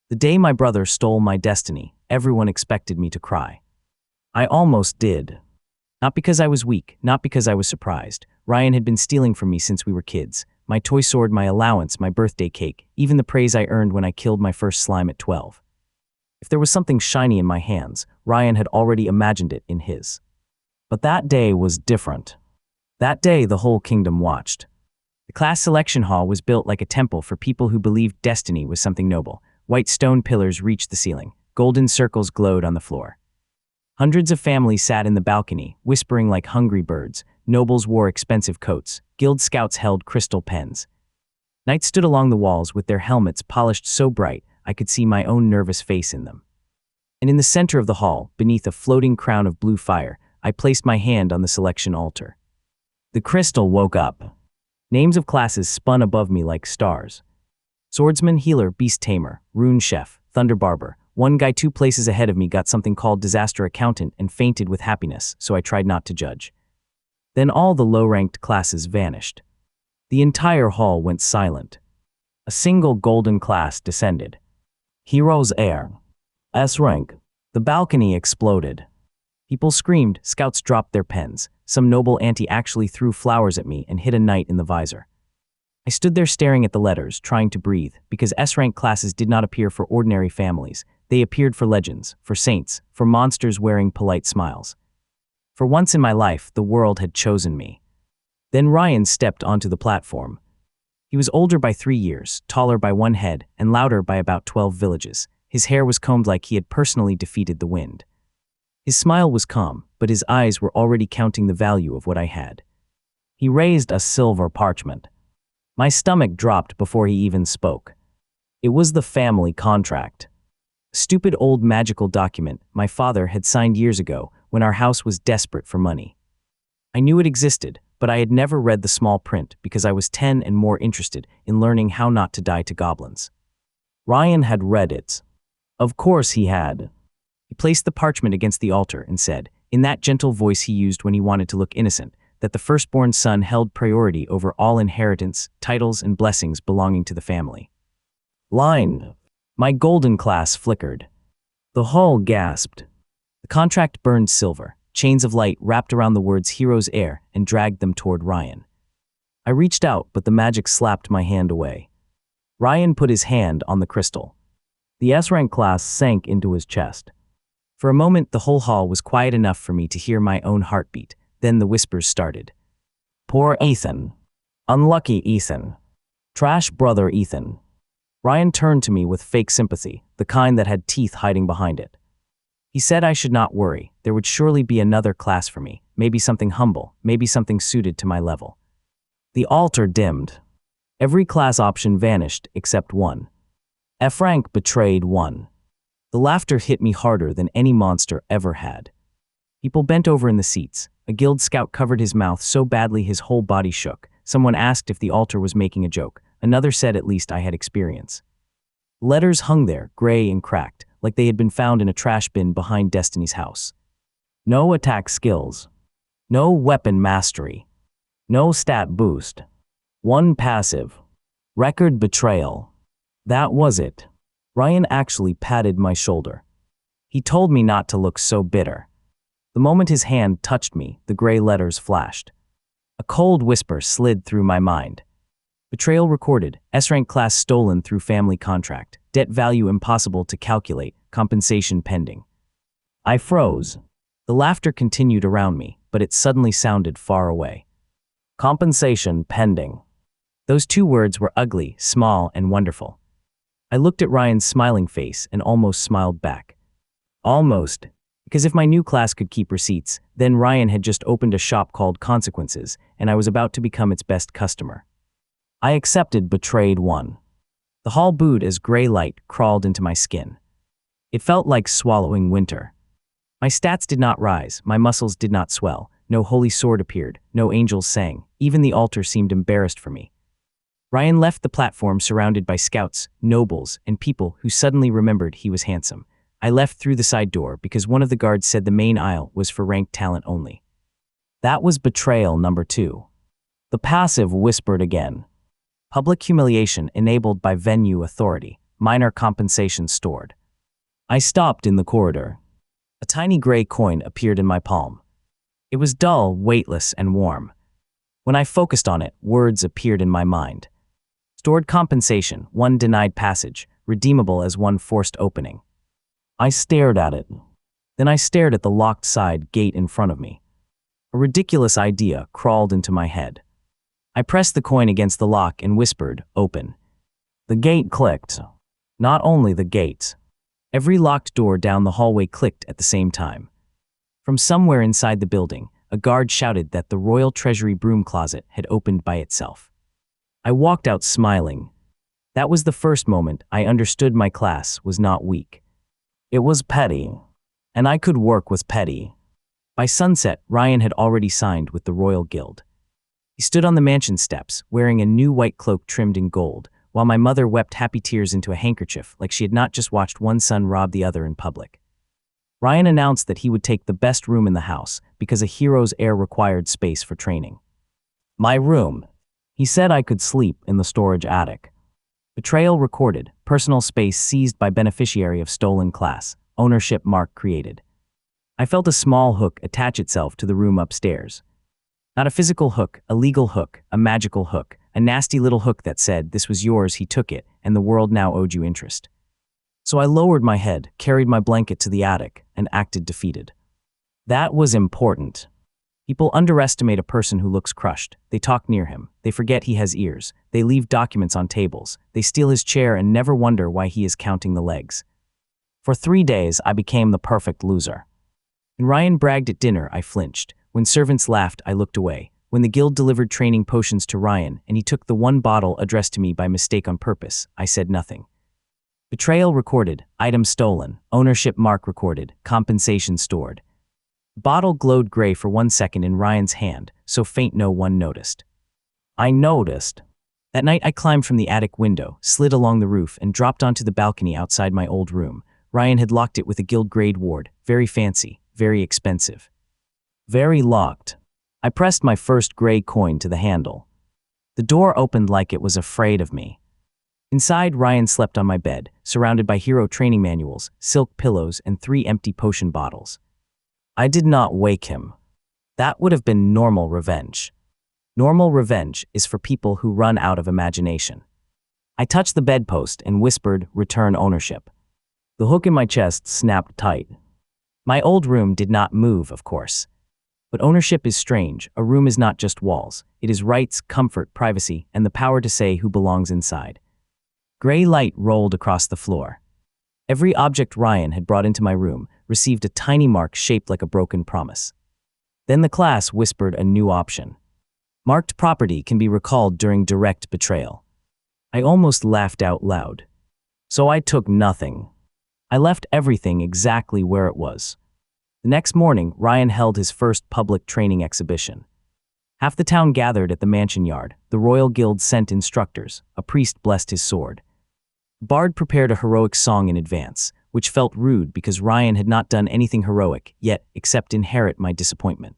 The day my brother stole my destiny, everyone expected me to cry. I almost did. Not because I was weak, not because I was surprised. Ryan had been stealing from me since we were kids. My toy sword, my allowance, my birthday cake, even the praise I earned when I killed my first slime at 12. If there was something shiny in my hands, Ryan had already imagined it in his. But that day was different. That day, the whole kingdom watched. The class selection hall was built like a temple for people who believed destiny was something noble. White stone pillars reached the ceiling. Golden circles glowed on the floor. Hundreds of families sat in the balcony, whispering like hungry birds. Nobles wore expensive coats. Guild scouts held crystal pens. Knights stood along the walls with their helmets polished so bright I could see my own nervous face in them. And in the center of the hall, beneath a floating crown of blue fire, I placed my hand on the selection altar. The crystal woke up. Names of classes spun above me like stars. Swordsman, healer, beast tamer, rune chef, thunder barber. One guy 2 places ahead of me got something called disaster accountant and fainted with happiness, so I tried not to judge. Then all the low-ranked classes vanished. The entire hall went silent. A single golden class descended. Heroes Heir. S rank. The balcony exploded. People screamed, scouts dropped their pens. Some noble auntie actually threw flowers at me and hit a knight in the visor. I stood there staring at the letters, trying to breathe, because S-rank classes did not appear for ordinary families. They appeared for legends, for saints, for monsters wearing polite smiles. For once in my life, the world had chosen me. Then Ryan stepped onto the platform. He was older by 3 years, taller by 1 head, and louder by about 12 villages. His hair was combed like he had personally defeated the wind. His smile was calm, but his eyes were already counting the value of what I had. He raised a silver parchment. My stomach dropped before he even spoke. It was the family contract. A stupid old magical document my father had signed years ago when our house was desperate for money. I knew it existed, but I had never read the small print because I was 10 and more interested in learning how not to die to goblins. Ryan had read it. Of course he had. He placed the parchment against the altar and said, in that gentle voice he used when he wanted to look innocent, that the firstborn son held priority over all inheritance, titles, and blessings belonging to the family. Line. My golden class flickered. The hall gasped. The contract burned silver. Chains of light wrapped around the words Heroes Heir and dragged them toward Ryan. I reached out, but the magic slapped my hand away. Ryan put his hand on the crystal. The S-rank class sank into his chest. For a moment, the whole hall was quiet enough for me to hear my own heartbeat. Then the whispers started. Poor Ethan. Unlucky Ethan. Trash brother Ethan. Ryan turned to me with fake sympathy, the kind that had teeth hiding behind it. He said I should not worry. There would surely be another class for me, maybe something humble, maybe something suited to my level. The altar dimmed. Every class option vanished except one. F rank betrayed one. The laughter hit me harder than any monster ever had. People bent over in the seats. A guild scout covered his mouth so badly his whole body shook. Someone asked if the altar was making a joke. Another said at least I had experience. Letters hung there, gray and cracked, like they had been found in a trash bin behind Destiny's house. No attack skills. No weapon mastery. No stat boost. 1 passive. Record betrayal. That was it. Ryan actually patted my shoulder. He told me not to look so bitter. The moment his hand touched me, the gray letters flashed. A cold whisper slid through my mind. Betrayal recorded, S-rank class stolen through family contract, debt value impossible to calculate, compensation pending. I froze. The laughter continued around me, but it suddenly sounded far away. Compensation pending. Those 2 words were ugly, small, and wonderful. I looked at Ryan's smiling face and almost smiled back. Almost. Because if my new class could keep receipts, then Ryan had just opened a shop called Consequences, and I was about to become its best customer. I accepted betrayed one. The hall booed as gray light crawled into my skin. It felt like swallowing winter. My stats did not rise, my muscles did not swell, no holy sword appeared, no angels sang, even the altar seemed embarrassed for me. Ryan left the platform surrounded by scouts, nobles, and people who suddenly remembered he was handsome. I left through the side door because one of the guards said the main aisle was for ranked talent only. That was betrayal number 2. The passive whispered again. Public humiliation enabled by venue authority. minor compensation stored. I stopped in the corridor. A tiny gray coin appeared in my palm. It was dull, weightless, and warm. When I focused on it, words appeared in my mind. Stored compensation, 1 denied passage, redeemable as 1 forced opening. I stared at it. Then I stared at the locked side gate in front of me. A ridiculous idea crawled into my head. I pressed the coin against the lock and whispered, "Open." The gate clicked. Not only the gate. Every locked door down the hallway clicked at the same time. From somewhere inside the building, a guard shouted that the Royal Treasury broom closet had opened by itself. I walked out smiling. That was the first moment I understood my class was not weak. It was petty. And I could work with petty. By sunset, Ryan had already signed with the Royal Guild. He stood on the mansion steps, wearing a new white cloak trimmed in gold, while my mother wept happy tears into a handkerchief like she had not just watched one son rob the other in public. Ryan announced that he would take the best room in the house because a hero's heir required space for training. My room. He said I could sleep in the storage attic. Betrayal recorded, personal space seized by beneficiary of stolen class, ownership mark created. I felt a small hook attach itself to the room upstairs. Not a physical hook, a legal hook, a magical hook, a nasty little hook that said, "This was yours, he took it, and the world now owed you interest." So I lowered my head, carried my blanket to the attic, and acted defeated. That was important. People underestimate a person who looks crushed. They talk near him. They forget he has ears. They leave documents on tables. They steal his chair and never wonder why he is counting the legs. For 3 days, I became the perfect loser. When Ryan bragged at dinner, I flinched. When servants laughed, I looked away. When the guild delivered training potions to Ryan and he took the 1 bottle addressed to me by mistake on purpose, I said nothing. Betrayal recorded, item stolen, ownership mark recorded, compensation stored. The bottle glowed gray for 1 second in Ryan's hand, so faint no one noticed. I noticed. That night I climbed from the attic window, slid along the roof, and dropped onto the balcony outside my old room. Ryan had locked it with a guild-grade ward, very fancy, very expensive. Very locked. I pressed my first gray coin to the handle. The door opened like it was afraid of me. Inside, Ryan slept on my bed, surrounded by hero training manuals, silk pillows, and 3 empty potion bottles. I did not wake him. That would have been normal revenge. Normal revenge is for people who run out of imagination. I touched the bedpost and whispered, "Return ownership." The hook in my chest snapped tight. My old room did not move, of course. But ownership is strange. A room is not just walls. It is rights, comfort, privacy, and the power to say who belongs inside. Gray light rolled across the floor. Every object Ryan had brought into my room received a tiny mark shaped like a broken promise. Then the class whispered a new option. Marked property can be recalled during direct betrayal. I almost laughed out loud. So I took nothing. I left everything exactly where it was. The next morning, Ryan held his first public training exhibition. Half the town gathered at the mansion yard. The Royal Guild sent instructors. A priest blessed his sword. Bard prepared a heroic song in advance, which felt rude because Ryan had not done anything heroic yet except inherit my disappointment.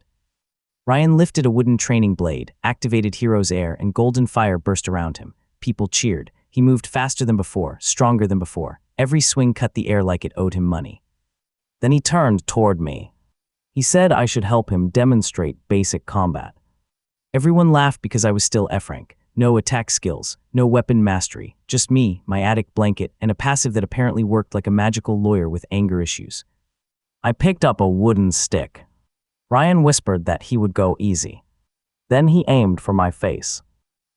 Ryan lifted a wooden training blade, activated Hero's Heir, and golden fire burst around him. People cheered. He moved faster than before, stronger than before. Every swing cut the air like it owed him money. Then he turned toward me. He said I should help him demonstrate basic combat. Everyone laughed because I was still F-rank. No attack skills, no weapon mastery, just me, my attic blanket, and a passive that apparently worked like a magical lawyer with anger issues. I picked up a wooden stick. Ryan whispered that he would go easy. Then he aimed for my face.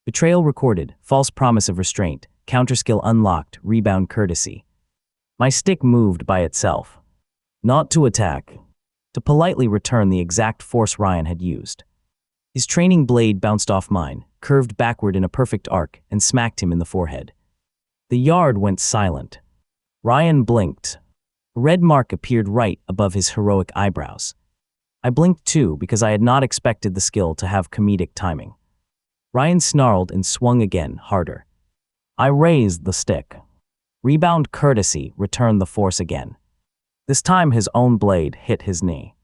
Betrayal recorded, false promise of restraint, counterskill unlocked, rebound courtesy. My stick moved by itself. Not to attack. To politely return the exact force Ryan had used. His training blade bounced off mine, curved backward in a perfect arc, and smacked him in the forehead. The yard went silent. Ryan blinked. A red mark appeared right above his heroic eyebrows. I blinked too because I had not expected the skill to have comedic timing. Ryan snarled and swung again, harder. I raised the stick. Rebound courtesy returned the force again. This time his own blade hit his knee.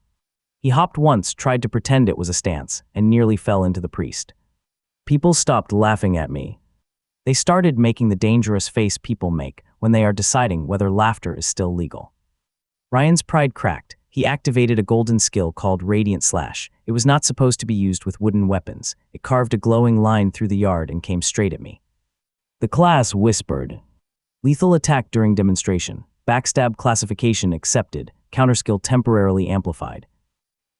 He hopped once, tried to pretend it was a stance, and nearly fell into the priest. People stopped laughing at me. They started making the dangerous face people make when they are deciding whether laughter is still legal. Ryan's pride cracked. He activated a golden skill called Radiant Slash. It was not supposed to be used with wooden weapons. It carved a glowing line through the yard and came straight at me. The class whispered. Lethal attack during demonstration. Backstab classification accepted. Counterskill temporarily amplified.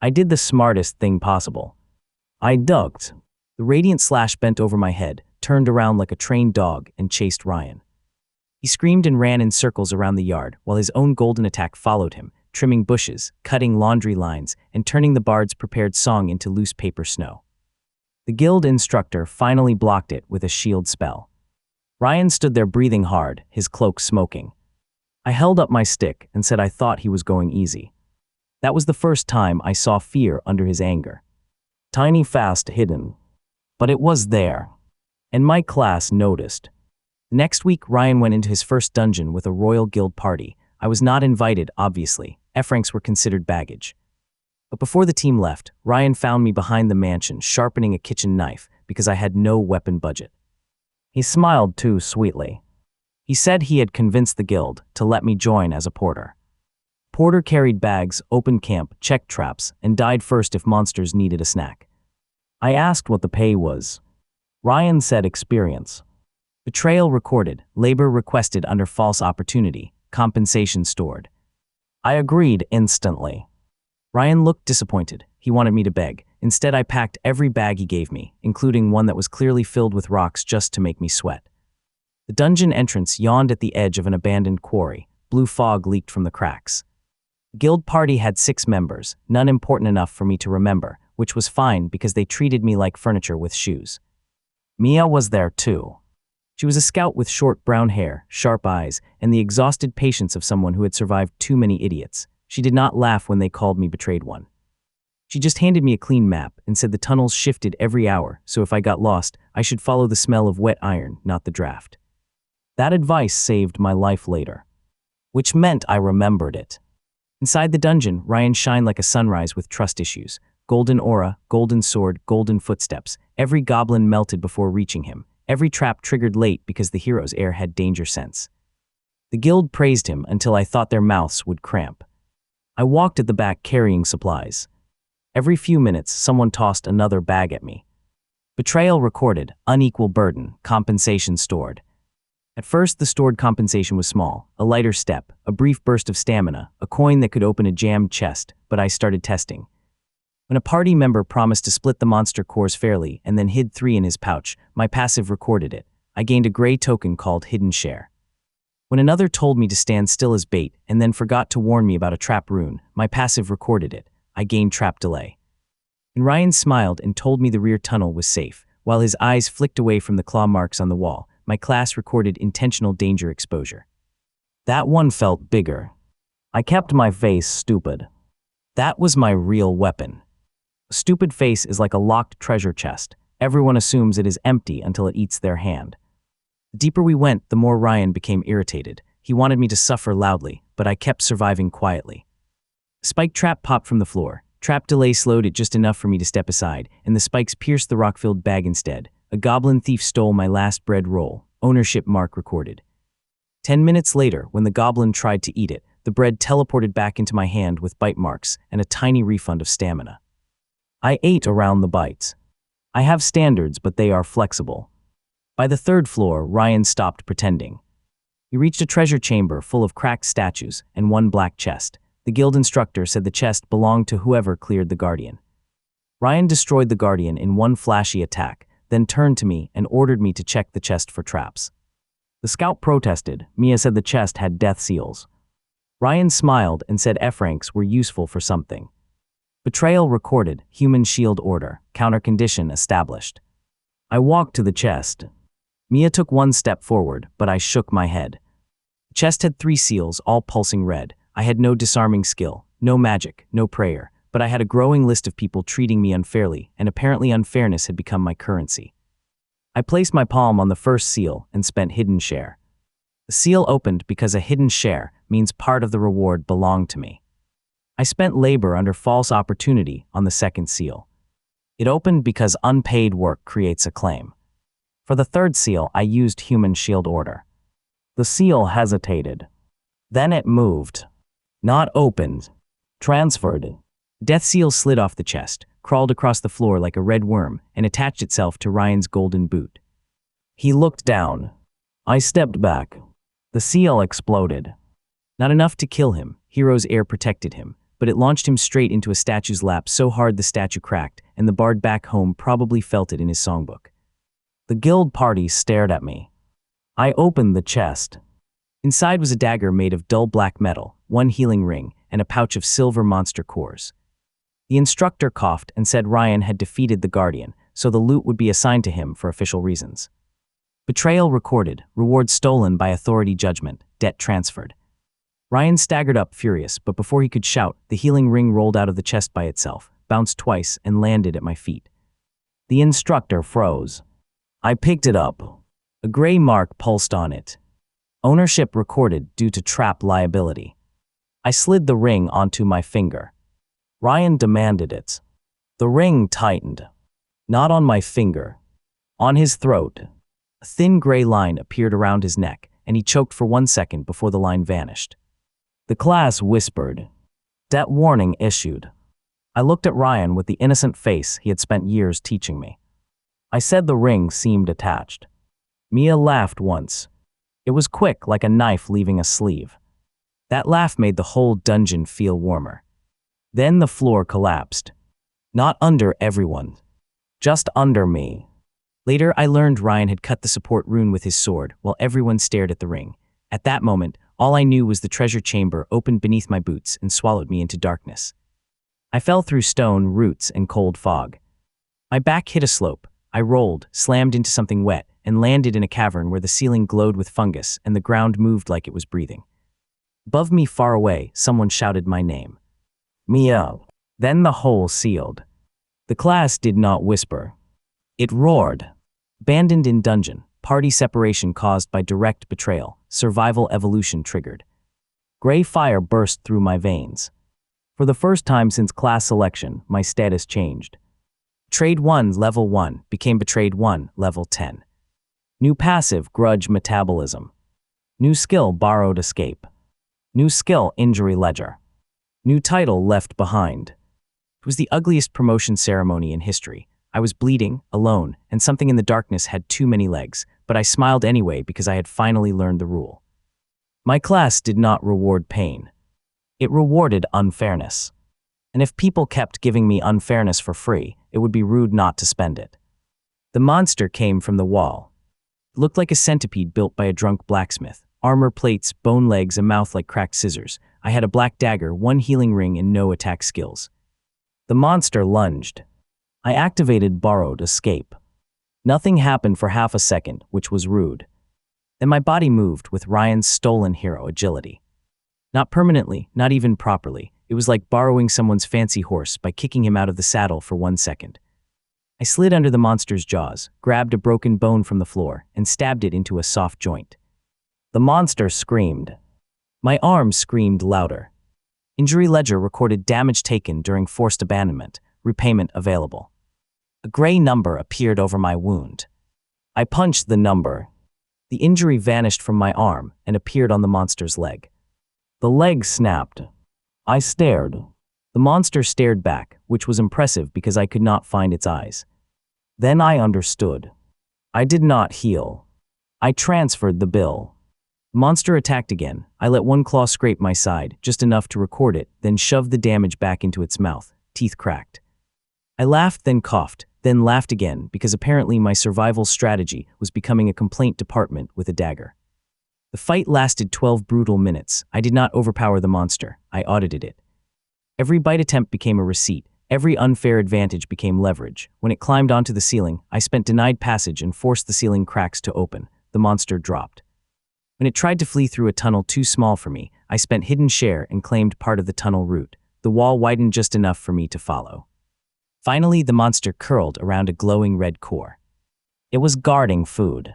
I did the smartest thing possible. I ducked. The Radiant Slash bent over my head, turned around like a trained dog, and chased Ryan. He screamed and ran in circles around the yard, while his own golden attack followed him, trimming bushes, cutting laundry lines, and turning the bard's prepared song into loose paper snow. The guild instructor finally blocked it with a shield spell. Ryan stood there breathing hard, his cloak smoking. I held up my stick and said I thought he was going easy. That was the first time I saw fear under his anger. Tiny, fast, hidden. But it was there. And my class noticed. Next week, Ryan went into his first dungeon with a royal guild party. I was not invited, obviously. F ranks were considered baggage. But before the team left, Ryan found me behind the mansion, sharpening a kitchen knife because I had no weapon budget. He smiled too sweetly. He said he had convinced the guild to let me join as a porter. Porter carried bags, opened camp, checked traps, and died first if monsters needed a snack. I asked what the pay was. Ryan said experience. Betrayal recorded, labor requested under false opportunity, compensation stored. I agreed instantly. Ryan looked disappointed. He wanted me to beg. Instead, I packed every bag he gave me, including one that was clearly filled with rocks just to make me sweat. The dungeon entrance yawned at the edge of an abandoned quarry. Blue fog leaked from the cracks. The guild party had 6 members, none important enough for me to remember, which was fine because they treated me like furniture with shoes. Mia was there too. She was a scout with short brown hair, sharp eyes, and the exhausted patience of someone who had survived too many idiots. She did not laugh when they called me betrayed one. She just handed me a clean map and said the tunnels shifted every hour, so if I got lost, I should follow the smell of wet iron, not the draft. That advice saved my life later. Which meant I remembered it. Inside the dungeon, Ryan shined like a sunrise with trust issues. Golden aura, golden sword, golden footsteps. Every goblin melted before reaching him. Every trap triggered late because the hero's heir had danger sense. The guild praised him until I thought their mouths would cramp. I walked at the back carrying supplies. Every few minutes, someone tossed another bag at me. Betrayal recorded, unequal burden, compensation stored. At first, the stored compensation was small, a lighter step, a brief burst of stamina, a coin that could open a jammed chest, but I started testing. When a party member promised to split the monster cores fairly and then hid 3 in his pouch, my passive recorded it. I gained a gray token called Hidden Share. When another told me to stand still as bait and then forgot to warn me about a trap rune, my passive recorded it. I gained trap delay. And Ryan smiled and told me the rear tunnel was safe. While his eyes flicked away from the claw marks on the wall, my class recorded intentional danger exposure. That one felt bigger. I kept my face stupid. That was my real weapon. A stupid face is like a locked treasure chest. Everyone assumes it is empty until it eats their hand. The deeper we went, the more Ryan became irritated. He wanted me to suffer loudly, but I kept surviving quietly. A spike trap popped from the floor. Trap delay slowed it just enough for me to step aside, and the spikes pierced the rock-filled bag instead. A goblin thief stole my last bread roll. Ownership mark recorded. 10 minutes later, when the goblin tried to eat it, the bread teleported back into my hand with bite marks and a tiny refund of stamina. I ate around the bites. I have standards, but they are flexible. By the 3rd floor, Ryan stopped pretending. He reached a treasure chamber full of cracked statues and one black chest. The guild instructor said the chest belonged to whoever cleared the guardian. Ryan destroyed the guardian in one flashy attack, then turned to me and ordered me to check the chest for traps. The scout protested. Mia said the chest had death seals. Ryan smiled and said F ranks were useful for something. Betrayal recorded, human shield order, counter condition established. I walked to the chest. Mia took one step forward, but I shook my head. The chest had 3 seals, all pulsing red. I had no disarming skill, no magic, no prayer, but I had a growing list of people treating me unfairly, and apparently unfairness had become my currency. I placed my palm on the first seal and spent Hidden Share. The seal opened because a hidden share means part of the reward belonged to me. I spent labor under false opportunity on the second seal. It opened because unpaid work creates a claim. For the 3rd seal, I used human shield order. The seal hesitated. Then it moved. Not opened. Transferred. Death seal slid off the chest, crawled across the floor like a red worm, and attached itself to Ryan's golden boot. He looked down. I stepped back. The seal exploded. Not enough to kill him, Hero's Heir protected him, but it launched him straight into a statue's lap so hard the statue cracked, and the bard back home probably felt it in his songbook. The guild party stared at me. I opened the chest. Inside was a dagger made of dull black metal, one healing ring, and a pouch of silver monster cores. The instructor coughed and said Ryan had defeated the Guardian, so the loot would be assigned to him for official reasons. Betrayal recorded, reward stolen by authority judgment, debt transferred. Ryan staggered up, furious, but before he could shout, the healing ring rolled out of the chest by itself, bounced twice, and landed at my feet. The instructor froze. I picked it up. A gray mark pulsed on it. Ownership recorded due to trap liability. I slid the ring onto my finger. Ryan demanded it. The ring tightened. Not on my finger. On his throat. A thin gray line appeared around his neck, and he choked for 1 second before the line vanished. The class whispered. That warning issued. I looked at Ryan with the innocent face he had spent years teaching me. I said the ring seemed attached. Mia laughed once. It was quick, like a knife leaving a sleeve. That laugh made the whole dungeon feel warmer. Then the floor collapsed. Not under everyone. Just under me. Later, I learned Ryan had cut the support rune with his sword while everyone stared at the ring. At that moment, all I knew was the treasure chamber opened beneath my boots and swallowed me into darkness. I fell through stone, roots, and cold fog. My back hit a slope. I rolled, slammed into something wet, and landed in a cavern where the ceiling glowed with fungus and the ground moved like it was breathing. Above me, far away, someone shouted my name. Mia. Then the hole sealed. The class did not whisper. It roared. Abandoned in dungeon, party separation caused by direct betrayal, survival evolution triggered. Gray fire burst through my veins. For the first time since class selection, my status changed. Betrayed 1 level 1 became Betrayed 1 level 10. New passive, grudge metabolism. New skill, borrowed escape. New skill, injury ledger. New title, left behind. It was the ugliest promotion ceremony in history. I was bleeding, alone, and something in the darkness had too many legs, but I smiled anyway because I had finally learned the rule. My class did not reward pain. It rewarded unfairness. And if people kept giving me unfairness for free, it would be rude not to spend it. The monster came from the wall. It looked like a centipede built by a drunk blacksmith. Armor plates, bone legs, a mouth like cracked scissors. I had a black dagger, 1 healing ring, and no attack skills. The monster lunged. I activated borrowed escape. Nothing happened for half a second, which was rude. Then my body moved with Ryan's stolen hero agility. Not permanently, not even properly. It was like borrowing someone's fancy horse by kicking him out of the saddle for 1 second. I slid under the monster's jaws, grabbed a broken bone from the floor, and stabbed it into a soft joint. The monster screamed. My arms screamed louder. Injury ledger recorded damage taken during forced abandonment, repayment available. A gray number appeared over my wound. I punched the number. The injury vanished from my arm and appeared on the monster's leg. The leg snapped. I stared. The monster stared back, which was impressive because I could not find its eyes. Then I understood. I did not heal. I transferred the bill. The monster attacked again. I let one claw scrape my side, just enough to record it, then shoved the damage back into its mouth, teeth cracked. I laughed, then coughed, then laughed again because apparently my survival strategy was becoming a complaint department with a dagger. The fight lasted 12 brutal minutes. I did not overpower the monster. I audited it. Every bite attempt became a receipt. Every unfair advantage became leverage. When it climbed onto the ceiling, I spent denied passage and forced the ceiling cracks to open. The monster dropped. When it tried to flee through a tunnel too small for me, I spent hidden share and claimed part of the tunnel route. The wall widened just enough for me to follow. Finally, the monster curled around a glowing red core. It was guarding food.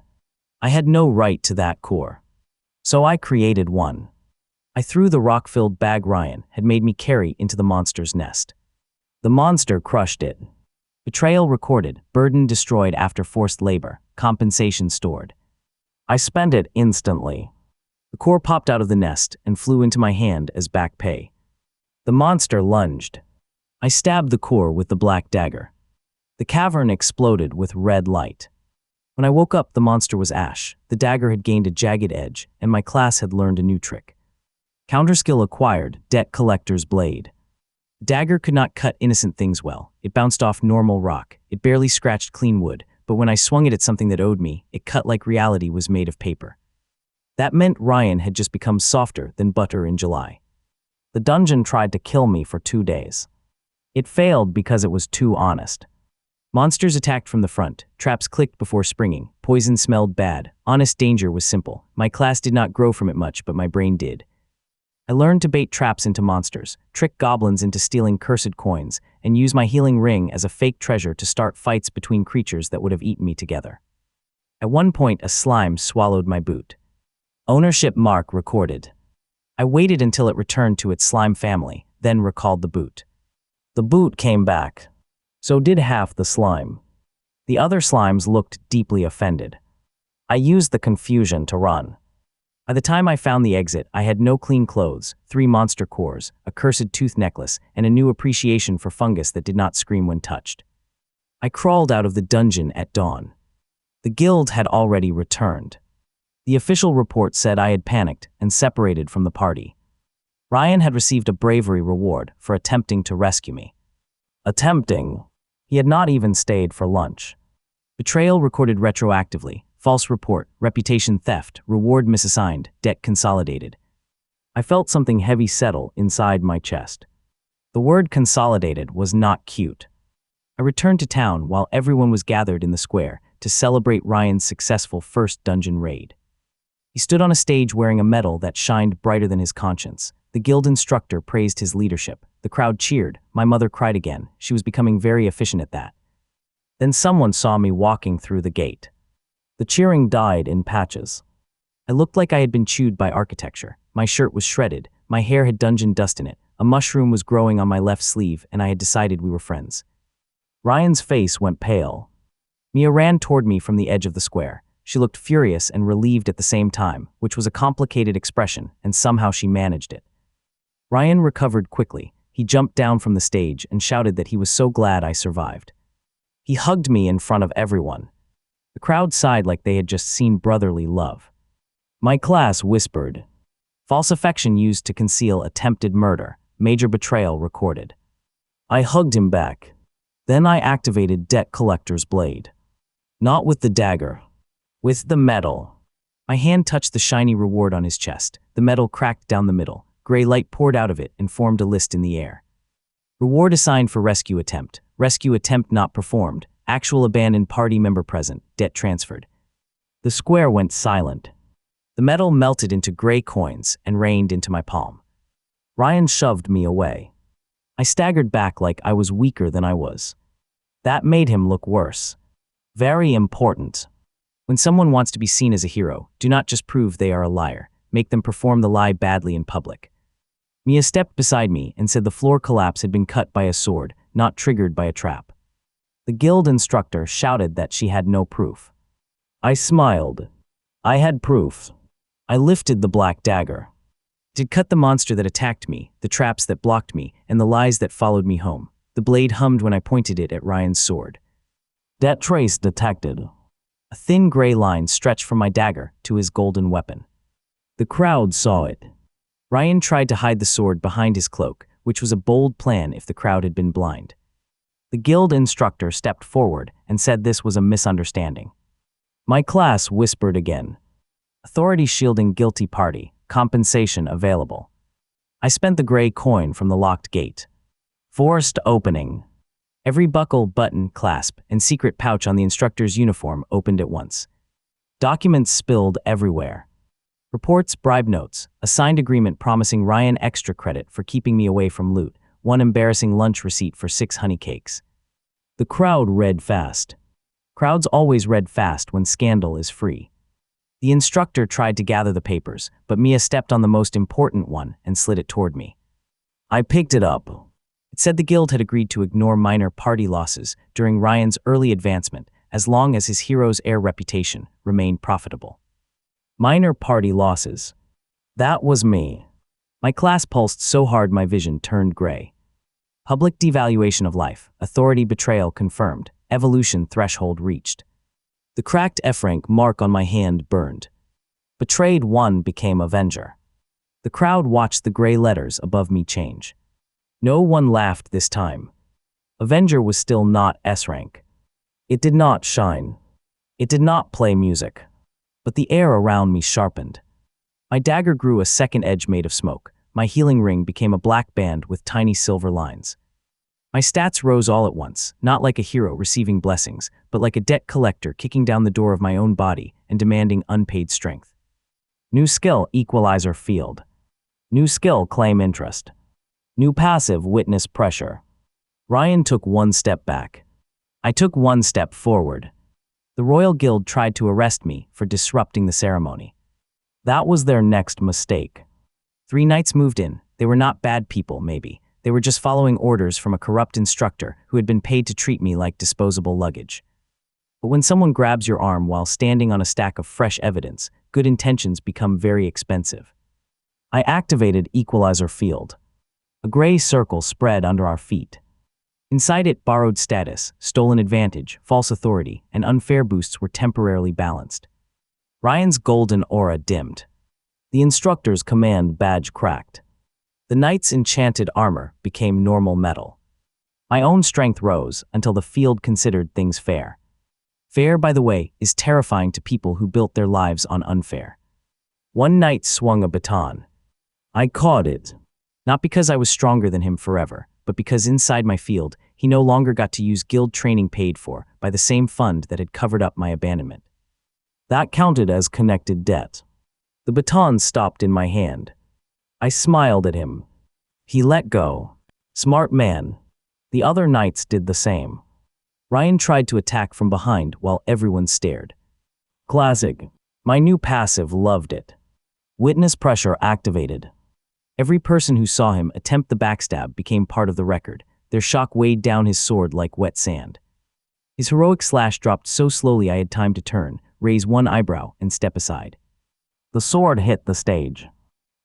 I had no right to that core. So I created one. I threw the rock-filled bag Ryan had made me carry into the monster's nest. The monster crushed it. Betrayal recorded, burden destroyed after forced labor, compensation stored. I spent it instantly. The core popped out of the nest and flew into my hand as back pay. The monster lunged. I stabbed the core with the black dagger. The cavern exploded with red light. When I woke up, the monster was ash. The dagger had gained a jagged edge, and my class had learned a new trick. Counterskill acquired, Debt Collector's Blade. The dagger could not cut innocent things well. It bounced off normal rock. It barely scratched clean wood, but when I swung it at something that owed me, it cut like reality was made of paper. That meant Ryan had just become softer than butter in July. The dungeon tried to kill me for 2 days. It failed because it was too honest. Monsters attacked from the front, traps clicked before springing, poison smelled bad, honest danger was simple. My class did not grow from it much, but my brain did. I learned to bait traps into monsters, trick goblins into stealing cursed coins, and use my healing ring as a fake treasure to start fights between creatures that would have eaten me together. At one point, a slime swallowed my boot. Ownership mark recorded. I waited until it returned to its slime family, then recalled the boot. The boot came back. So did half the slime. The other slimes looked deeply offended. I used the confusion to run. By the time I found the exit, I had no clean clothes, 3 monster cores, a cursed tooth necklace, and a new appreciation for fungus that did not scream when touched. I crawled out of the dungeon at dawn. The guild had already returned. The official report said I had panicked and separated from the party. Ryan had received a bravery reward for attempting to rescue me. Attempting. He had not even stayed for lunch. Betrayal recorded retroactively. False report, reputation theft, reward misassigned, debt consolidated. I felt something heavy settle inside my chest. The word consolidated was not cute. I returned to town while everyone was gathered in the square to celebrate Ryan's successful first dungeon raid. He stood on a stage wearing a medal that shined brighter than his conscience. The guild instructor praised his leadership. The crowd cheered. My mother cried again. She was becoming very efficient at that. Then someone saw me walking through the gate. The cheering died in patches. I looked like I had been chewed by architecture. My shirt was shredded. My hair had dungeon dust in it. A mushroom was growing on my left sleeve, and I had decided we were friends. Ryan's face went pale. Mia ran toward me from the edge of the square. She looked furious and relieved at the same time, which was a complicated expression, and somehow she managed it. Ryan recovered quickly. He jumped down from the stage and shouted that he was so glad I survived. He hugged me in front of everyone. The crowd sighed like they had just seen brotherly love. My class whispered. False affection used to conceal attempted murder. Major betrayal recorded. I hugged him back. Then I activated Debt Collector's Blade. Not with the dagger. With the medal. My hand touched the shiny reward on his chest. The medal cracked down the middle. Gray light poured out of it and formed a list in the air. Reward assigned for rescue attempt. Rescue attempt not performed. Actual abandoned party member present. Debt transferred. The square went silent. The metal melted into gray coins and rained into my palm. Ryan shoved me away. I staggered back like I was weaker than I was. That made him look worse. Very important. When someone wants to be seen as a hero, do not just prove they are a liar. Make them perform the lie badly in public. Mia stepped beside me and said the floor collapse had been cut by a sword, not triggered by a trap. The guild instructor shouted that she had no proof. I smiled. I had proof. I lifted the black dagger. It had cut the monster that attacked me, the traps that blocked me, and the lies that followed me home. The blade hummed when I pointed it at Ryan's sword. Debt trace detected. A thin gray line stretched from my dagger to his golden weapon. The crowd saw it. Ryan tried to hide the sword behind his cloak, which was a bold plan if the crowd had been blind. The guild instructor stepped forward and said this was a misunderstanding. My class whispered again. Authority shielding guilty party, compensation available. I spent the gray coin from the locked gate. Forced opening. Every buckle, button, clasp, and secret pouch on the instructor's uniform opened at once. Documents spilled everywhere. Reports, bribe notes, a signed agreement promising Ryan extra credit for keeping me away from loot, one embarrassing lunch receipt for 6 honey cakes. The crowd read fast. Crowds always read fast when scandal is free. The instructor tried to gather the papers, but Mia stepped on the most important one and slid it toward me. I picked it up. It said the guild had agreed to ignore minor party losses during Ryan's early advancement as long as his hero's heir reputation remained profitable. Minor party losses. That was me. My class pulsed so hard my vision turned gray. Public devaluation of life, authority betrayal confirmed, evolution threshold reached. The cracked F-rank mark on my hand burned. Betrayed one became Avenger. The crowd watched the gray letters above me change. No one laughed this time. Avenger was still not S-rank. It did not shine. It did not play music. But the air around me sharpened. My dagger grew a second edge made of smoke. My healing ring became a black band with tiny silver lines. My stats rose all at once, not like a hero receiving blessings, but like a debt collector kicking down the door of my own body and demanding unpaid strength. New skill, equalizer field. New skill, claim interest. New passive, witness pressure. Ryan took one step back. I took one step forward. The Royal Guild tried to arrest me for disrupting the ceremony. That was their next mistake. 3 knights moved in. They were not bad people, maybe. They were just following orders from a corrupt instructor who had been paid to treat me like disposable luggage. But when someone grabs your arm while standing on a stack of fresh evidence, good intentions become very expensive. I activated Equalizer Field. A gray circle spread under our feet. Inside it, borrowed status, stolen advantage, false authority, and unfair boosts were temporarily balanced. Ryan's golden aura dimmed. The instructor's command badge cracked. The knight's enchanted armor became normal metal. My own strength rose until the field considered things fair. Fair, by the way, is terrifying to people who built their lives on unfair. One knight swung a baton. I caught it. Not because I was stronger than him forever, but because inside my field, he no longer got to use guild training paid for by the same fund that had covered up my abandonment. That counted as connected debt. The baton stopped in my hand. I smiled at him. He let go. Smart man. The other knights did the same. Ryan tried to attack from behind while everyone stared. Classic. My new passive loved it. Witness pressure activated. Every person who saw him attempt the backstab became part of the record. Their shock weighed down his sword like wet sand. His heroic slash dropped so slowly I had time to turn, raise one eyebrow, and step aside. The sword hit the stage.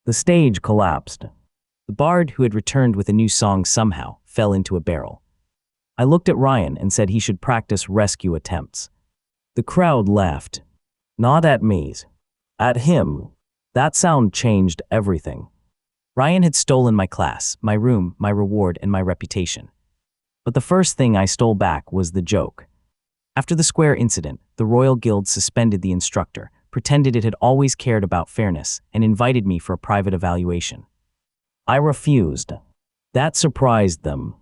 The stage collapsed. The bard, who had returned with a new song somehow, fell into a barrel. I looked at Ryan and said he should practice rescue attempts. The crowd laughed. Not at me. At him. That sound changed everything. Ryan had stolen my class, my room, my reward, and my reputation. But the first thing I stole back was the joke. After the square incident, the Royal Guild suspended the instructor, pretended it had always cared about fairness, and invited me for a private evaluation. I refused. That surprised them.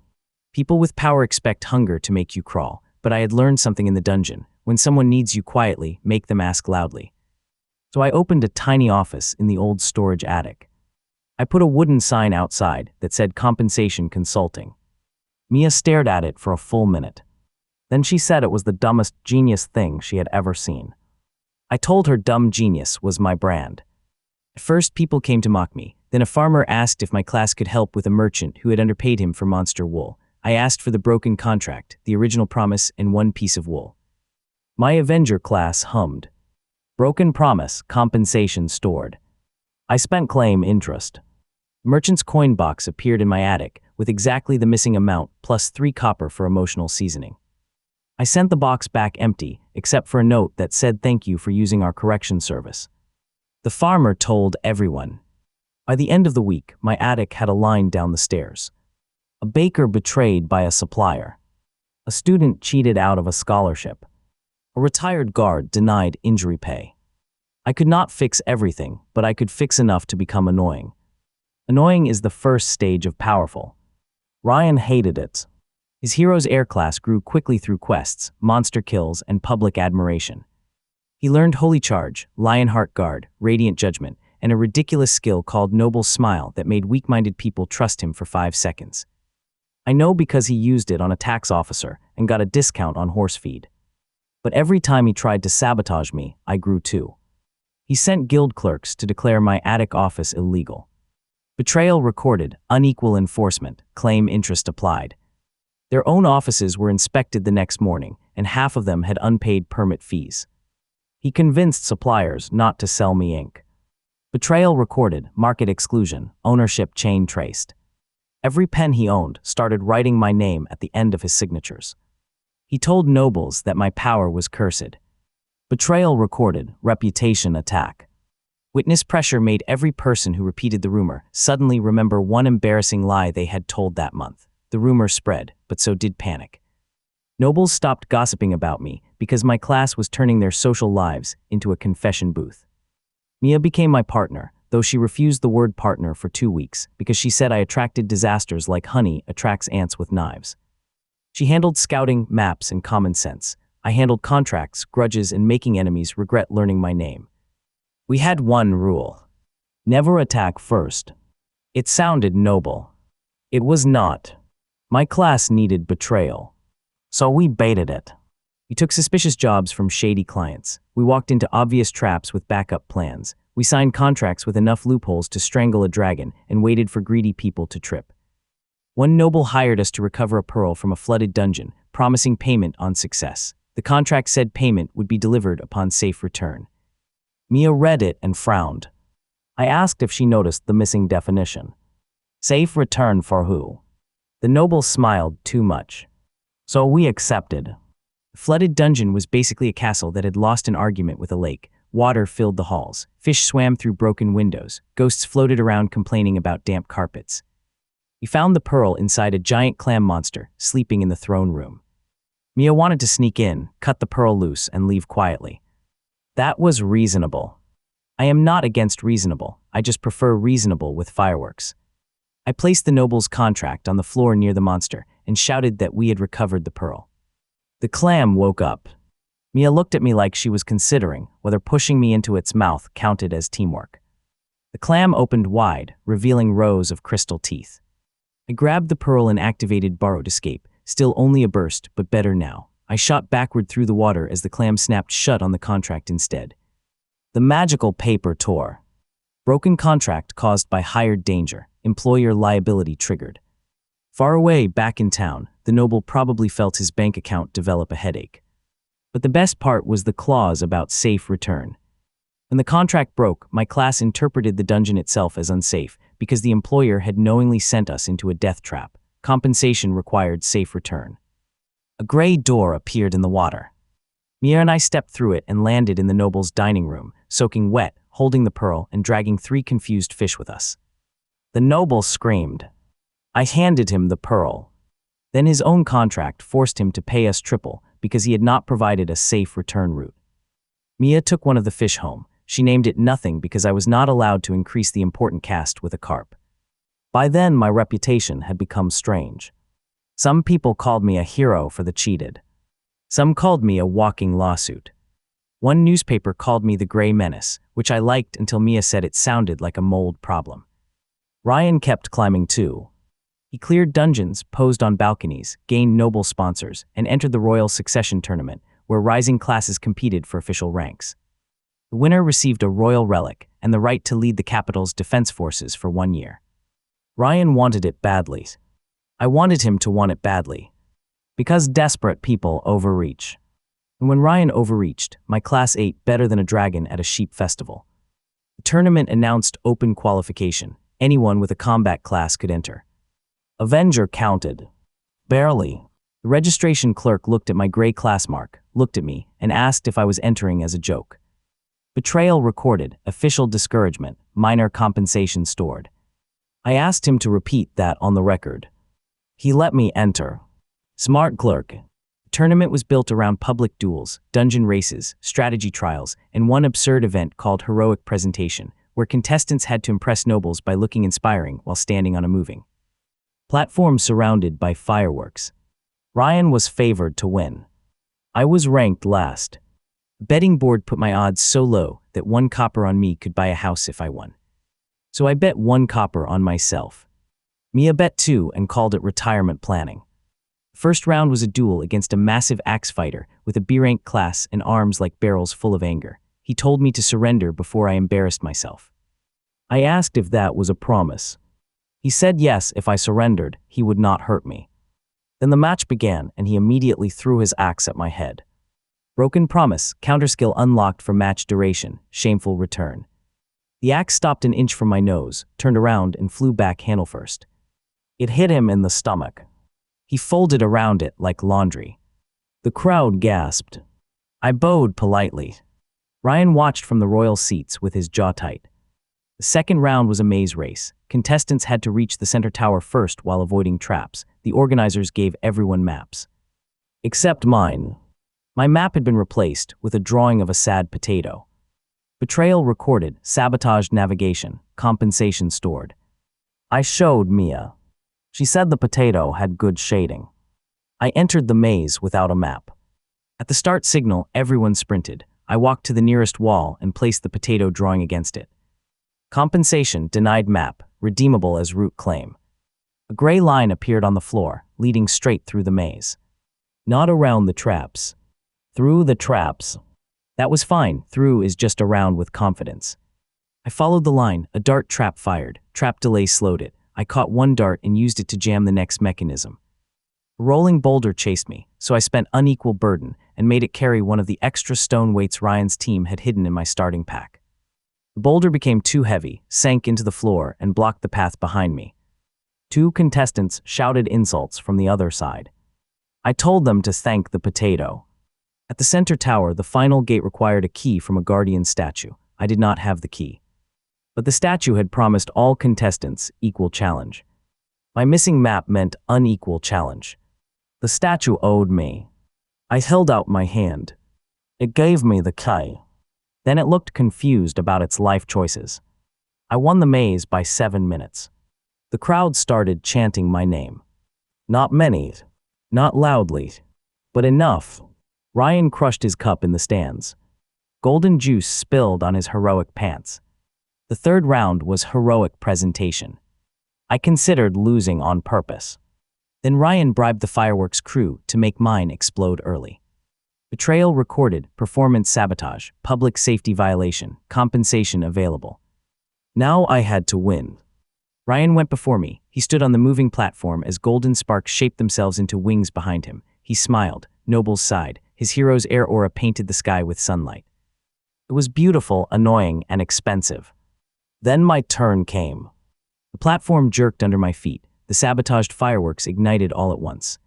People with power expect hunger to make you crawl, but I had learned something in the dungeon. When someone needs you quietly, make them ask loudly. So I opened a tiny office in the old storage attic. I put a wooden sign outside that said Compensation Consulting. Mia stared at it for a full minute. Then she said it was the dumbest genius thing she had ever seen. I told her dumb genius was my brand. At first, people came to mock me. Then a farmer asked if my class could help with a merchant who had underpaid him for monster wool. I asked for the broken contract, the original promise, and one piece of wool. My Avenger class hummed. Broken promise, compensation stored. I spent claim interest. Merchant's coin box appeared in my attic with exactly the missing amount plus 3 copper for emotional seasoning. I sent the box back empty, except for a note that said thank you for using our correction service. The farmer told everyone. By the end of the week, my attic had a line down the stairs. A baker betrayed by a supplier. A student cheated out of a scholarship. A retired guard denied injury pay. I could not fix everything, but I could fix enough to become annoying. Annoying is the first stage of powerful. Ryan hated it. His hero's air class grew quickly through quests, monster kills, and public admiration. He learned Holy Charge, Lionheart Guard, Radiant Judgment, and a ridiculous skill called Noble Smile that made weak-minded people trust him for 5 seconds. I know because he used it on a tax officer and got a discount on horse feed. But every time he tried to sabotage me, I grew too. He sent guild clerks to declare my attic office illegal. Betrayal recorded, unequal enforcement, claim interest applied. Their own offices were inspected the next morning, and half of them had unpaid permit fees. He convinced suppliers not to sell me ink. Betrayal recorded, market exclusion, ownership chain traced. Every pen he owned started writing my name at the end of his signatures. He told nobles that my power was cursed. Betrayal recorded, reputation attack. Witness pressure made every person who repeated the rumor suddenly remember one embarrassing lie they had told that month. The rumor spread, but so did panic. Nobles stopped gossiping about me because my class was turning their social lives into a confession booth. Mia became my partner, though she refused the word partner for 2 weeks because she said I attracted disasters like honey attracts ants with knives. She handled scouting, maps, and common sense. I handled contracts, grudges, and making enemies regret learning my name. We had one rule: never attack first. It sounded noble. It was not. My class needed betrayal. So we baited it. We took suspicious jobs from shady clients. We walked into obvious traps with backup plans. We signed contracts with enough loopholes to strangle a dragon and waited for greedy people to trip. One noble hired us to recover a pearl from a flooded dungeon, promising payment on success. The contract said payment would be delivered upon safe return. Mia read it and frowned. I asked if she noticed the missing definition. Safe return for who? The noble smiled too much. So we accepted. The flooded dungeon was basically a castle that had lost an argument with a lake. Water filled the halls. Fish swam through broken windows. Ghosts floated around complaining about damp carpets. We found the pearl inside a giant clam monster sleeping in the throne room. Mia wanted to sneak in, cut the pearl loose, and leave quietly. That was reasonable. I am not against reasonable. I just prefer reasonable with fireworks. I placed the noble's contract on the floor near the monster and shouted that we had recovered the pearl. The clam woke up. Mia looked at me like she was considering whether pushing me into its mouth counted as teamwork. The clam opened wide, revealing rows of crystal teeth. I grabbed the pearl and activated borrowed escape, still only a burst, but better now. I shot backward through the water as the clam snapped shut on the contract instead. The magical paper tore. Broken contract caused by hired danger, employer liability triggered. Far away, back in town, the noble probably felt his bank account develop a headache. But the best part was the clause about safe return. When the contract broke, my class interpreted the dungeon itself as unsafe because the employer had knowingly sent us into a death trap. Compensation required safe return. A gray door appeared in the water. Mia and I stepped through it and landed in the noble's dining room, soaking wet, holding the pearl and dragging 3 confused fish with us. The noble screamed. I handed him the pearl. Then his own contract forced him to pay us triple because he had not provided a safe return route. Mia took one of the fish home. She named it Nothing because I was not allowed to increase the important cast with a carp. By then, my reputation had become strange. Some people called me a hero for the cheated. Some called me a walking lawsuit. One newspaper called me the Gray Menace, which I liked until Mia said it sounded like a mold problem. Ryan kept climbing too. He cleared dungeons, posed on balconies, gained noble sponsors, and entered the Royal Succession Tournament, where rising classes competed for official ranks. The winner received a royal relic and the right to lead the capital's defense forces for 1 year. Ryan wanted it badly. I wanted him to want it badly. Because desperate people overreach. And when Ryan overreached, my class ate better than a dragon at a sheep festival. The tournament announced open qualification. Anyone with a combat class could enter. Avenger counted. Barely. The registration clerk looked at my gray class mark, looked at me, and asked if I was entering as a joke. Betrayal recorded, official discouragement, minor compensation stored. I asked him to repeat that on the record. He let me enter. Smart clerk. The tournament was built around public duels, dungeon races, strategy trials, and one absurd event called Heroic Presentation, where contestants had to impress nobles by looking inspiring while standing on a moving platform surrounded by fireworks. Ryan was favored to win. I was ranked last. The betting board put my odds so low that 1 copper on me could buy a house if I won. So I bet 1 copper on myself. Mia bet 2 and called it retirement planning. The first round was a duel against a massive axe fighter with a B-rank class and arms like barrels full of anger. He told me to surrender before I embarrassed myself. I asked if that was a promise. He said yes, if I surrendered, he would not hurt me. Then the match began and he immediately threw his axe at my head. Broken promise, counterskill unlocked for match duration, shameful return. The axe stopped an inch from my nose, turned around, and flew back handle first. It hit him in the stomach. He folded around it like laundry. The crowd gasped. I bowed politely. Ryan watched from the royal seats with his jaw tight. The second round was a maze race. Contestants had to reach the center tower first while avoiding traps. The organizers gave everyone maps. Except mine. My map had been replaced with a drawing of a sad potato. Betrayal recorded, sabotaged navigation, compensation stored. I showed Mia. She said the potato had good shading. I entered the maze without a map. At the start signal, everyone sprinted. I walked to the nearest wall and placed the potato drawing against it. Compensation, denied map, redeemable as root claim. A gray line appeared on the floor, leading straight through the maze. Not around the traps. Through the traps. That was fine, through is just around with confidence. I followed the line, a dart trap fired, trap delay slowed it. I caught one dart and used it to jam the next mechanism. A rolling boulder chased me, so I spent unequal burden and made it carry one of the extra stone weights Ryan's team had hidden in my starting pack. The boulder became too heavy, sank into the floor, and blocked the path behind me. Two contestants shouted insults from the other side. I told them to thank the potato. At the center tower, the final gate required a key from a guardian statue. I did not have the key. But the statue had promised all contestants equal challenge. My missing map meant unequal challenge. The statue owed me. I held out my hand. It gave me the key. Then it looked confused about its life choices. I won the maze by 7 minutes. The crowd started chanting my name. Not many, not loudly, but enough. Ryan crushed his cup in the stands. Golden juice spilled on his heroic pants. The third round was heroic presentation. I considered losing on purpose. Then Ryan bribed the fireworks crew to make mine explode early. Betrayal recorded, performance sabotage, public safety violation, compensation available. Now I had to win. Ryan went before me. He stood on the moving platform as golden sparks shaped themselves into wings behind him. He smiled. Nobles sighed. His hero's air aura painted the sky with sunlight. It was beautiful, annoying, and expensive. Then my turn came. The platform jerked under my feet. The sabotaged fireworks ignited all at once.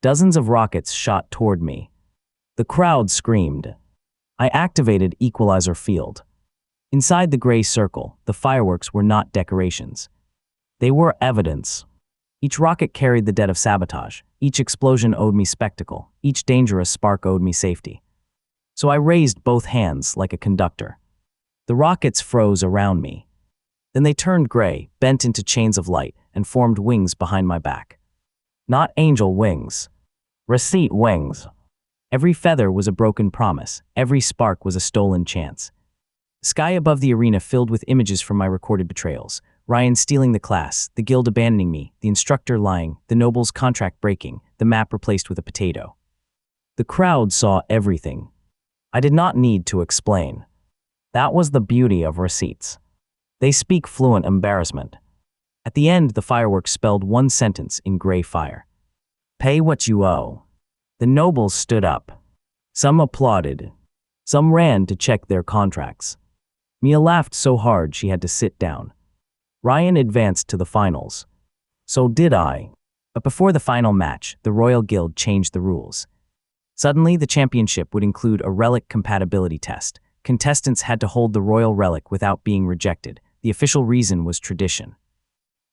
Dozens of rockets shot toward me. The crowd screamed. I activated Equalizer Field. Inside the gray circle, the fireworks were not decorations. They were evidence. Each rocket carried the debt of sabotage. Each explosion owed me spectacle. Each dangerous spark owed me safety. So I raised both hands like a conductor. The rockets froze around me. Then they turned gray, bent into chains of light, and formed wings behind my back. Not angel wings. Receipt wings. Every feather was a broken promise. Every spark was a stolen chance. The sky above the arena filled with images from my recorded betrayals. Ryan stealing the class, the guild abandoning me, the instructor lying, the noble's contract breaking, the map replaced with a potato. The crowd saw everything. I did not need to explain. That was the beauty of receipts. They speak fluent embarrassment. At the end, the fireworks spelled one sentence in gray fire. Pay what you owe. The nobles stood up. Some applauded. Some ran to check their contracts. Mia laughed so hard she had to sit down. Ryan advanced to the finals. So did I. But before the final match, the Royal Guild changed the rules. Suddenly, the championship would include a relic compatibility test. Contestants had to hold the royal relic without being rejected. The official reason was tradition.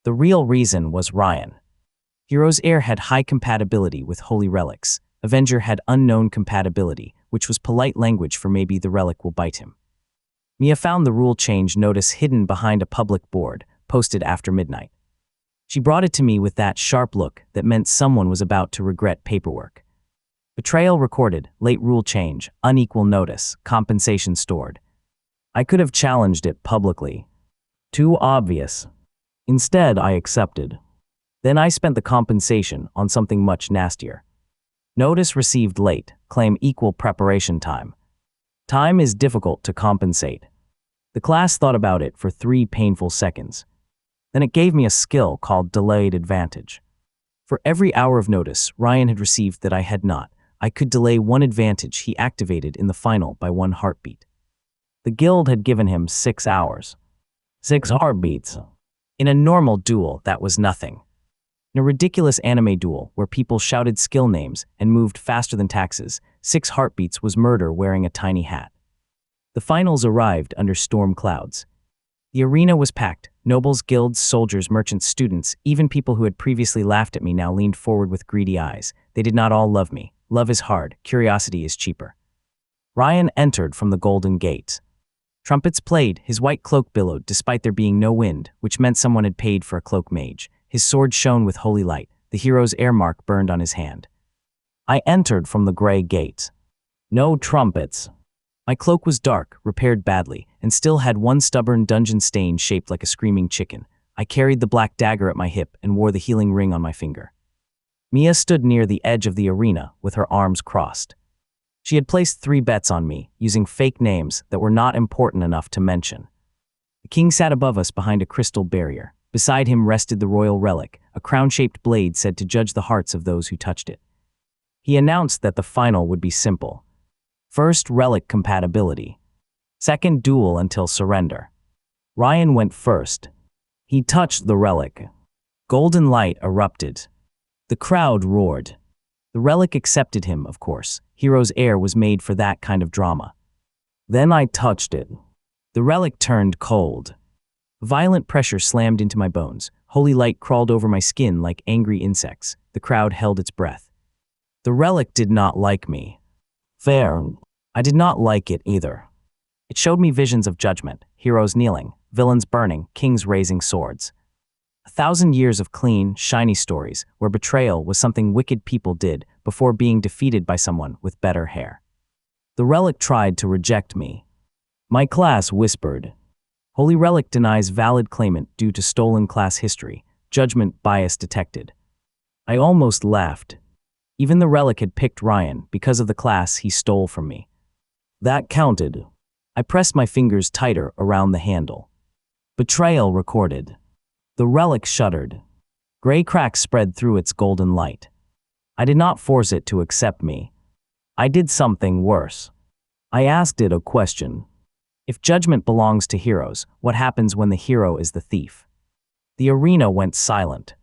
The real reason was Ryan. Hero's Heir had high compatibility with holy relics. Avenger had unknown compatibility, which was polite language for maybe the relic will bite him. Mia found the rule change notice hidden behind a public board, posted after midnight. She brought it to me with that sharp look that meant someone was about to regret paperwork. Betrayal recorded, late rule change, unequal notice, compensation stored. I could have challenged it publicly. Too obvious. Instead, I accepted. Then I spent the compensation on something much nastier. Notice received late, claim equal preparation time. Time is difficult to compensate. The class thought about it for 3 painful seconds. Then it gave me a skill called delayed advantage. For every hour of notice Ryan had received that I had not, I could delay one advantage he activated in the final by 1 heartbeat. The guild had given him 6 hours. 6 heartbeats. In a normal duel, that was nothing. In a ridiculous anime duel where people shouted skill names and moved faster than taxes, 6 heartbeats was murder wearing a tiny hat. The finals arrived under storm clouds. The arena was packed. Nobles, guilds, soldiers, merchants, students, even people who had previously laughed at me now leaned forward with greedy eyes. They did not all love me. Love is hard. Curiosity is cheaper. Ryan entered from the Golden Gate. Trumpets played. His white cloak billowed despite there being no wind, which meant someone had paid for a cloak mage. His sword shone with holy light. The hero's air mark burned on his hand. I entered from the gray gate. No trumpets. My cloak was dark, repaired badly, and still had one stubborn dungeon stain shaped like a screaming chicken. I carried the black dagger at my hip and wore the healing ring on my finger. Mia stood near the edge of the arena with her arms crossed. She had placed 3 bets on me, using fake names that were not important enough to mention. The king sat above us behind a crystal barrier. Beside him rested the royal relic, a crown-shaped blade said to judge the hearts of those who touched it. He announced that the final would be simple. First, relic compatibility. Second, duel until surrender. Ryan went first. He touched the relic. Golden light erupted. The crowd roared. The relic accepted him, of course. Hero's air was made for that kind of drama. Then I touched it. The relic turned cold. Violent pressure slammed into my bones. Holy light crawled over my skin like angry insects. The crowd held its breath. The relic did not like me. Fair. I did not like it either. It showed me visions of judgment, heroes kneeling, villains burning, kings raising swords. 1,000 years of clean, shiny stories where betrayal was something wicked people did before being defeated by someone with better hair. The relic tried to reject me. My class whispered. Holy relic denies valid claimant due to stolen class history. Judgment bias detected. I almost laughed. Even the relic had picked Ryan because of the class he stole from me. That counted. I pressed my fingers tighter around the handle. Betrayal recorded. The relic shuddered. Gray cracks spread through its golden light. I did not force it to accept me. I did something worse. I asked it a question. If judgment belongs to heroes, what happens when the hero is the thief? The arena went silent.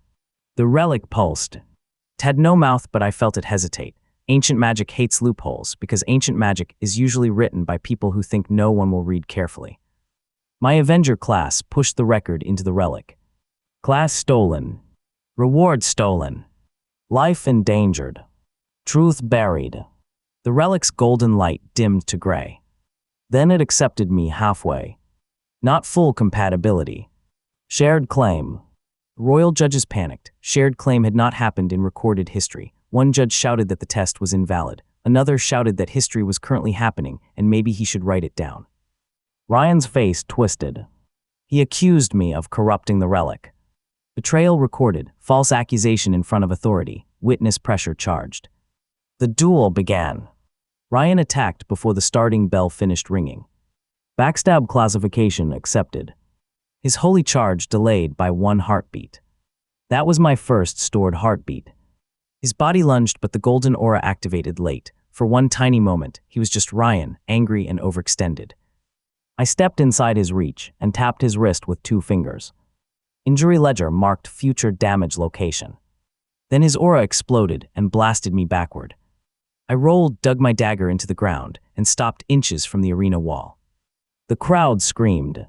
The relic pulsed. It had no mouth, but I felt it hesitate. Ancient magic hates loopholes because ancient magic is usually written by people who think no one will read carefully. My Avenger class pushed the record into the relic. Class stolen. Reward stolen. Life endangered. Truth buried. The relic's golden light dimmed to gray. Then it accepted me halfway. Not full compatibility. Shared claim. Royal judges panicked. Shared claim had not happened in recorded history. One judge shouted that the test was invalid. Another shouted that history was currently happening and maybe he should write it down. Ryan's face twisted. He accused me of corrupting the relic. Betrayal recorded. False accusation in front of authority. Witness pressure charged. The duel began. Ryan attacked before the starting bell finished ringing. Backstab classification accepted. His holy charge delayed by 1 heartbeat. That was my first stored heartbeat. His body lunged, but the golden aura activated late. For one tiny moment, he was just Ryan, angry and overextended. I stepped inside his reach and tapped his wrist with 2 fingers. Injury ledger marked future damage location. Then his aura exploded and blasted me backward. I rolled, dug my dagger into the ground, and stopped inches from the arena wall. The crowd screamed.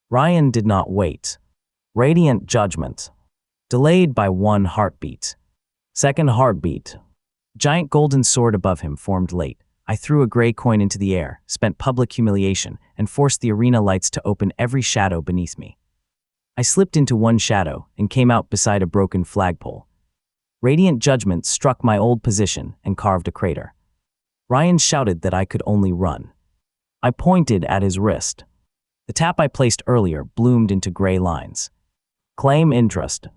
Ryan did not wait. Radiant judgment. Delayed by 1 heartbeat. Second heartbeat. Giant golden sword above him formed late. I threw a gray coin into the air, spent public humiliation, and forced the arena lights to open every shadow beneath me. I slipped into one shadow and came out beside a broken flagpole. Radiant judgment struck my old position and carved a crater. Ryan shouted that I could only run. I pointed at his wrist. The tap I placed earlier bloomed into gray lines. Claim interest.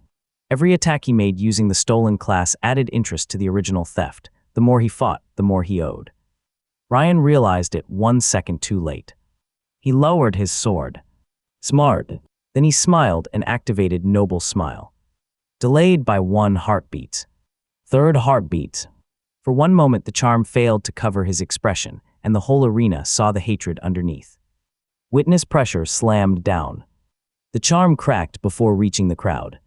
Every attack he made using the stolen class added interest to the original theft. The more he fought, the more he owed. Ryan realized it 1 second too late. He lowered his sword. Smart. Then he smiled and activated Noble Smile. Delayed by 1 heartbeat. Third heartbeat. For one moment the charm failed to cover his expression, and the whole arena saw the hatred underneath. Witness pressure slammed down. The charm cracked before reaching the crowd.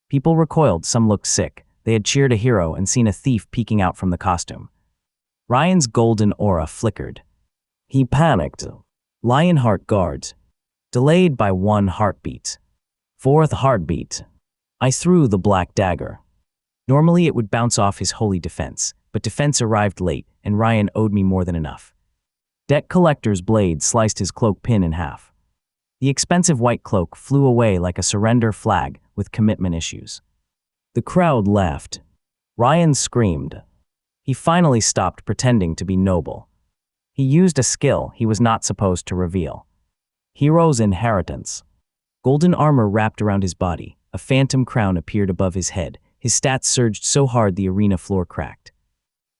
People recoiled, some looked sick. They had cheered a hero and seen a thief peeking out from the costume. Ryan's golden aura flickered. He panicked. Lionheart guards. Delayed by 1 heartbeat. 4th heartbeat. I threw the black dagger. Normally it would bounce off his holy defense, but defense arrived late, and Ryan owed me more than enough. Debt collector's blade sliced his cloak pin in half. The expensive white cloak flew away like a surrender flag with commitment issues. The crowd laughed. Ryan screamed. He finally stopped pretending to be noble. He used a skill he was not supposed to reveal. Hero's inheritance. Golden armor wrapped around his body. A phantom crown appeared above his head. His stats surged so hard the arena floor cracked.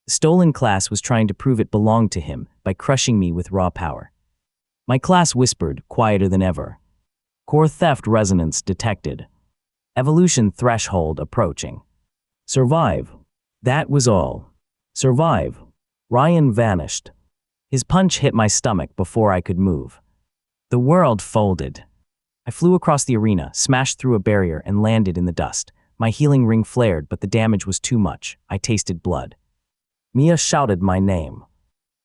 The stolen class was trying to prove it belonged to him by crushing me with raw power. My class whispered, quieter than ever. Core theft resonance detected. Evolution threshold approaching. Survive. That was all. Survive. Ryan vanished. His punch hit my stomach before I could move. The world folded. I flew across the arena, smashed through a barrier, and landed in the dust. My healing ring flared, but the damage was too much. I tasted blood. Mia shouted my name.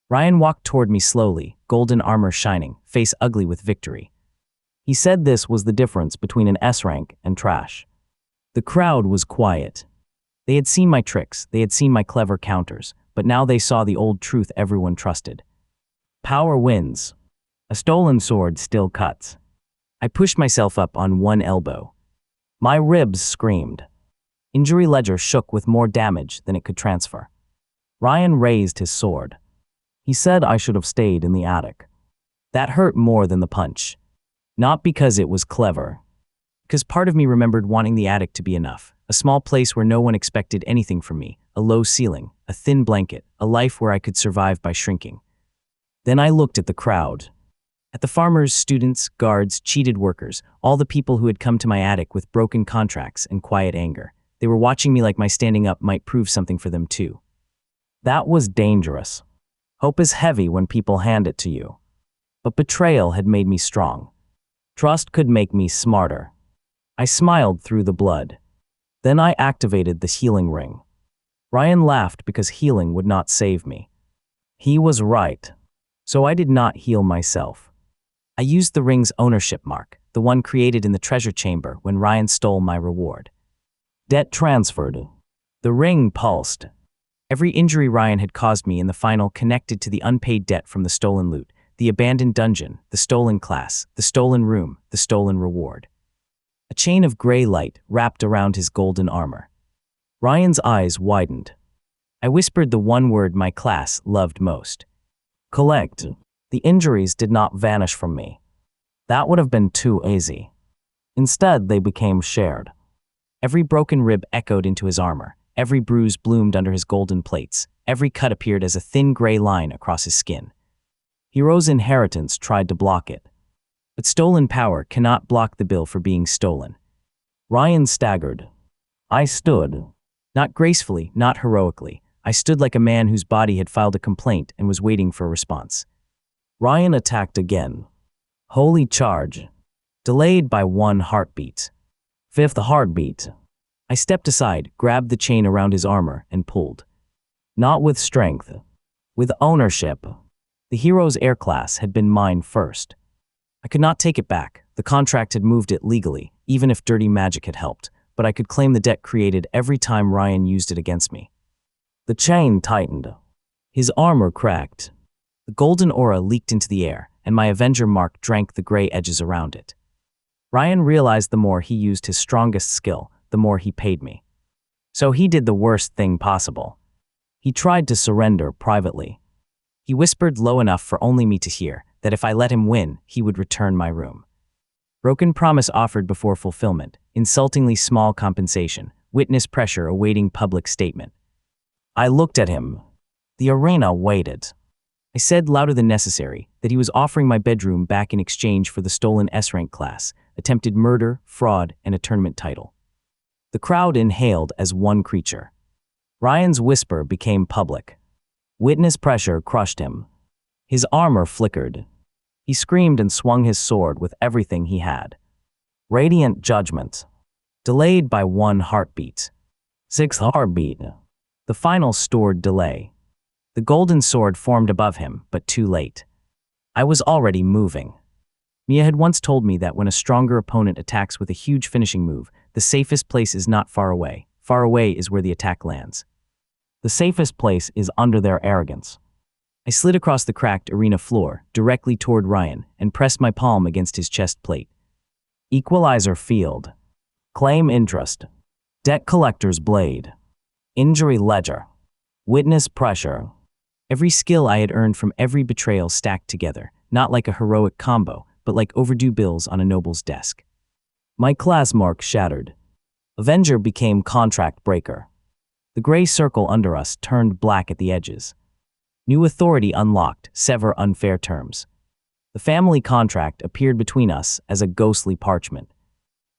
Ryan walked toward me slowly, golden armor shining, face ugly with victory. He said this was the difference between an S rank and trash. The crowd was quiet. They had seen my tricks, they had seen my clever counters, but now they saw the old truth everyone trusted. Power wins. A stolen sword still cuts. I pushed myself up on 1 elbow. My ribs screamed. Injury ledger shook with more damage than it could transfer. Ryan raised his sword. He said I should have stayed in the attic. That hurt more than the punch. Not because it was clever. Because part of me remembered wanting the attic to be enough. A small place where no one expected anything from me. A low ceiling, a thin blanket, a life where I could survive by shrinking. Then I looked at the crowd. At the farmers, students, guards, cheated workers, all the people who had come to my attic with broken contracts and quiet anger. They were watching me like my standing up might prove something for them too. That was dangerous. Hope is heavy when people hand it to you. But betrayal had made me strong. Trust could make me smarter. I smiled through the blood. Then I activated the healing ring. Ryan laughed because healing would not save me. He was right. So I did not heal myself. I used the ring's ownership mark, the one created in the treasure chamber when Ryan stole my reward. Debt transferred. The ring pulsed. Every injury Ryan had caused me in the final connected to the unpaid debt from the stolen loot, the abandoned dungeon, the stolen class, the stolen room, the stolen reward. A chain of gray light wrapped around his golden armor. Ryan's eyes widened. I whispered the one word my class loved most. Collect. The injuries did not vanish from me. That would have been too easy. Instead, they became shared. Every broken rib echoed into his armor. Every bruise bloomed under his golden plates. Every cut appeared as a thin gray line across his skin. Hero's inheritance tried to block it. But stolen power cannot block the bill for being stolen. Ryan staggered. I stood. Not gracefully, not heroically. I stood like a man whose body had filed a complaint and was waiting for a response. Ryan attacked again. Holy charge. Delayed by 1 heartbeat. 5th heartbeat. I stepped aside, grabbed the chain around his armor, and pulled. Not with strength. With ownership. The hero's air class had been mine first. I could not take it back. The contract had moved it legally, even if dirty magic had helped, but I could claim the debt created every time Ryan used it against me. The chain tightened. His armor cracked. The golden aura leaked into the air, and my Avenger mark drank the gray edges around it. Ryan realized the more he used his strongest skill, the more he paid me. So he did the worst thing possible. He tried to surrender privately. He whispered low enough for only me to hear that if I let him win, he would return my room. Broken promise offered before fulfillment, insultingly small compensation, witness pressure awaiting public statement. I looked at him. The arena waited. I said louder than necessary that he was offering my bedroom back in exchange for the stolen S-rank class, attempted murder, fraud, and a tournament title. The crowd inhaled as one creature. Ryan's whisper became public. Witness pressure crushed him. His armor flickered. He screamed and swung his sword with everything he had. Radiant judgment. Delayed by 1 heartbeat. 6 heartbeat. The final stored delay. The golden sword formed above him, but too late. I was already moving. Mia had once told me that when a stronger opponent attacks with a huge finishing move, the safest place is not far away. Far away is where the attack lands. The safest place is under their arrogance. I slid across the cracked arena floor, directly toward Ryan, and pressed my palm against his chest plate. Equalizer field. Claim interest. Debt collector's blade. Injury ledger. Witness pressure. Every skill I had earned from every betrayal stacked together, not like a heroic combo, but like overdue bills on a noble's desk. My class mark shattered. Avenger became contract breaker. The gray circle under us turned black at the edges. New authority unlocked, sever unfair terms. The family contract appeared between us as a ghostly parchment.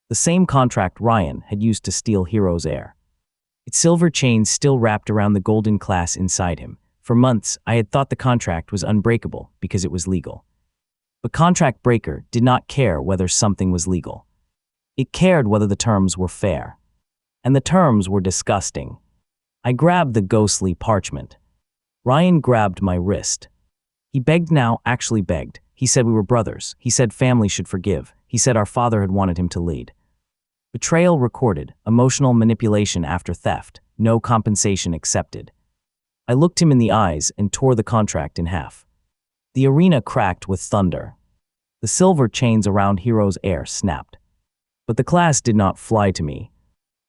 The same contract Ryan had used to steal Hero's heir. Its silver chains still wrapped around the golden class inside him. For months, I had thought the contract was unbreakable because it was legal. But Contract Breaker did not care whether something was legal. It cared whether the terms were fair. And the terms were disgusting. I grabbed the ghostly parchment. Ryan grabbed my wrist. He begged now, actually begged. He said we were brothers. He said family should forgive. He said our father had wanted him to lead. Betrayal recorded, emotional manipulation after theft, no compensation accepted. I looked him in the eyes and tore the contract in half. The arena cracked with thunder. The silver chains around Hero's heir snapped. But the class did not fly to me.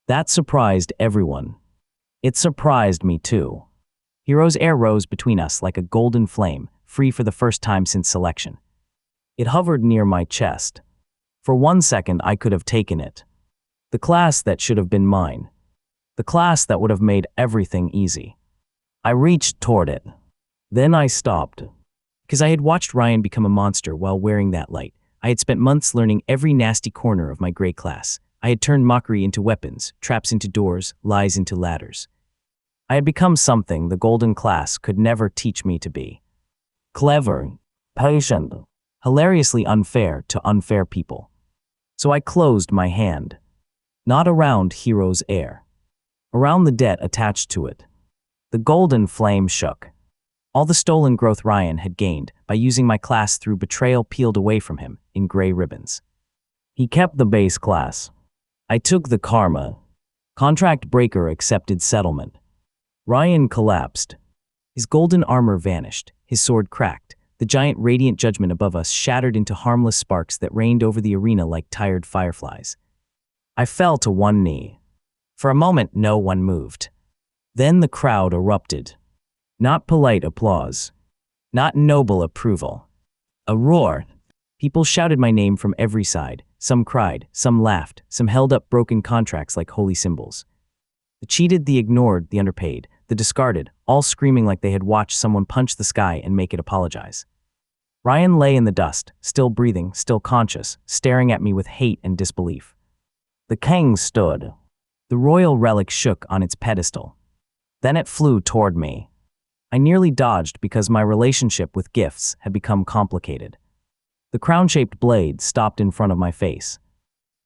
That surprised everyone. It surprised me too. Hero's heir rose between us like a golden flame, free for the first time since selection. It hovered near my chest. For 1 second I could have taken it. The class that should have been mine. The class that would have made everything easy. I reached toward it. Then I stopped. Because I had watched Ryan become a monster while wearing that light. I had spent months learning every nasty corner of my gray class. I had turned mockery into weapons, traps into doors, lies into ladders. I had become something the golden class could never teach me to be. Clever, patient, hilariously unfair to unfair people. So I closed my hand. Not around Hero's heir. Around the debt attached to it. The golden flame shook. All the stolen growth Ryan had gained by using my class through betrayal peeled away from him in gray ribbons. He kept the base class. I took the karma. Contract breaker accepted settlement. Ryan collapsed. His golden armor vanished, his sword cracked. The giant radiant judgment above us shattered into harmless sparks that rained over the arena like tired fireflies. I fell to one knee. For a moment, no one moved. Then the crowd erupted. Not polite applause. Not noble approval. A roar. People shouted my name from every side. Some cried, some laughed, some held up broken contracts like holy symbols. The cheated, the ignored, the underpaid, the discarded, all screaming like they had watched someone punch the sky and make it apologize. Ryan lay in the dust, still breathing, still conscious, staring at me with hate and disbelief. The king stood. The royal relic shook on its pedestal. Then it flew toward me. I nearly dodged because my relationship with gifts had become complicated. The crown-shaped blade stopped in front of my face.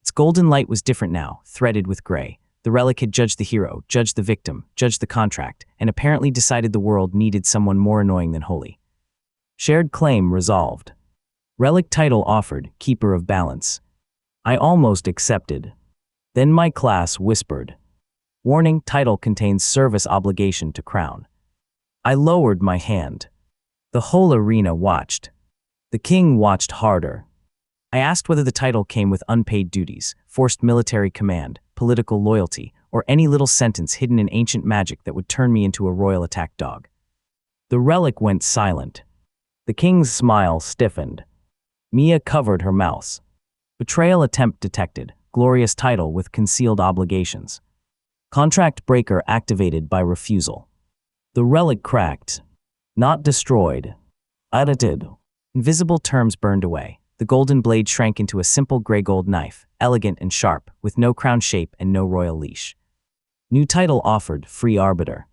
Its golden light was different now, threaded with gray. The relic had judged the hero, judged the victim, judged the contract, and apparently decided the world needed someone more annoying than holy. Shared claim resolved. Relic title offered, keeper of balance. I almost accepted. Then my class whispered. Warning, title contains service obligation to crown. I lowered my hand. The whole arena watched. The king watched harder. I asked whether the title came with unpaid duties, forced military command, political loyalty, or any little sentence hidden in ancient magic that would turn me into a royal attack dog. The relic went silent. The king's smile stiffened. Mia covered her mouth. Betrayal attempt detected. Glorious title with concealed obligations. Contract breaker activated by refusal. The relic cracked. Not destroyed. Edited. Invisible terms burned away. The golden blade shrank into a simple gray gold knife, elegant and sharp, with no crown shape and no royal leash. New title offered, free arbiter.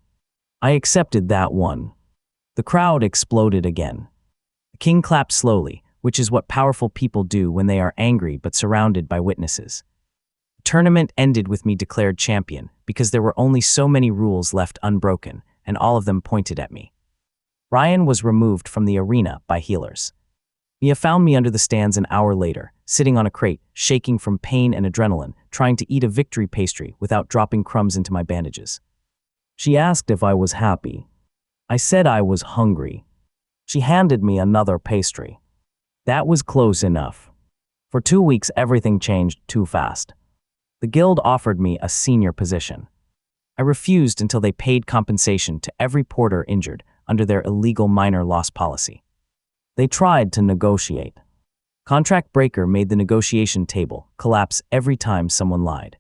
I accepted that one. The crowd exploded again. The king clapped slowly, which is what powerful people do when they are angry but surrounded by witnesses. The tournament ended with me declared champion because there were only so many rules left unbroken, and all of them pointed at me. Ryan was removed from the arena by healers. Mia found me under the stands an hour later, sitting on a crate, shaking from pain and adrenaline, trying to eat a victory pastry without dropping crumbs into my bandages. She asked if I was happy. I said I was hungry. She handed me another pastry. That was close enough. For 2 weeks, everything changed too fast. The guild offered me a senior position. I refused until they paid compensation to every porter injured under their illegal minor loss policy. They tried to negotiate. Contract breaker made the negotiation table collapse every time someone lied.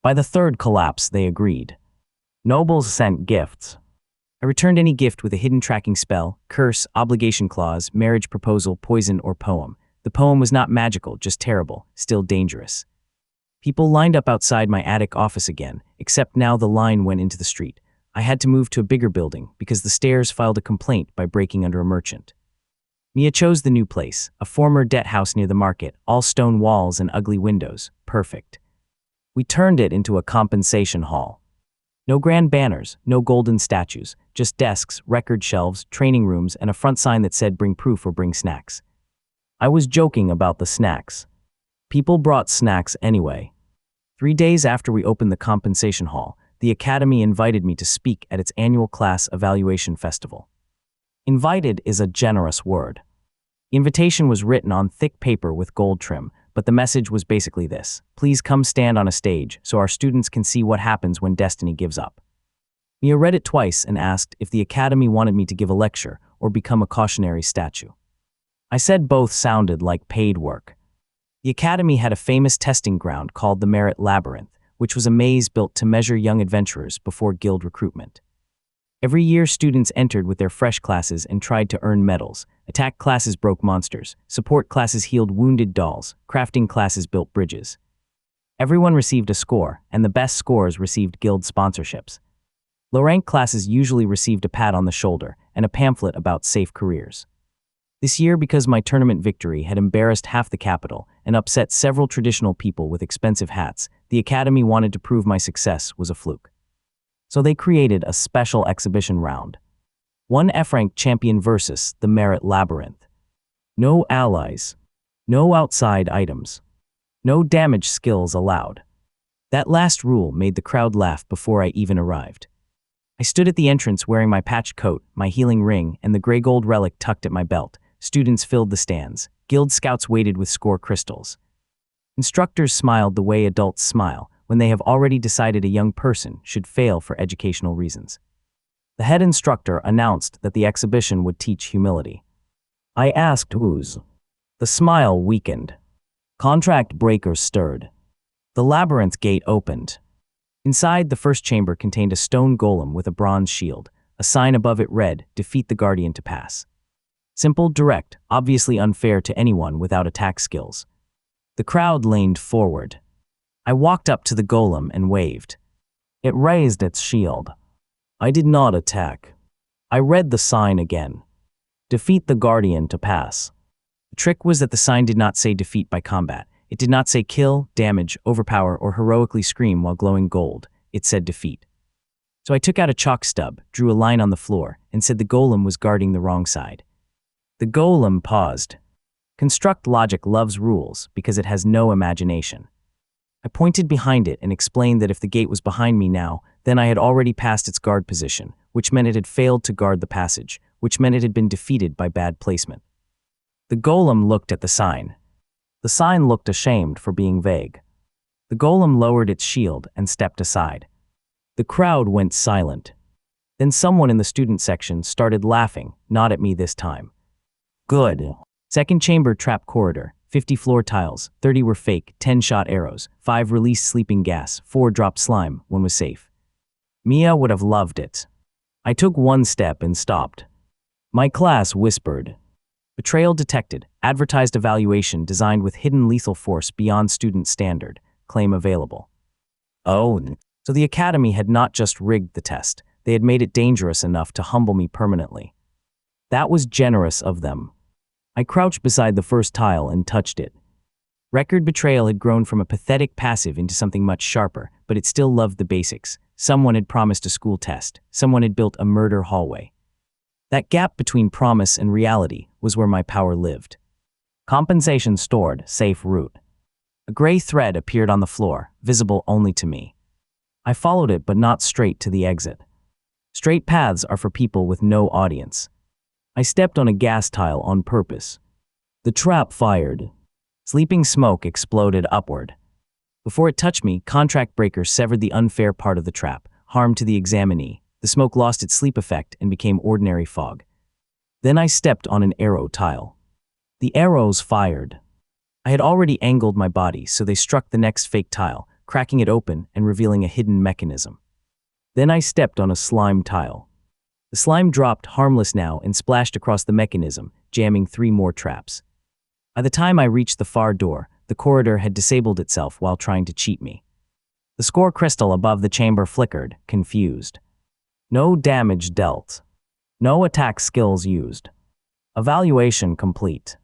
By the third collapse, they agreed. Nobles sent gifts. I returned any gift with a hidden tracking spell, curse, obligation clause, marriage proposal, poison, or poem. The poem was not magical, just terrible, still dangerous. People lined up outside my attic office again, except now the line went into the street. I had to move to a bigger building because the stairs filed a complaint by breaking under a merchant. Mia chose the new place, a former debt house near the market, all stone walls and ugly windows. Perfect. We turned it into a compensation hall. No grand banners, no golden statues, just desks, record shelves, training rooms, and a front sign that said bring proof or bring snacks. I was joking about the snacks. People brought snacks anyway. 3 days after we opened the compensation hall, the academy invited me to speak at its annual class evaluation festival. Invited is a generous word. The invitation was written on thick paper with gold trim, but the message was basically this: please come stand on a stage so our students can see what happens when destiny gives up. Mia read it twice and asked if the academy wanted me to give a lecture or become a cautionary statue. I said both sounded like paid work. The academy had a famous testing ground called the Merit Labyrinth, which was a maze built to measure young adventurers before guild recruitment. Every year, students entered with their fresh classes and tried to earn medals. Attack classes broke monsters, support classes healed wounded dolls, crafting classes built bridges. Everyone received a score, and the best scores received guild sponsorships. Low-rank classes usually received a pat on the shoulder and a pamphlet about safe careers. This year, because my tournament victory had embarrassed half the capital and upset several traditional people with expensive hats, the academy wanted to prove my success was a fluke. So they created a special exhibition round. 1 F-rank champion versus the Merit Labyrinth. No allies. No outside items. No damage skills allowed. That last rule made the crowd laugh before I even arrived. I stood at the entrance wearing my patched coat, my healing ring, and the gray gold relic tucked at my belt. Students filled the stands. Guild scouts waited with score crystals. Instructors smiled the way adults smile when they have already decided a young person should fail for educational reasons. The head instructor announced that the exhibition would teach humility. I asked whose. The smile weakened. Contract breakers stirred. The labyrinth gate opened. Inside, the first chamber contained a stone golem with a bronze shield. A sign above it read, "Defeat the Guardian to pass." Simple, direct, obviously unfair to anyone without attack skills. The crowd leaned forward. I walked up to the golem and waved. It raised its shield. I did not attack. I read the sign again. Defeat the Guardian to pass. The trick was that the sign did not say defeat by combat. It did not say kill, damage, overpower, or heroically scream while glowing gold. It said defeat. So I took out a chalk stub, drew a line on the floor, and said the golem was guarding the wrong side. The golem paused. Construct logic loves rules because it has no imagination. I pointed behind it and explained that if the gate was behind me now, then I had already passed its guard position, which meant it had failed to guard the passage, which meant it had been defeated by bad placement. The golem looked at the sign. The sign looked ashamed for being vague. The golem lowered its shield and stepped aside. The crowd went silent. Then someone in the student section started laughing, not at me this time. Good. Second chamber trap corridor. 50 floor tiles, 30 were fake, 10 shot arrows, 5 released sleeping gas, 4 dropped slime, 1 was safe. Mia would have loved it. I took 1 step and stopped. My class whispered. Betrayal detected, advertised evaluation designed with hidden lethal force beyond student standard, claim available. Oh, so the academy had not just rigged the test, they had made it dangerous enough to humble me permanently. That was generous of them. I crouched beside the first tile and touched it. Record Betrayal had grown from a pathetic passive into something much sharper, but it still loved the basics. Someone had promised a school test. Someone had built a murder hallway. That gap between promise and reality was where my power lived. Compensation stored, safe route. A gray thread appeared on the floor, visible only to me. I followed it, but not straight to the exit. Straight paths are for people with no audience. I stepped on a gas tile on purpose. The trap fired. Sleeping smoke exploded upward. Before it touched me, contract breakers severed the unfair part of the trap, harm to the examinee. The smoke lost its sleep effect and became ordinary fog. Then I stepped on an arrow tile. The arrows fired. I had already angled my body, so they struck the next fake tile, cracking it open and revealing a hidden mechanism. Then I stepped on a slime tile. The slime dropped, harmless now, and splashed across the mechanism, jamming 3 more traps. By the time I reached the far door, the corridor had disabled itself while trying to cheat me. The score crystal above the chamber flickered, confused. No damage dealt. No attack skills used. Evaluation complete.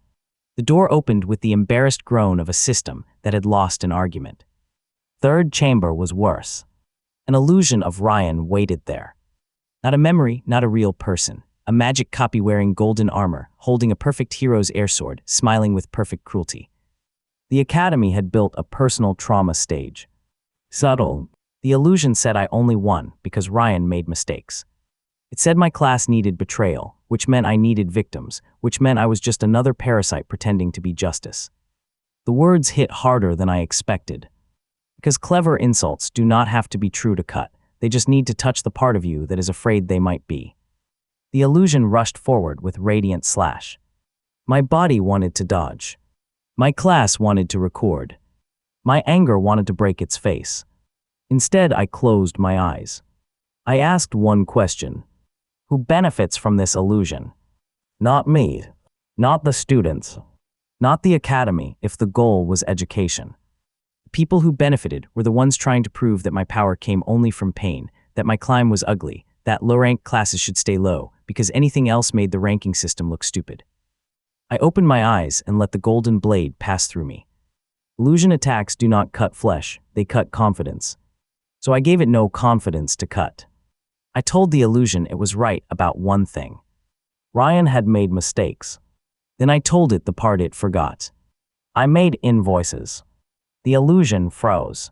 The door opened with the embarrassed groan of a system that had lost an argument. Third chamber was worse. An illusion of Ryan waited there. Not a memory, not a real person. A magic copy wearing golden armor, holding a perfect hero's air sword, smiling with perfect cruelty. The Academy had built a personal trauma stage. Subtle. The illusion said I only won because Ryan made mistakes. It said my class needed betrayal, which meant I needed victims, which meant I was just another parasite pretending to be justice. The words hit harder than I expected. Because clever insults do not have to be true to cut. They just need to touch the part of you that is afraid they might be. The illusion rushed forward with radiant slash. My body wanted to dodge. My class wanted to record. My anger wanted to break its face. Instead, I closed my eyes. I asked one question. Who benefits from this illusion? Not me. Not the students. Not the academy, if the goal was education. The people who benefited were the ones trying to prove that my power came only from pain, that my climb was ugly, that low-ranked classes should stay low, because anything else made the ranking system look stupid. I opened my eyes and let the golden blade pass through me. Illusion attacks do not cut flesh, they cut confidence. So I gave it no confidence to cut. I told the illusion it was right about one thing. Ryan had made mistakes. Then I told it the part it forgot. I made invoices. The illusion froze.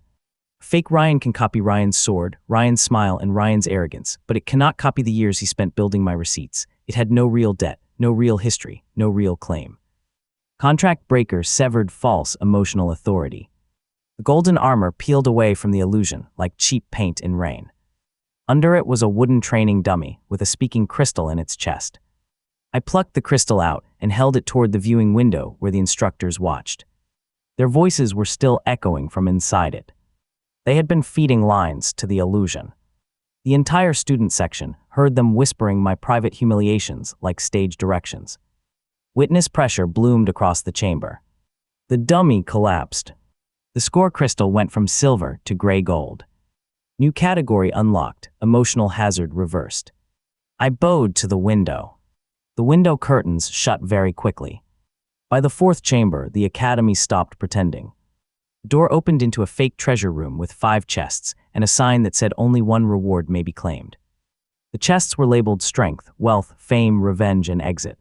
Fake Ryan can copy Ryan's sword, Ryan's smile, and Ryan's arrogance, but it cannot copy the years he spent building my receipts. It had no real debt, no real history, no real claim. Contract breaker severed false emotional authority. The golden armor peeled away from the illusion like cheap paint in rain. Under it was a wooden training dummy with a speaking crystal in its chest. I plucked the crystal out and held it toward the viewing window where the instructors watched. Their voices were still echoing from inside it. They had been feeding lines to the illusion. The entire student section heard them whispering my private humiliations like stage directions. Witness pressure bloomed across the chamber. The dummy collapsed. The score crystal went from silver to gray gold. New category unlocked, emotional hazard reversed. I bowed to the window. The window curtains shut very quickly. By the fourth chamber, the academy stopped pretending. The door opened into a fake treasure room with 5 chests and a sign that said only one reward may be claimed. The chests were labeled strength, wealth, fame, revenge, and exit.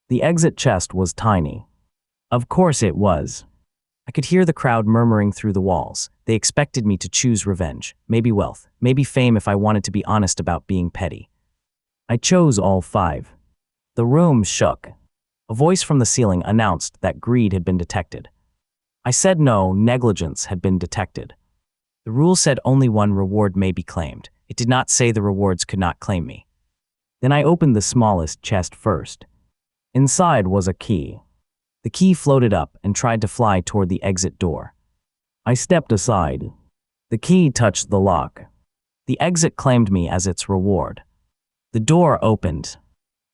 The exit chest was tiny. Of course it was. I could hear the crowd murmuring through the walls. They expected me to choose revenge, maybe wealth, maybe fame if I wanted to be honest about being petty. I chose all 5. The room shook. A voice from the ceiling announced that greed had been detected. I said no, negligence had been detected. The rule said only one reward may be claimed. It did not say the rewards could not claim me. Then I opened the smallest chest first. Inside was a key. The key floated up and tried to fly toward the exit door. I stepped aside. The key touched the lock. The exit claimed me as its reward. The door opened.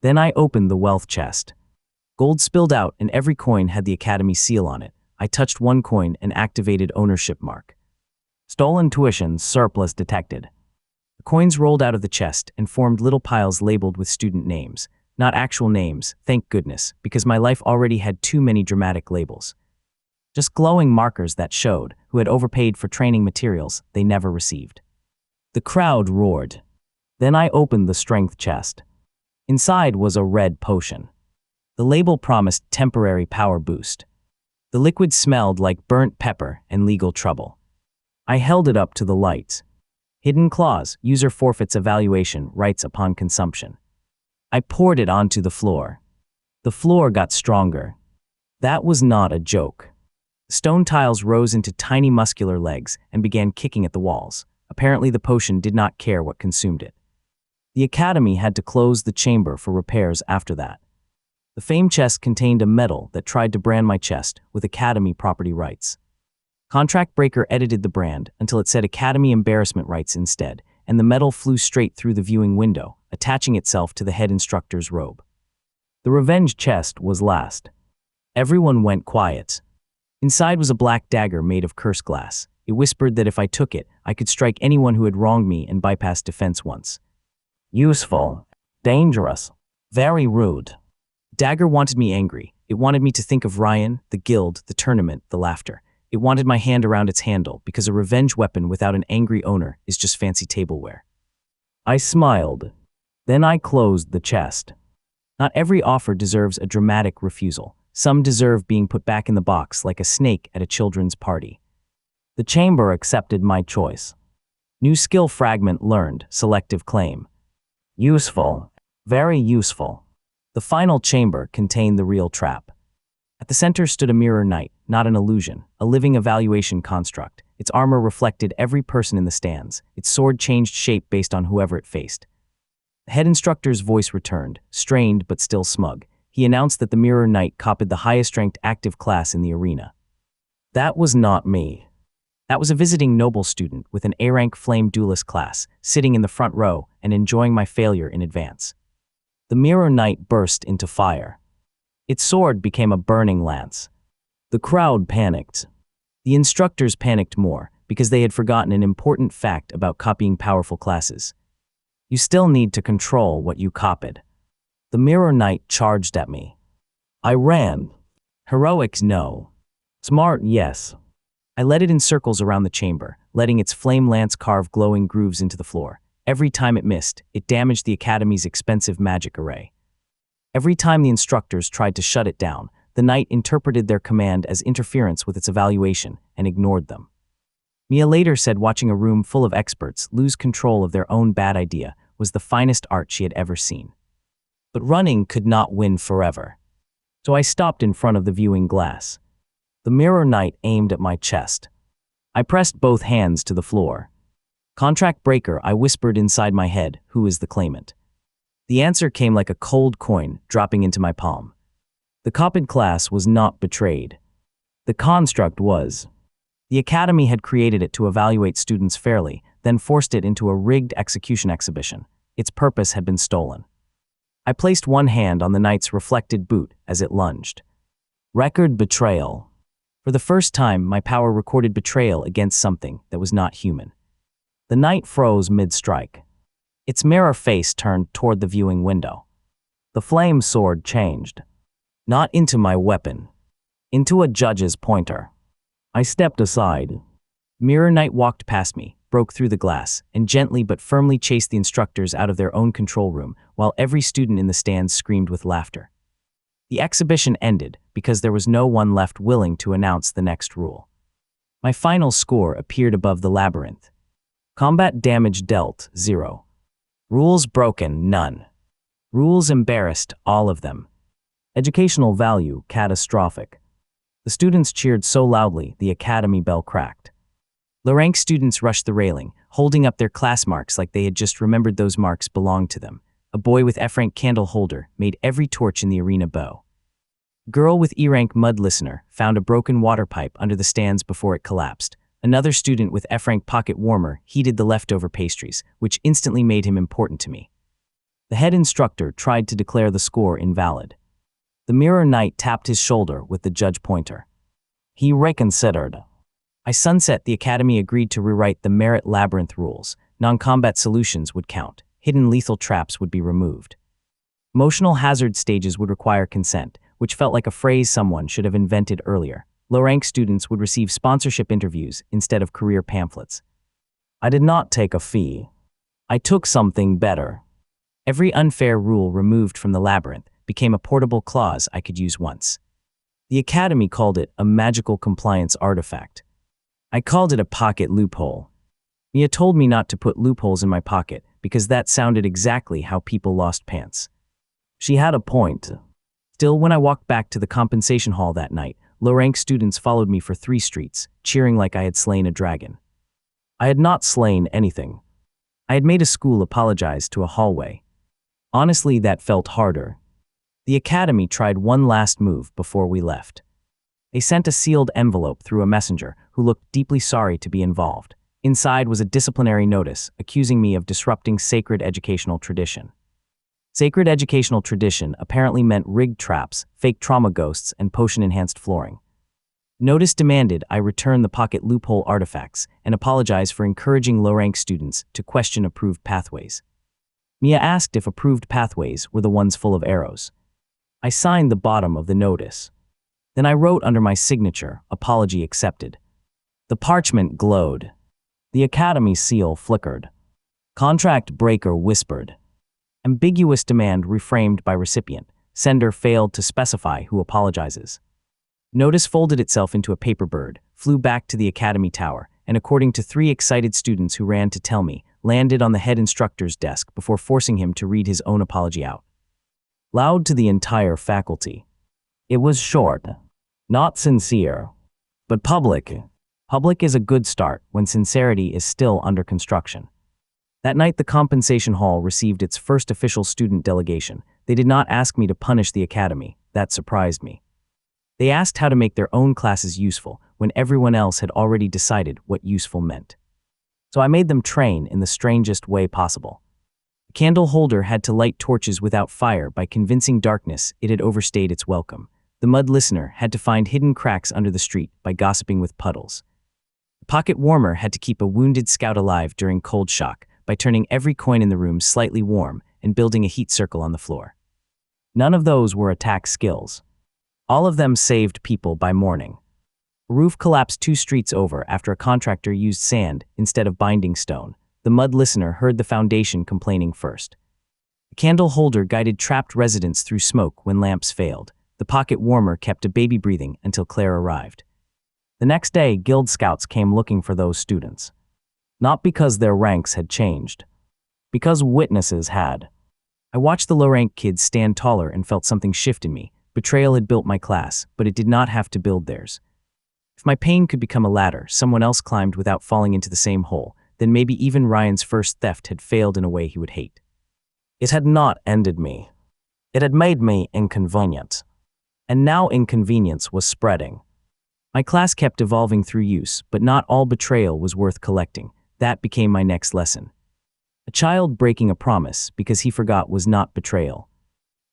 Then I opened the wealth chest. Gold spilled out and every coin had the Academy seal on it. I touched one coin and activated ownership mark. Stolen tuition surplus detected. The coins rolled out of the chest and formed little piles labeled with student names. Not actual names, thank goodness, because my life already had too many dramatic labels. Just glowing markers that showed who had overpaid for training materials they never received. The crowd roared. Then I opened the strength chest. Inside was a red potion. The label promised temporary power boost. The liquid smelled like burnt pepper and legal trouble. I held it up to the light. Hidden clause, user forfeits evaluation rights upon consumption. I poured it onto the floor. The floor got stronger. That was not a joke. Stone tiles rose into tiny muscular legs and began kicking at the walls. Apparently the potion did not care what consumed it. The academy had to close the chamber for repairs after that. The fame chest contained a medal that tried to brand my chest with academy property rights. Contract Breaker edited the brand until it said academy embarrassment rights instead, and the medal flew straight through the viewing window, attaching itself to the head instructor's robe. The revenge chest was last. Everyone went quiet. Inside was a black dagger made of curse glass. It whispered that if I took it, I could strike anyone who had wronged me and bypass defense once. Useful. Dangerous. Very rude. Dagger wanted me angry. It wanted me to think of Ryan, the guild, the tournament, the laughter. It wanted my hand around its handle because a revenge weapon without an angry owner is just fancy tableware. I smiled. Then I closed the chest. Not every offer deserves a dramatic refusal. Some deserve being put back in the box like a snake at a children's party. The chamber accepted my choice. New skill fragment learned, selective claim. Useful. Very useful. The final chamber contained the real trap. At the center stood a mirror knight, not an illusion, a living evaluation construct. Its armor reflected every person in the stands. Its sword changed shape based on whoever it faced. The head instructor's voice returned, strained but still smug. He announced that the Mirror Knight copied the highest-ranked active class in the arena. That was not me. That was a visiting noble student with an A-rank flame duelist class, sitting in the front row and enjoying my failure in advance. The Mirror Knight burst into fire. Its sword became a burning lance. The crowd panicked. The instructors panicked more because they had forgotten an important fact about copying powerful classes. You still need to control what you copied. The Mirror Knight charged at me. I ran. Heroic, no. Smart, yes. I led it in circles around the chamber, letting its flame lance carve glowing grooves into the floor. Every time it missed, it damaged the Academy's expensive magic array. Every time the instructors tried to shut it down, the knight interpreted their command as interference with its evaluation and ignored them. Mia later said watching a room full of experts lose control of their own bad idea was the finest art she had ever seen. But running could not win forever. So I stopped in front of the viewing glass. The Mirror Knight aimed at my chest. I pressed both hands to the floor. Contract Breaker, I whispered inside my head, who is the claimant? The answer came like a cold coin dropping into my palm. The copied class was not betrayed. The construct was. The Academy had created it to evaluate students fairly, then forced it into a rigged execution exhibition. Its purpose had been stolen. I placed one hand on the knight's reflected boot as it lunged. Record Betrayal. For the first time, my power recorded betrayal against something that was not human. The knight froze mid-strike. Its mirror face turned toward the viewing window. The flame sword changed. Not into my weapon. Into a judge's pointer. I stepped aside. Mirror Knight walked past me, broke through the glass, and gently but firmly chased the instructors out of their own control room, while every student in the stands screamed with laughter. The exhibition ended because there was no one left willing to announce the next rule. My final score appeared above the labyrinth. Combat damage dealt, 0. Rules broken, none. Rules embarrassed, all of them. Educational value, catastrophic. The students cheered so loudly, the academy bell cracked. Low-rank students rushed the railing, holding up their class marks like they had just remembered those marks belonged to them. A boy with F-rank candle holder made every torch in the arena bow. Girl with E-rank mud listener found a broken water pipe under the stands before it collapsed. Another student with F-rank pocket warmer heated the leftover pastries, which instantly made him important to me. The head instructor tried to declare the score invalid. The Mirror Knight tapped his shoulder with the judge pointer. He reconsidered. I sunset. The Academy agreed to rewrite the Merit Labyrinth rules. Non-combat solutions would count. Hidden lethal traps would be removed. Emotional hazard stages would require consent, which felt like a phrase someone should have invented earlier. Low-rank students would receive sponsorship interviews instead of career pamphlets. I did not take a fee. I took something better. Every unfair rule removed from the labyrinth became a portable clause I could use once. The academy called it a magical compliance artifact. I called it a pocket loophole. Mia told me not to put loopholes in my pocket because that sounded exactly how people lost pants. She had a point. Still, when I walked back to the compensation hall that night, low-rank students followed me for 3 streets, cheering like I had slain a dragon. I had not slain anything. I had made a school apologize to a hallway. Honestly, that felt harder. The academy tried one last move before we left. They sent a sealed envelope through a messenger who looked deeply sorry to be involved. Inside was a disciplinary notice accusing me of disrupting sacred educational tradition. Sacred educational tradition apparently meant rigged traps, fake trauma ghosts, and potion-enhanced flooring. Notice demanded I return the pocket loophole artifacts and apologize for encouraging low-rank students to question approved pathways. Mia asked if approved pathways were the ones full of arrows. I signed the bottom of the notice. Then I wrote under my signature, apology accepted. The parchment glowed. The academy seal flickered. Contract breaker whispered. Ambiguous demand reframed by recipient. Sender failed to specify who apologizes. Notice folded itself into a paper bird, flew back to the academy tower, and according to 3 excited students who ran to tell me, landed on the head instructor's desk before forcing him to read his own apology out. Loud to the entire faculty. It was short, not sincere, but public. Public is a good start when sincerity is still under construction. That night, the compensation hall received its first official student delegation. They did not ask me to punish the academy. That surprised me. They asked how to make their own classes useful when everyone else had already decided what useful meant. So I made them train in the strangest way possible. The candle holder had to light torches without fire by convincing darkness it had overstayed its welcome. The mud listener had to find hidden cracks under the street by gossiping with puddles. The pocket warmer had to keep a wounded scout alive during cold shock by turning every coin in the room slightly warm and building a heat circle on the floor. None of those were attack skills. All of them saved people by morning. A roof collapsed 2 streets over after a contractor used sand instead of binding stone. The mud listener heard the foundation complaining first. The candle holder guided trapped residents through smoke when lamps failed. The pocket warmer kept a baby breathing until Claire arrived. The next day, Guild Scouts came looking for those students. Not because their ranks had changed. Because witnesses had. I watched the low-rank kids stand taller and felt something shift in me. Betrayal had built my class, but it did not have to build theirs. If my pain could become a ladder someone else climbed without falling into the same hole, then maybe even Ryan's first theft had failed in a way he would hate. It had not ended me. It had made me inconvenient. And now inconvenience was spreading. My class kept evolving through use, but not all betrayal was worth collecting. That became my next lesson. A child breaking a promise because he forgot was not betrayal.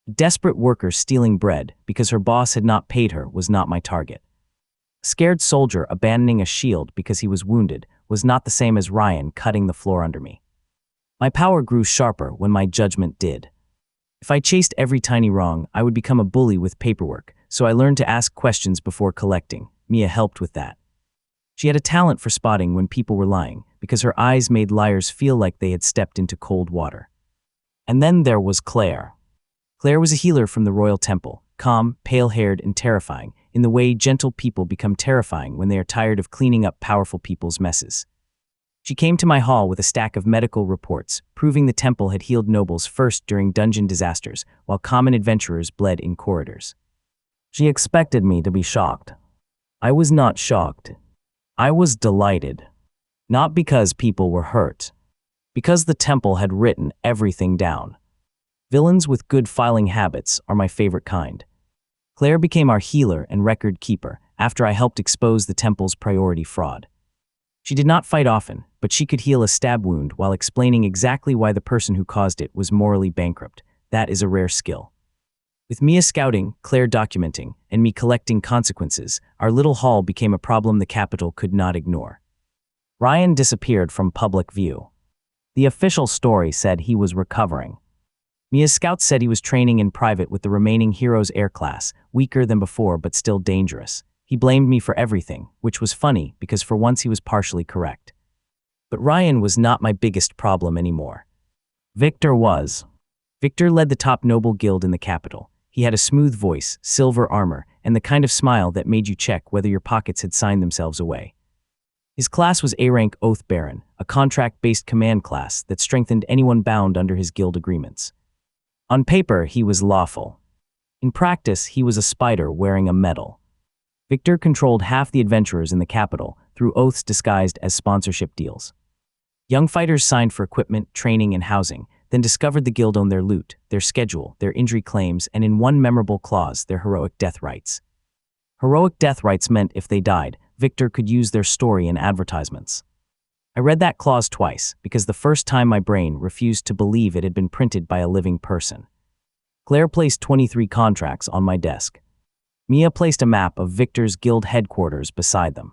A desperate worker stealing bread because her boss had not paid her was not my target. A scared soldier abandoning a shield because he was wounded was not the same as Ryan cutting the floor under me. My power grew sharper when my judgment did. If I chased every tiny wrong, I would become a bully with paperwork, so I learned to ask questions before collecting. Mia helped with that. She had a talent for spotting when people were lying, because her eyes made liars feel like they had stepped into cold water. And then there was Claire. Claire was a healer from the royal temple, calm, pale-haired, and terrifying, in the way gentle people become terrifying when they are tired of cleaning up powerful people's messes. She came to my hall with a stack of medical reports, proving the temple had healed nobles first during dungeon disasters, while common adventurers bled in corridors. She expected me to be shocked. I was not shocked. I was delighted. Not because people were hurt. Because the temple had written everything down. Villains with good filing habits are my favorite kind. Claire became our healer and record keeper after I helped expose the temple's priority fraud. She did not fight often, but she could heal a stab wound while explaining exactly why the person who caused it was morally bankrupt. That is a rare skill. With Mia scouting, Claire documenting, and me collecting consequences, our little hall became a problem the capital could not ignore. Ryan disappeared from public view. The official story said he was recovering. Mia's scout said he was training in private with the remaining Heroes Air class, weaker than before but still dangerous. He blamed me for everything, which was funny because for once he was partially correct. But Ryan was not my biggest problem anymore. Victor was. Victor led the top noble guild in the capital. He had a smooth voice, silver armor, and the kind of smile that made you check whether your pockets had signed themselves away. His class was A-rank Oath Baron, a contract-based command class that strengthened anyone bound under his guild agreements. On paper, he was lawful. In practice, he was a spider wearing a medal. Victor controlled half the adventurers in the capital through oaths disguised as sponsorship deals. Young fighters signed for equipment, training, and housing, then discovered the guild owned their loot, their schedule, their injury claims, and in one memorable clause, their heroic death rights. Heroic death rights meant if they died, Victor could use their story in advertisements. I read that clause twice because the first time my brain refused to believe it had been printed by a living person. Claire placed 23 contracts on my desk. Mia placed a map of Victor's guild headquarters beside them.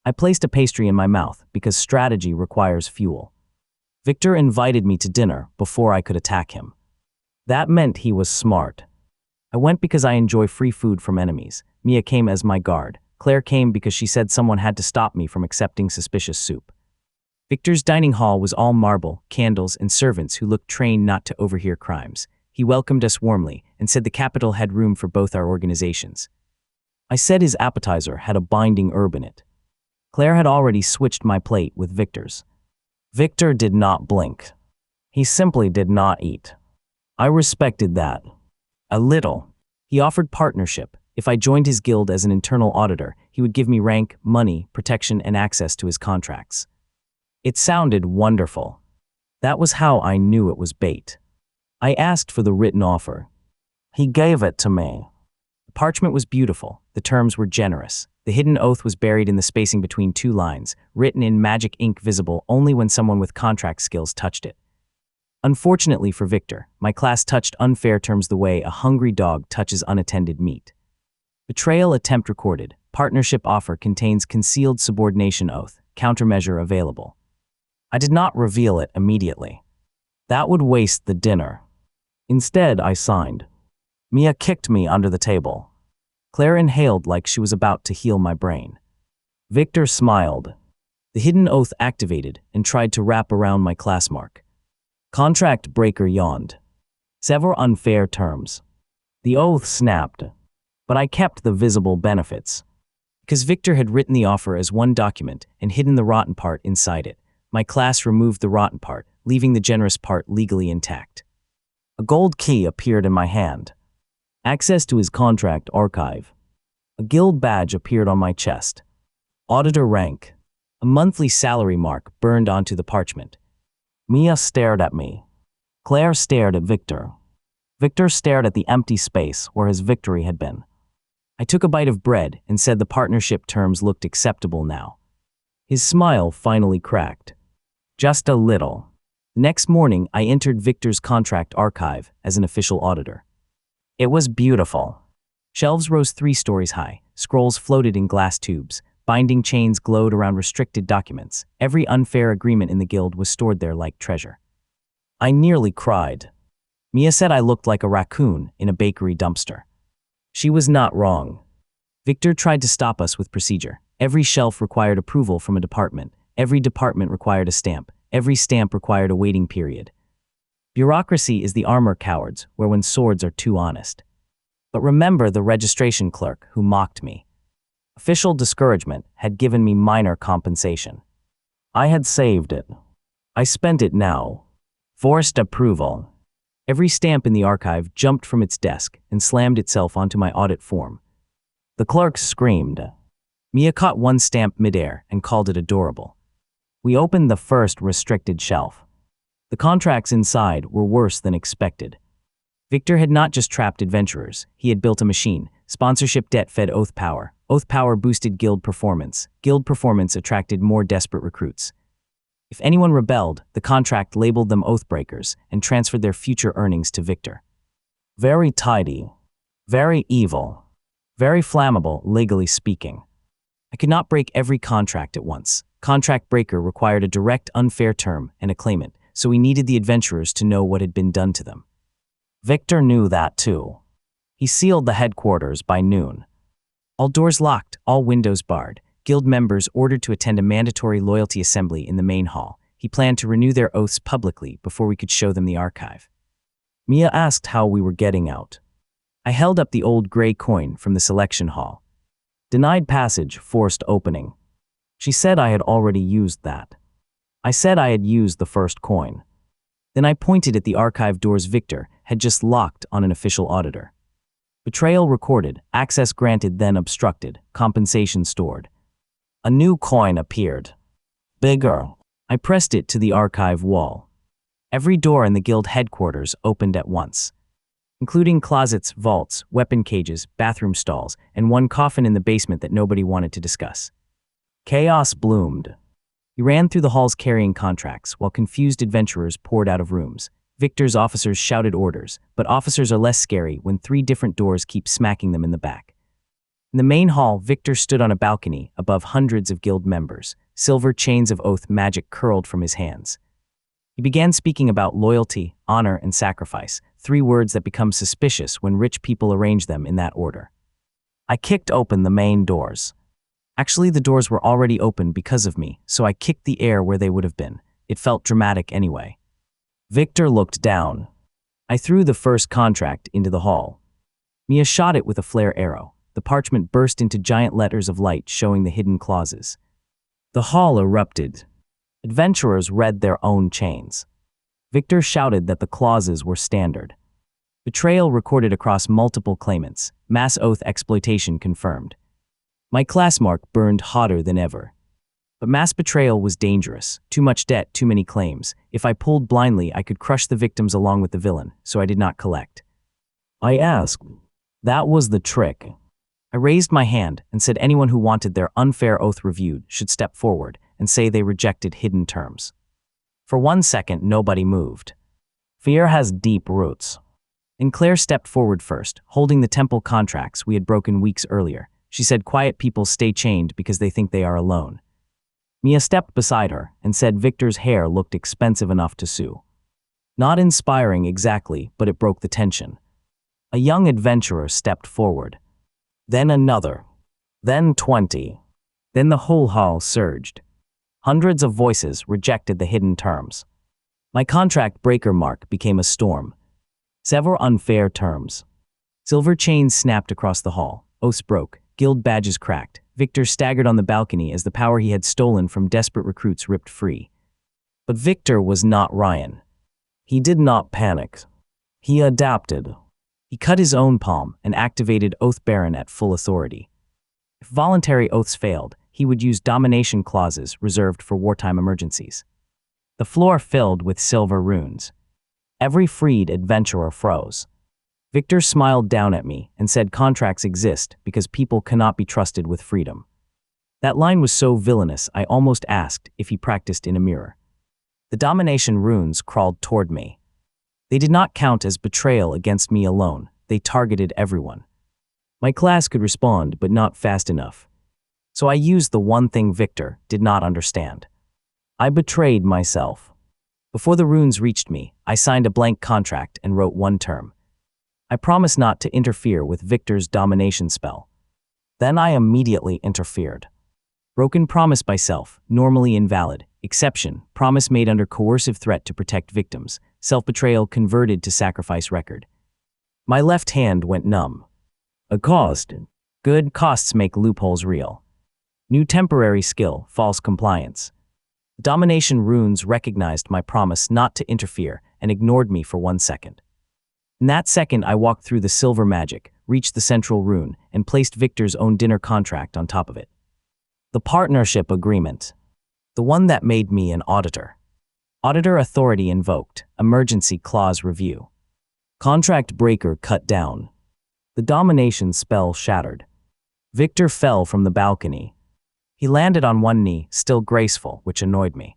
I placed a pastry in my mouth because strategy requires fuel. Victor invited me to dinner before I could attack him. That meant he was smart. I went because I enjoy free food from enemies. Mia came as my guard. Claire came because she said someone had to stop me from accepting suspicious soup. Victor's dining hall was all marble, candles, and servants who looked trained not to overhear crimes. He welcomed us warmly and said the capital had room for both our organizations. I said his appetizer had a binding herb in it. Claire had already switched my plate with Victor's. Victor did not blink. He simply did not eat. I respected that. A little. He offered partnership. If I joined his guild as an internal auditor, he would give me rank, money, protection, and access to his contracts. It sounded wonderful. That was how I knew it was bait. I asked for the written offer. He gave it to me. The parchment was beautiful. The terms were generous. The hidden oath was buried in the spacing between two lines, written in magic ink visible only when someone with contract skills touched it. Unfortunately for Victor, my class touched unfair terms the way a hungry dog touches unattended meat. Betrayal attempt recorded. Partnership offer contains concealed subordination oath. Countermeasure available. I did not reveal it immediately. That would waste the dinner. Instead, I signed. Mia kicked me under the table. Claire inhaled like she was about to heal my brain. Victor smiled. The hidden oath activated and tried to wrap around my class mark. Contract breaker yawned. Several unfair terms. The oath snapped. But I kept the visible benefits. Because Victor had written the offer as one document and hidden the rotten part inside it, my class removed the rotten part, leaving the generous part legally intact. A gold key appeared in my hand. Access to his contract archive. A guild badge appeared on my chest. Auditor rank. A monthly salary mark burned onto the parchment. Mia stared at me. Claire stared at Victor. Victor stared at the empty space where his victory had been. I took a bite of bread and said the partnership terms looked acceptable now. His smile finally cracked. Just a little. Next morning, I entered Victor's contract archive as an official auditor. It was beautiful. Shelves rose 3 stories high, scrolls floated in glass tubes, binding chains glowed around restricted documents. Every unfair agreement in the guild was stored there like treasure. I nearly cried. Mia said I looked like a raccoon in a bakery dumpster. She was not wrong. Victor tried to stop us with procedure. Every shelf required approval from a department. Every department required a stamp. Every stamp required a waiting period. Bureaucracy is the armor cowards, where when swords are too honest. But remember the registration clerk who mocked me. Official discouragement had given me minor compensation. I had saved it. I spent it now. Forced approval. Every stamp in the archive jumped from its desk and slammed itself onto my audit form. The clerk screamed. Mia caught one stamp midair and called it adorable. We opened the first restricted shelf. The contracts inside were worse than expected. Victor had not just trapped adventurers, he had built a machine. Sponsorship debt fed Oath Power. Oath Power boosted guild performance. Guild performance attracted more desperate recruits. If anyone rebelled, the contract labeled them Oathbreakers and transferred their future earnings to Victor. Very tidy. Very evil. Very flammable, legally speaking. I could not break every contract at once. Contract breaker required a direct, unfair term and a claimant, so we needed the adventurers to know what had been done to them. Victor knew that too. He sealed the headquarters by noon. All doors locked, all windows barred. Guild members ordered to attend a mandatory loyalty assembly in the main hall. He planned to renew their oaths publicly before we could show them the archive. Mia asked how we were getting out. I held up the old gray coin from the selection hall. Denied passage, forced opening. She said I had already used that. I said I had used the first coin. Then I pointed at the archive doors Victor had just locked on an official auditor. Betrayal recorded, access granted then obstructed, compensation stored. A new coin appeared. Bigger. I pressed it to the archive wall. Every door in the guild headquarters opened at once, including closets, vaults, weapon cages, bathroom stalls, and one coffin in the basement that nobody wanted to discuss. Chaos bloomed. He ran through the halls carrying contracts, while confused adventurers poured out of rooms. Victor's officers shouted orders, but officers are less scary when 3 different doors keep smacking them in the back. In the main hall, Victor stood on a balcony above hundreds of guild members. Silver chains of oath magic curled from his hands. He began speaking about loyalty, honor, and sacrifice, 3 words that become suspicious when rich people arrange them in that order. I kicked open the main doors. Actually, the doors were already open because of me, so I kicked the air where they would have been. It felt dramatic anyway. Victor looked down. I threw the first contract into the hall. Mia shot it with a flare arrow. The parchment burst into giant letters of light showing the hidden clauses. The hall erupted. Adventurers read their own chains. Victor shouted that the clauses were standard. Betrayal recorded across multiple claimants. Mass oath exploitation confirmed. My class mark burned hotter than ever. But mass betrayal was dangerous. Too much debt, too many claims. If I pulled blindly, I could crush the victims along with the villain, so I did not collect. I asked. That was the trick. I raised my hand and said anyone who wanted their unfair oath reviewed should step forward and say they rejected hidden terms. For 1 second, nobody moved. Fear has deep roots. And Claire stepped forward first, holding the temple contracts we had broken weeks earlier. She said quiet people stay chained because they think they are alone. Mia stepped beside her and said Victor's hair looked expensive enough to sue. Not inspiring exactly, but it broke the tension. A young adventurer stepped forward. Then another. Then 20. Then the whole hall surged. Hundreds of voices rejected the hidden terms. My contract breaker mark became a storm. Several unfair terms. Silver chains snapped across the hall. Oaths broke. Guild badges cracked. Victor staggered on the balcony as the power he had stolen from desperate recruits ripped free. But Victor was not Ryan. He did not panic. He adapted. He cut his own palm and activated Oath Baron at full authority. If voluntary oaths failed, he would use domination clauses reserved for wartime emergencies. The floor filled with silver runes. Every freed adventurer froze. Victor smiled down at me and said contracts exist because people cannot be trusted with freedom. That line was so villainous I almost asked if he practiced in a mirror. The domination runes crawled toward me. They did not count as betrayal against me alone. They targeted everyone. My class could respond, but not fast enough. So I used the one thing Victor did not understand. I betrayed myself. Before the runes reached me, I signed a blank contract and wrote 1 term. I promised not to interfere with Victor's domination spell. Then I immediately interfered. Broken promise by self, normally invalid. Exception, promise made under coercive threat to protect victims. Self-betrayal converted to sacrifice record. My left hand went numb. A cost. Good costs make loopholes real. New temporary skill, false compliance. Domination runes recognized my promise not to interfere and ignored me for 1 second. In that second, I walked through the silver magic, reached the central rune, and placed Victor's own dinner contract on top of it. The partnership agreement. The one that made me an auditor. Auditor authority invoked. Emergency clause review. Contract breaker cut down. The domination spell shattered. Victor fell from the balcony. He landed on 1 knee, still graceful, which annoyed me.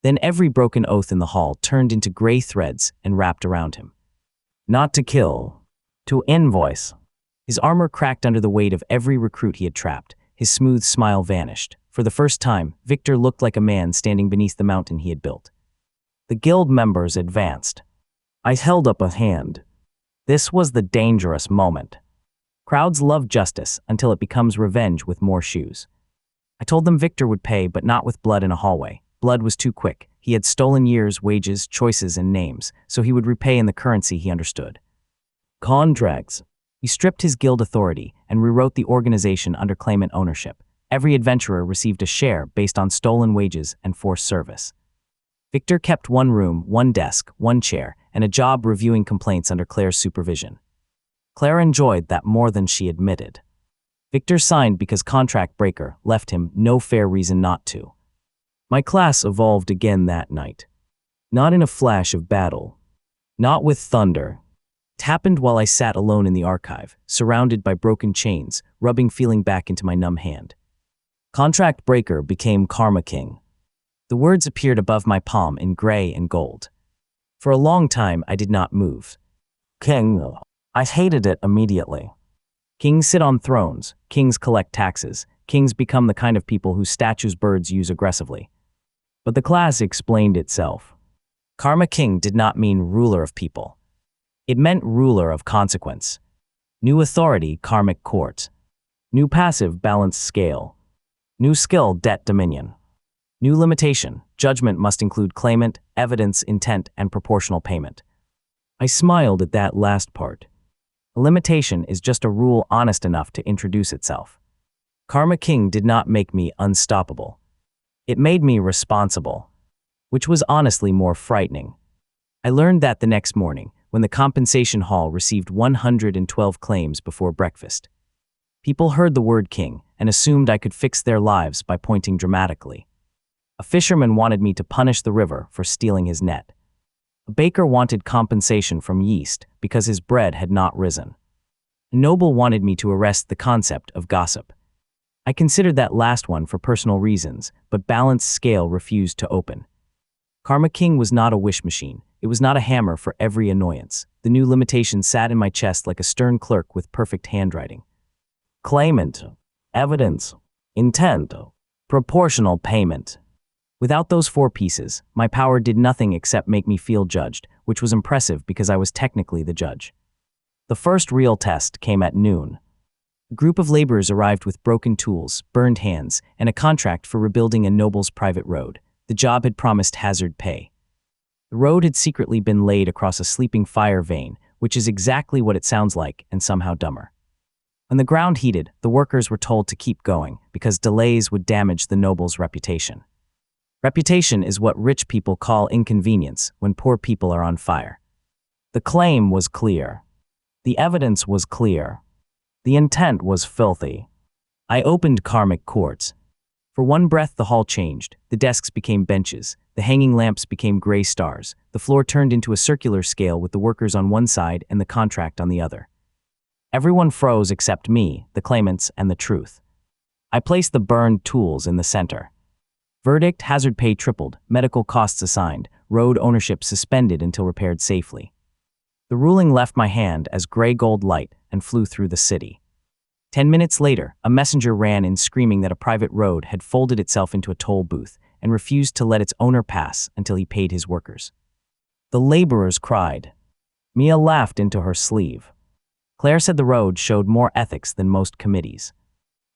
Then every broken oath in the hall turned into gray threads and wrapped around him. Not to kill. To invoice. His armor cracked under the weight of every recruit he had trapped. His smooth smile vanished. For the first time, Victor looked like a man standing beneath the mountain he had built. The guild members advanced. I held up a hand. This was the dangerous moment. Crowds love justice until it becomes revenge with more shoes. I told them Victor would pay, but not with blood in a hallway. Blood was too quick. He had stolen years, wages, choices, and names, so he would repay in the currency he understood. Contracts. He stripped his guild authority and rewrote the organization under claimant ownership. Every adventurer received a share based on stolen wages and forced service. Victor kept one room, one desk, one chair, and a job reviewing complaints under Claire's supervision. Claire enjoyed that more than she admitted. Victor signed because contract breaker left him no fair reason not to. My class evolved again that night. Not in a flash of battle. Not with thunder. It happened while I sat alone in the archive, surrounded by broken chains, rubbing feeling back into my numb hand. Contract breaker became Karma King. The words appeared above my palm in gray and gold. For a long time, I did not move. King. I hated it immediately. Kings sit on thrones. Kings collect taxes. Kings become the kind of people whose statues birds use aggressively. But the class explained itself. Karma King did not mean ruler of people. It meant ruler of consequence. New authority, karmic court. New passive, balanced scale. New skill, debt dominion. New limitation, judgment must include claimant, evidence, intent, and proportional payment. I smiled at that last part. A limitation is just a rule honest enough to introduce itself. Karma King did not make me unstoppable. It made me responsible, which was honestly more frightening. I learned that the next morning, when the compensation hall received 112 claims before breakfast. People heard the word king and assumed I could fix their lives by pointing dramatically. A fisherman wanted me to punish the river for stealing his net. A baker wanted compensation from yeast because his bread had not risen. A noble wanted me to arrest the concept of gossip. I considered that last one for personal reasons, but balanced scale refused to open. Karma King was not a wish machine. It was not a hammer for every annoyance. The new limitation sat in my chest like a stern clerk with perfect handwriting. Claimant, evidence, intent, proportional payment. Without those 4 pieces, my power did nothing except make me feel judged, which was impressive because I was technically the judge. The first real test came at noon. A group of laborers arrived with broken tools, burned hands, and a contract for rebuilding a noble's private road. The job had promised hazard pay. The road had secretly been laid across a sleeping fire vein, which is exactly what it sounds like and somehow dumber. When the ground heated, the workers were told to keep going because delays would damage the noble's reputation. Reputation is what rich people call inconvenience when poor people are on fire. The claim was clear. The evidence was clear. The intent was filthy. I opened karmic courts. For one breath the hall changed. The desks became benches. The hanging lamps became gray stars. The floor turned into a circular scale with the workers on one side and the contract on the other. Everyone froze except me, the claimants, and the truth. I placed the burned tools in the center. Verdict: hazard pay tripled, medical costs assigned, road ownership suspended until repaired safely. The ruling left my hand as gray gold light and flew through the city. 10 minutes later, a messenger ran in screaming that a private road had folded itself into a toll booth and refused to let its owner pass until he paid his workers. The laborers cried. Mia laughed into her sleeve. Claire said the road showed more ethics than most committees.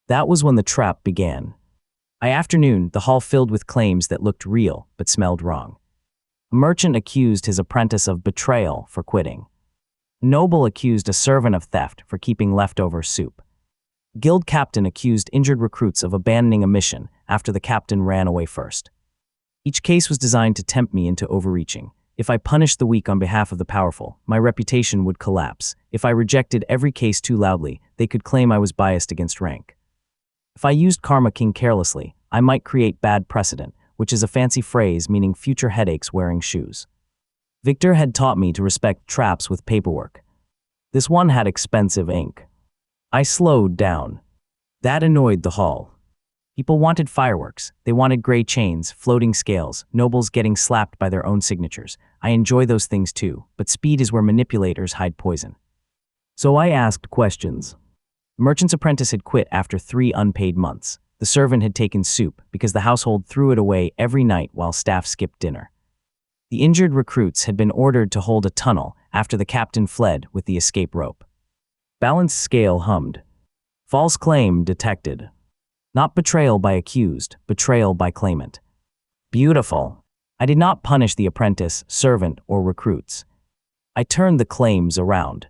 That was when the trap began. By afternoon, the hall filled with claims that looked real but smelled wrong. A merchant accused his apprentice of betrayal for quitting. A noble accused a servant of theft for keeping leftover soup. A guild captain accused injured recruits of abandoning a mission after the captain ran away first. Each case was designed to tempt me into overreaching. If I punished the weak on behalf of the powerful, my reputation would collapse. If I rejected every case too loudly, they could claim I was biased against rank. If I used Karma King carelessly, I might create bad precedent, which is a fancy phrase meaning future headaches wearing shoes. Victor had taught me to respect traps with paperwork. This one had expensive ink. I slowed down. That annoyed the hall. People wanted fireworks. They wanted gray chains, floating scales, nobles getting slapped by their own signatures. I enjoy those things too, but speed is where manipulators hide poison. So I asked questions. The merchant's apprentice had quit after 3 unpaid months. The servant had taken soup because the household threw it away every night while staff skipped dinner. The injured recruits had been ordered to hold a tunnel after the captain fled with the escape rope. Balance scale hummed. False claim detected. Not betrayal by accused, betrayal by claimant. Beautiful. I did not punish the apprentice, servant, or recruits. I turned the claims around.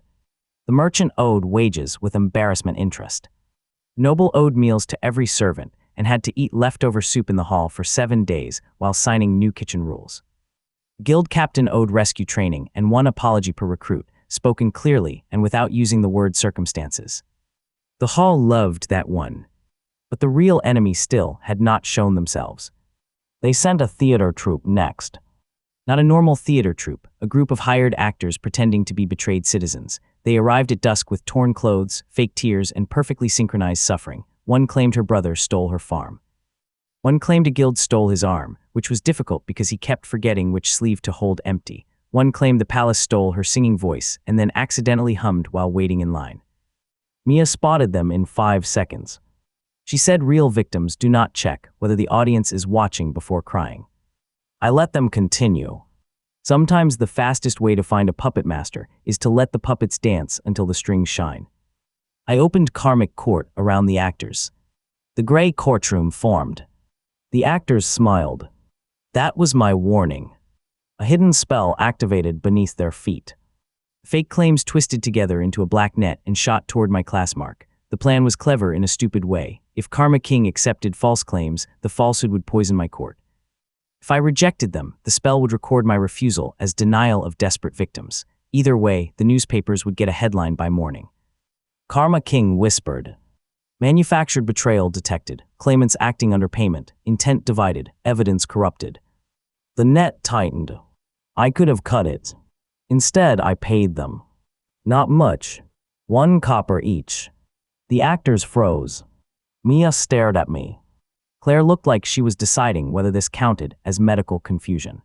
The merchant owed wages with embarrassment interest. Noble owed meals to every servant and had to eat leftover soup in the hall for 7 days while signing new kitchen rules. Guild captain owed rescue training and 1 apology per recruit, spoken clearly and without using the word circumstances. The hall loved that one. But the real enemy still had not shown themselves. They sent a theater troupe next. Not a normal theater troupe, a group of hired actors pretending to be betrayed citizens. They arrived at dusk with torn clothes, fake tears, and perfectly synchronized suffering. One claimed her brother stole her farm. One claimed a guild stole his arm, which was difficult because he kept forgetting which sleeve to hold empty. One claimed the palace stole her singing voice and then accidentally hummed while waiting in line. Mia spotted them in 5 seconds. She said real victims do not check whether the audience is watching before crying. I let them continue. Sometimes the fastest way to find a puppet master is to let the puppets dance until the strings shine. I opened karmic court around the actors. The gray courtroom formed. The actors smiled. That was my warning. A hidden spell activated beneath their feet. Fake claims twisted together into a black net and shot toward my class mark. The plan was clever in a stupid way. If Karma King accepted false claims, the falsehood would poison my court. If I rejected them, the spell would record my refusal as denial of desperate victims. Either way, the newspapers would get a headline by morning. Karma King whispered. Manufactured betrayal detected, claimants acting under payment, intent divided, evidence corrupted. The net tightened. I could have cut it. Instead, I paid them. Not much. 1 copper each. The actors froze. Mia stared at me. Claire looked like she was deciding whether this counted as medical confusion.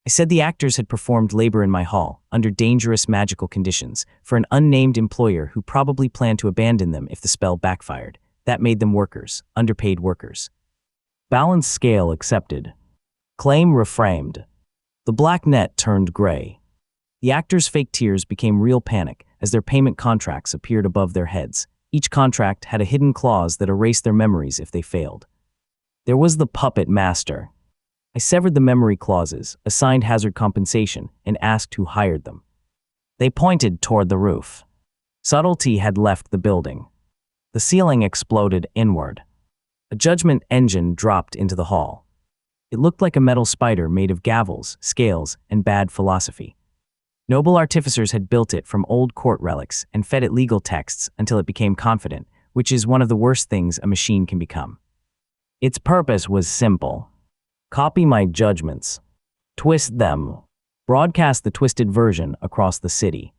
I said the actors had performed labor in my hall, under dangerous magical conditions, for an unnamed employer who probably planned to abandon them if the spell backfired. That made them workers, underpaid workers. Balance scale accepted. Claim reframed. The black net turned gray. The actors' fake tears became real panic as their payment contracts appeared above their heads. Each contract had a hidden clause that erased their memories if they failed. There was the puppet master. I severed the memory clauses, assigned hazard compensation, and asked who hired them. They pointed toward the roof. Subtlety had left the building. The ceiling exploded inward. A judgment engine dropped into the hall. It looked like a metal spider made of gavels, scales, and bad philosophy. Noble artificers had built it from old court relics and fed it legal texts until it became confident, which is one of the worst things a machine can become. Its purpose was simple. Copy my judgments. Twist them. Broadcast the twisted version across the city.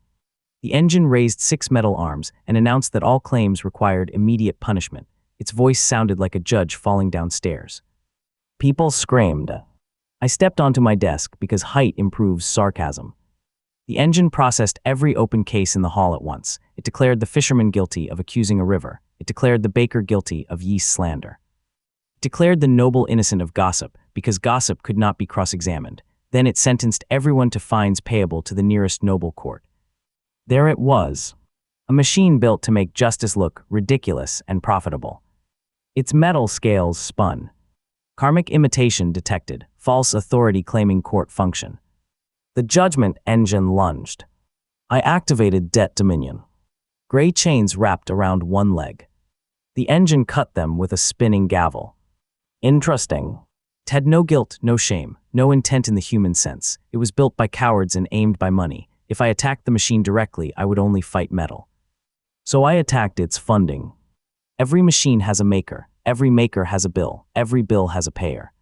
The engine raised 6 metal arms and announced that all claims required immediate punishment. Its voice sounded like a judge falling down stairs. People screamed. I stepped onto my desk because height improves sarcasm. The engine processed every open case in the hall at once. It declared the fisherman guilty of accusing a river. It declared the baker guilty of yeast slander. It declared the noble innocent of gossip because gossip could not be cross-examined. Then it sentenced everyone to fines payable to the nearest noble court. There it was, a machine built to make justice look ridiculous and profitable. Its metal scales spun. Karmic imitation detected, false authority claiming court function. The judgment engine lunged. I activated debt dominion. Gray chains wrapped around one leg. The engine cut them with a spinning gavel. Interesting. It had no guilt, no shame, no intent in the human sense. It was built by cowards and aimed by money. If I attacked the machine directly, I would only fight metal. So I attacked its funding. Every machine has a maker. Every maker has a bill. Every bill has a payer.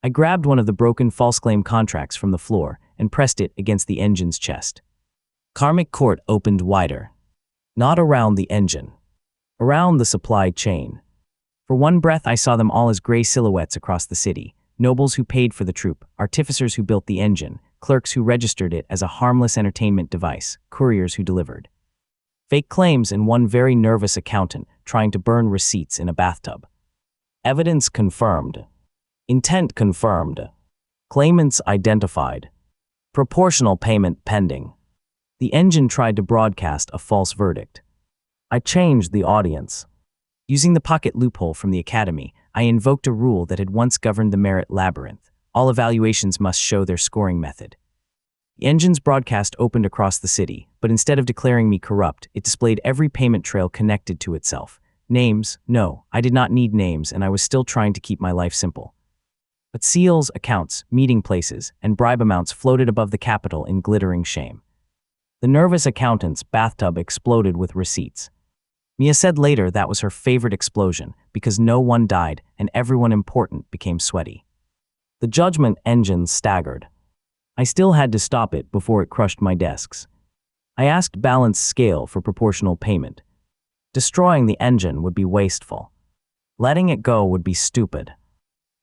I grabbed one of the broken false claim contracts from the floor and pressed it against the engine's chest. Karmic court opened wider. Not around the engine. Around the supply chain. For one breath, I saw them all as gray silhouettes across the city. Nobles who paid for the troupe, artificers who built the engine, clerks who registered it as a harmless entertainment device, couriers who delivered. Fake claims and one very nervous accountant trying to burn receipts in a bathtub. Evidence confirmed. Intent confirmed. Claimants identified. Proportional payment pending. The engine tried to broadcast a false verdict. I changed the audience. Using the pocket loophole from the academy, I invoked a rule that had once governed the merit labyrinth. All evaluations must show their scoring method. The engine's broadcast opened across the city, but instead of declaring me corrupt, it displayed every payment trail connected to itself. Names? No, I did not need names, and I was still trying to keep my life simple. But seals, accounts, meeting places, and bribe amounts floated above the capital in glittering shame. The nervous accountant's bathtub exploded with receipts. Mia said later that was her favorite explosion because no one died and everyone important became sweaty. The judgment engine staggered. I still had to stop it before it crushed my desks. I asked balanced scale for proportional payment. Destroying the engine would be wasteful. Letting it go would be stupid.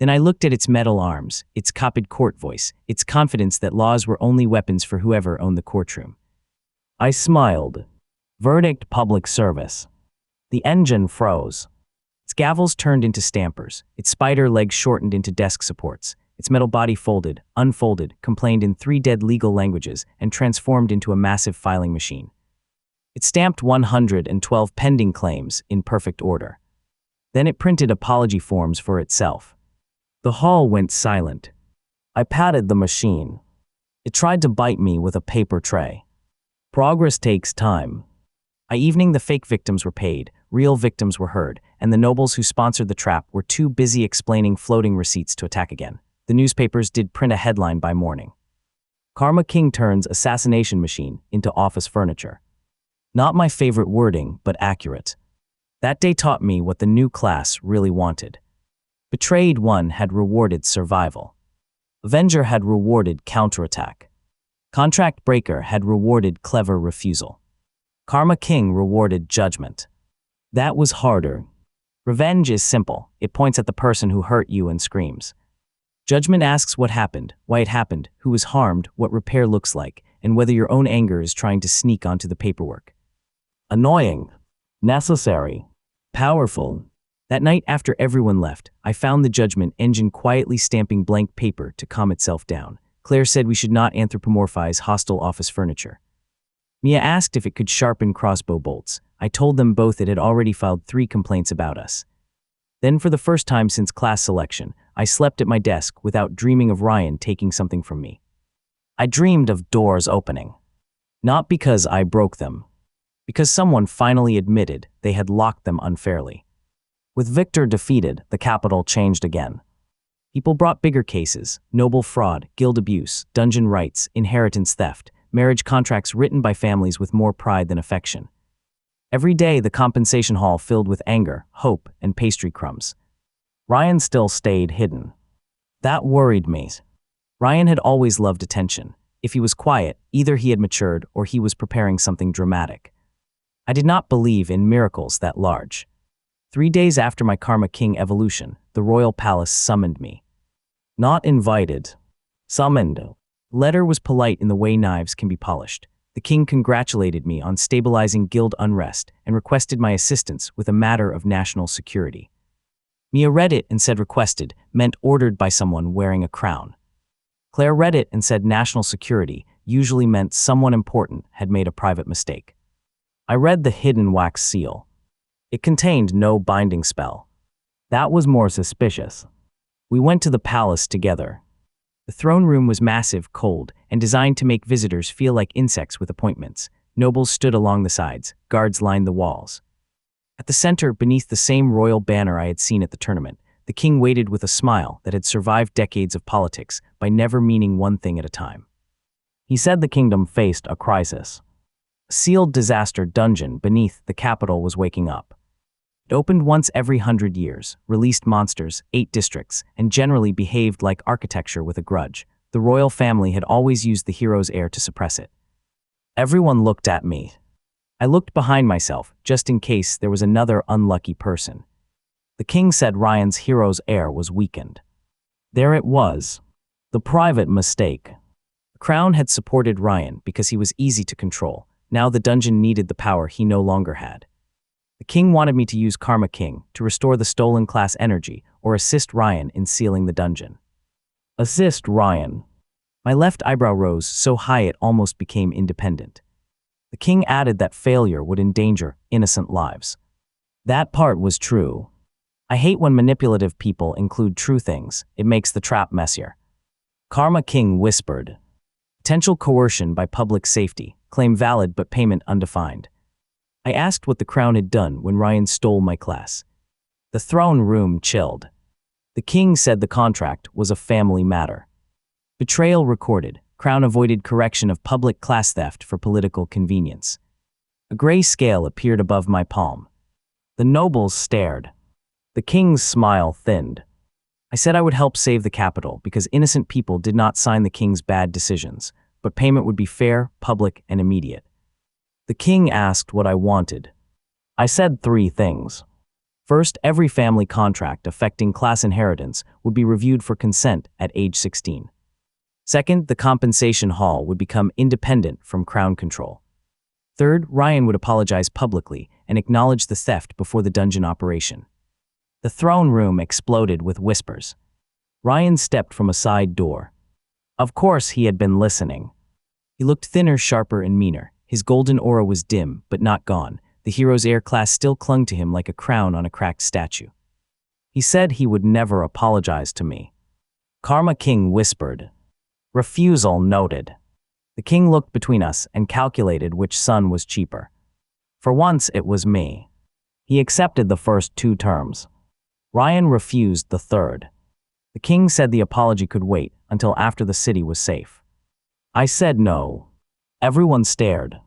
Then I looked at its metal arms, its copied court voice, its confidence that laws were only weapons for whoever owned the courtroom. I smiled. Verdict: public service. The engine froze. Its gavels turned into stampers, its spider legs shortened into desk supports, its metal body folded, unfolded, complained in 3 dead legal languages, and transformed into a massive filing machine. It stamped 112 pending claims in perfect order. Then it printed apology forms for itself. The hall went silent. I patted the machine. It tried to bite me with a paper tray. Progress takes time. By evening, the fake victims were paid, real victims were heard, and the nobles who sponsored the trap were too busy explaining floating receipts to attack again. The newspapers did print a headline by morning. Karma King turns assassination machine into office furniture. Not my favorite wording, but accurate. That day taught me what the new class really wanted. Betrayed one had rewarded survival. Avenger had rewarded counterattack. Contract breaker had rewarded clever refusal. Karma King rewarded judgment. That was harder. Revenge is simple. It points at the person who hurt you and screams. Judgment asks what happened, why it happened, who was harmed, what repair looks like, and whether your own anger is trying to sneak onto the paperwork. Annoying. Necessary. Powerful. That night after everyone left, I found the judgment engine quietly stamping blank paper to calm itself down. Claire said we should not anthropomorphize hostile office furniture. Mia asked if it could sharpen crossbow bolts. I told them both it had already filed 3 complaints about us. Then for the first time since class selection, I slept at my desk without dreaming of Ryan taking something from me. I dreamed of doors opening. Not because I broke them. Because someone finally admitted they had locked them unfairly. With Victor defeated, the capital changed again. People brought bigger cases: noble fraud, guild abuse, dungeon rights, inheritance theft, marriage contracts written by families with more pride than affection. Every day the compensation hall filled with anger, hope, and pastry crumbs. Ryan still stayed hidden. That worried me. Ryan had always loved attention. If he was quiet, either he had matured or he was preparing something dramatic. I did not believe in miracles that large. 3 days after my Karma King evolution, the royal palace summoned me. Not invited. Summoned. Letter was polite in the way knives can be polished. The king congratulated me on stabilizing guild unrest and requested my assistance with a matter of national security. Mia read it and said requested meant ordered by someone wearing a crown. Claire read it and said national security usually meant someone important had made a private mistake. I read the hidden wax seal. It contained no binding spell. That was more suspicious. We went to the palace together. The throne room was massive, cold, and designed to make visitors feel like insects with appointments. Nobles stood along the sides, guards lined the walls. At the center, beneath the same royal banner I had seen at the tournament, the king waited with a smile that had survived decades of politics by never meaning one thing at a time. He said the kingdom faced a crisis. A sealed disaster dungeon beneath the capital was waking up. It opened once every 100 years, released monsters, 8 districts, and generally behaved like architecture with a grudge. The royal family had always used the hero's heir to suppress it. Everyone looked at me. I looked behind myself, just in case there was another unlucky person. The king said Ryan's hero's heir was weakened. There it was. The private mistake. The crown had supported Ryan because he was easy to control. Now the dungeon needed the power he no longer had. The king wanted me to use Karma King to restore the stolen class energy or assist Ryan in sealing the dungeon. Assist Ryan. My left eyebrow rose so high it almost became independent. king added that failure would endanger innocent lives. That part was true. I hate when manipulative people include true things. It makes the trap messier. Karma King whispered. Potential coercion by public safety. Claim valid but payment undefined. I asked what the crown had done when Ryan stole my class. The throne room chilled. The king said the contract was a family matter. Betrayal recorded. Crown avoided correction of public class theft for political convenience. A gray scale appeared above my palm. The nobles stared. The king's smile thinned. I said I would help save the capital because innocent people did not sign the king's bad decisions, but payment would be fair, public, and immediate. The king asked what I wanted. I said 3 things. First, every family contract affecting class inheritance would be reviewed for consent at age 16. Second, the compensation hall would become independent from crown control. Third, Ryan would apologize publicly and acknowledge the theft before the dungeon operation. The throne room exploded with whispers. Ryan stepped from a side door. Of course he had been listening. He looked thinner, sharper, and meaner. His golden aura was dim, but not gone. The hero's heir class still clung to him like a crown on a cracked statue. He said he would never apologize to me. Karma King whispered. Refusal noted. The king looked between us and calculated which son was cheaper. For once, it was me. He accepted the first 2 terms. Ryan refused the third. The king said the apology could wait until after the city was safe. I said no. Everyone stared.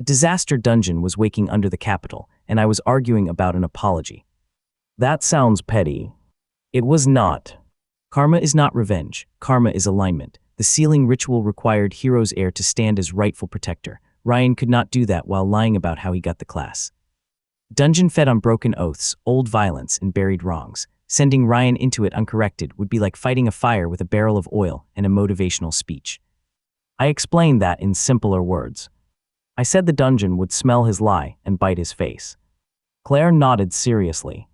A disaster dungeon was waking under the capital, and I was arguing about an apology. That sounds petty. It was not. Karma is not revenge. Karma is alignment. The sealing ritual required hero's heir to stand as rightful protector. Ryan could not do that while lying about how he got the class. Dungeon fed on broken oaths, old violence, and buried wrongs. Sending Ryan into it uncorrected would be like fighting a fire with a barrel of oil and a motivational speech. I explained that in simpler words. I said the dungeon would smell his lie and bite his face. Claire nodded seriously.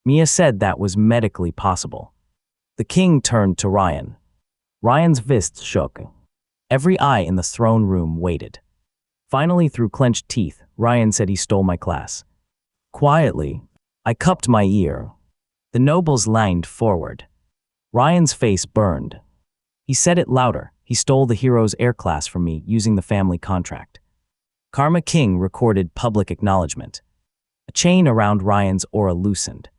Mia said that was medically possible. The king turned to Ryan. Ryan's fists shook. Every eye in the throne room waited. Finally, through clenched teeth, Ryan said he stole my class. Quietly, I cupped my ear. The nobles leaned forward. Ryan's face burned. He said it louder. He stole the hero's heir class from me using the family contract. Karma King recorded public acknowledgement. A chain around Ryan's aura loosened.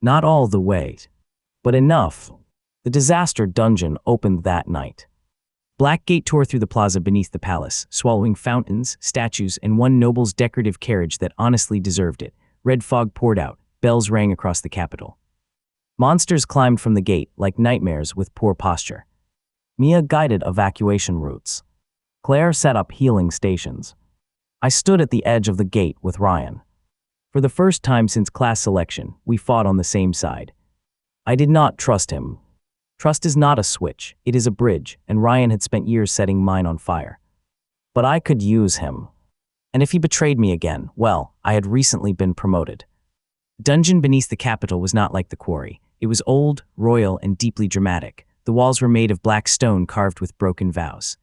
Not all the way, but enough. The disaster dungeon opened that night. Blackgate tore through the plaza beneath the palace, swallowing fountains, statues, and one noble's decorative carriage that honestly deserved it. Red fog poured out, bells rang across the capital. Monsters climbed from the gate like nightmares with poor posture. Mia guided evacuation routes. Claire set up healing stations. I stood at the edge of the gate with Ryan. For the first time since class selection, we fought on the same side. I did not trust him. Trust is not a switch, it is a bridge, and Ryan had spent years setting mine on fire. But I could use him. And if he betrayed me again, well, I had recently been promoted. Dungeon beneath the capital was not like the quarry. It was old, royal, and deeply dramatic. The walls were made of black stone carved with broken vows.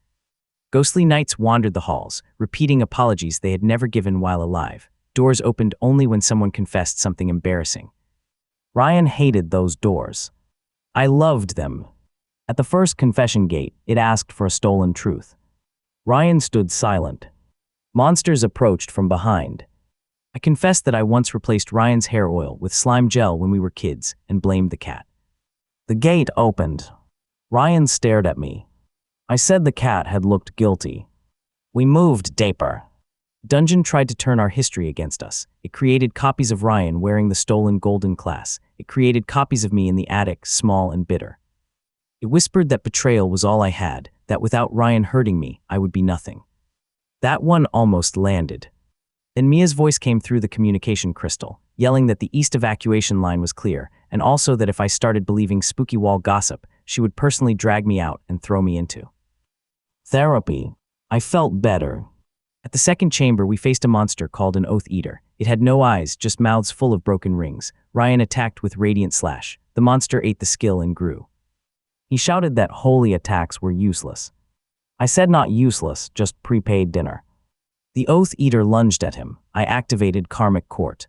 Ghostly knights wandered the halls, repeating apologies they had never given while alive. Doors opened only when someone confessed something embarrassing. Ryan hated those doors. I loved them. At the first confession gate, it asked for a stolen truth. Ryan stood silent. Monsters approached from behind. I confessed that I once replaced Ryan's hair oil with slime gel when we were kids and blamed the cat. The gate opened. Ryan stared at me. I said the cat had looked guilty. We moved deeper. Dungeon tried to turn our history against us. It created copies of Ryan wearing the stolen golden class. It created copies of me in the attic, small and bitter. It whispered that betrayal was all I had, that without Ryan hurting me, I would be nothing. That one almost landed. Then Mia's voice came through the communication crystal, yelling that the east evacuation line was clear, and also that if I started believing spooky wall gossip, she would personally drag me out and throw me into therapy. I felt better. At the second chamber, we faced a monster called an Oath Eater. It had no eyes, just mouths full of broken rings. Ryan attacked with Radiant Slash. The monster ate the skill and grew. He shouted that holy attacks were useless. I said not useless, just prepaid dinner. The Oath Eater lunged at him. I activated Karmic Court.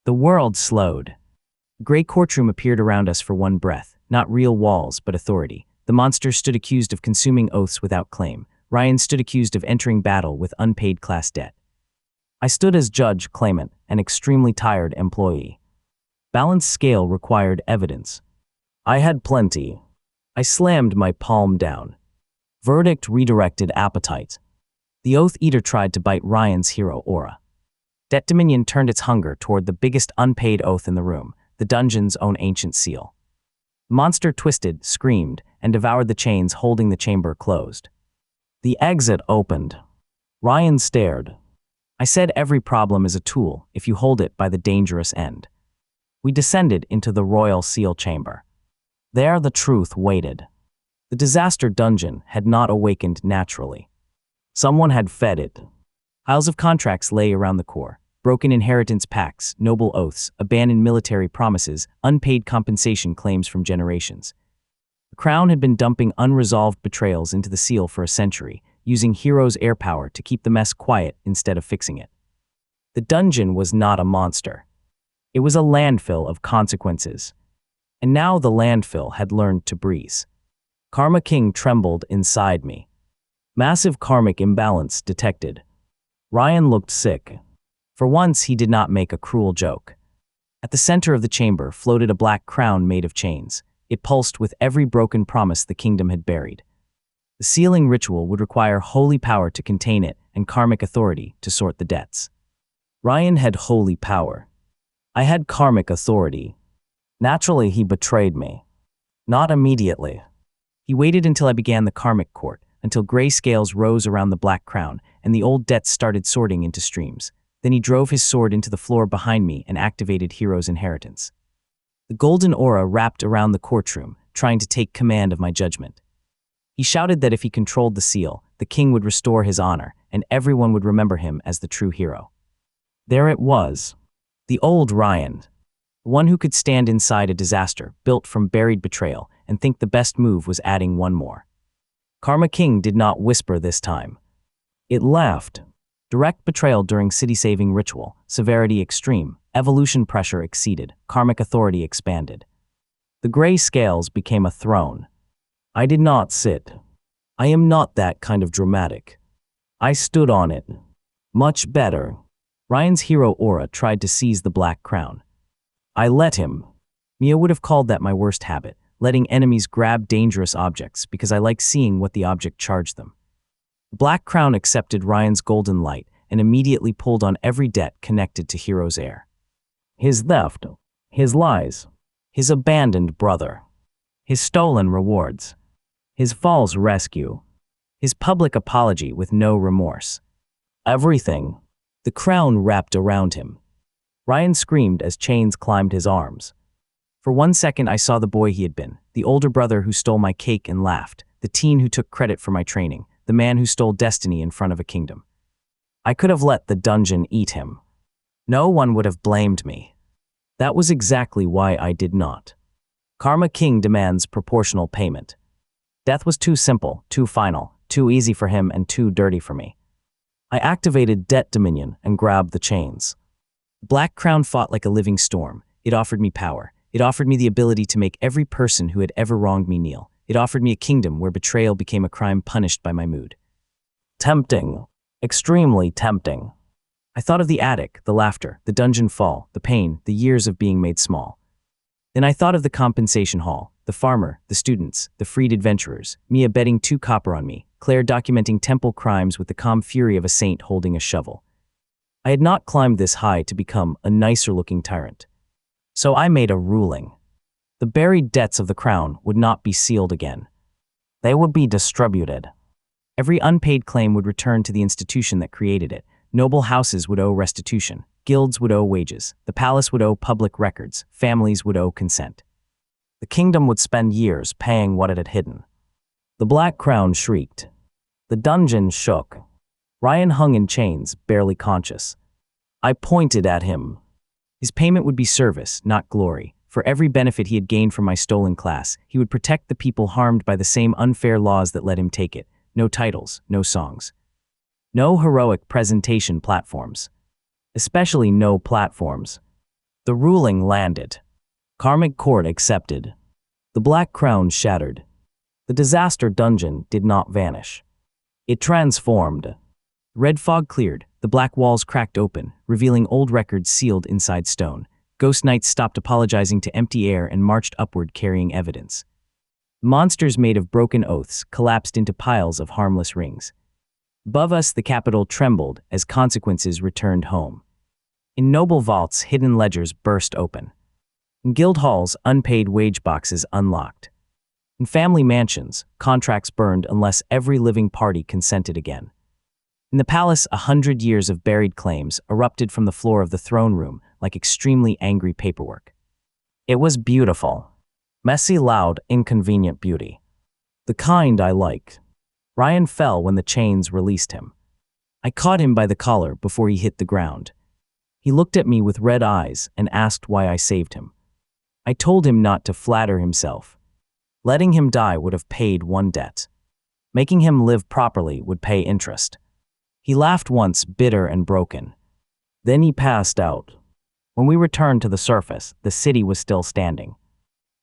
The world slowed. A gray courtroom appeared around us for one breath, not real walls, but authority. The monster stood accused of consuming oaths without claim. Ryan stood accused of entering battle with unpaid class debt. I stood as judge, claimant, an extremely tired employee. Balanced scale required evidence. I had plenty. I slammed my palm down. Verdict redirected appetite. The Oath Eater tried to bite Ryan's hero aura. Debt Dominion turned its hunger toward the biggest unpaid oath in the room, the dungeon's own ancient seal. The monster twisted, screamed, and devoured the chains holding the chamber closed. The exit opened. Ryan stared. I said every problem is a tool if you hold it by the dangerous end. We descended into the royal seal chamber. There the truth waited. The disaster dungeon had not awakened naturally. Someone had fed it. Piles of contracts lay around the core. Broken inheritance pacts, noble oaths, abandoned military promises, unpaid compensation claims from generations. The crown had been dumping unresolved betrayals into the seal for a century, using heroes' air power to keep the mess quiet instead of fixing it. The dungeon was not a monster. It was a landfill of consequences. And now the landfill had learned to breathe. Karma King trembled inside me. Massive karmic imbalance detected. Ryan looked sick. For once, he did not make a cruel joke. At the center of the chamber floated a black crown made of chains. It pulsed with every broken promise the kingdom had buried. The sealing ritual would require holy power to contain it and karmic authority to sort the debts. Ryan had holy power. I had karmic authority. Naturally, he betrayed me. Not immediately. He waited until I began the karmic court, until gray scales rose around the black crown and the old debts started sorting into streams. Then he drove his sword into the floor behind me and activated Hero's Inheritance. The golden aura wrapped around the courtroom, trying to take command of my judgment. He shouted that if he controlled the seal, the king would restore his honor, and everyone would remember him as the true hero. There it was. The old Ryan. The one who could stand inside a disaster built from buried betrayal and think the best move was adding one more. Karma King did not whisper this time. It laughed. Direct betrayal during city-saving ritual, severity extreme, evolution pressure exceeded, karmic authority expanded. The gray scales became a throne. I did not sit. I am not that kind of dramatic. I stood on it. Much better. Ryan's hero aura tried to seize the black crown. I let him. Mia would have called that my worst habit, letting enemies grab dangerous objects because I like seeing what the object charged them. The black crown accepted Ryan's golden light and immediately pulled on every debt connected to Hero's heir. His theft, his lies, his abandoned brother, his stolen rewards, his false rescue, his public apology with no remorse. Everything. The crown wrapped around him. Ryan screamed as chains climbed his arms. For 1 second I saw the boy he had been, the older brother who stole my cake and laughed, the teen who took credit for my training, the man who stole destiny in front of a kingdom. I could have let the dungeon eat him. No one would have blamed me. That was exactly why I did not. Karma King demands proportional payment. Death was too simple, too final, too easy for him and too dirty for me. I activated Debt Dominion and grabbed the chains. Black Crown fought like a living storm. It offered me power. It offered me the ability to make every person who had ever wronged me kneel. It offered me a kingdom where betrayal became a crime punished by my mood. Tempting. Extremely tempting. I thought of the attic, the laughter, the dungeon fall, the pain, the years of being made small. Then I thought of the compensation hall, the farmer, the students, the freed adventurers, Mia betting 2 copper on me, Claire documenting temple crimes with the calm fury of a saint holding a shovel. I had not climbed this high to become a nicer-looking tyrant. So I made a ruling. The buried debts of the crown would not be sealed again. They would be distributed. Every unpaid claim would return to the institution that created it. Noble houses would owe restitution. Guilds would owe wages. The palace would owe public records. Families would owe consent. The kingdom would spend years paying what it had hidden. The black crown shrieked. The dungeon shook. Ryan hung in chains, barely conscious. I pointed at him. His payment would be service, not glory. For every benefit he had gained from my stolen class, he would protect the people harmed by the same unfair laws that let him take it. No titles, no songs. No heroic presentation platforms. Especially no platforms. The ruling landed. Karmic court accepted. The black crown shattered. The disaster dungeon did not vanish. It transformed. Red fog cleared, the black walls cracked open, revealing old records sealed inside stone. Ghost knights stopped apologizing to empty air and marched upward carrying evidence. Monsters made of broken oaths collapsed into piles of harmless rings. Above us, the capital trembled as consequences returned home. In noble vaults, hidden ledgers burst open. In guild halls, unpaid wage boxes unlocked. In family mansions, contracts burned unless every living party consented again. In the palace, 100 years of buried claims erupted from the floor of the throne room like extremely angry paperwork. It was beautiful. Messy, loud, inconvenient beauty. The kind I liked. Ryan fell when the chains released him. I caught him by the collar before he hit the ground. He looked at me with red eyes and asked why I saved him. I told him not to flatter himself. Letting him die would have paid one debt. Making him live properly would pay interest. He laughed once, bitter and broken. Then he passed out. When we returned to the surface, the city was still standing.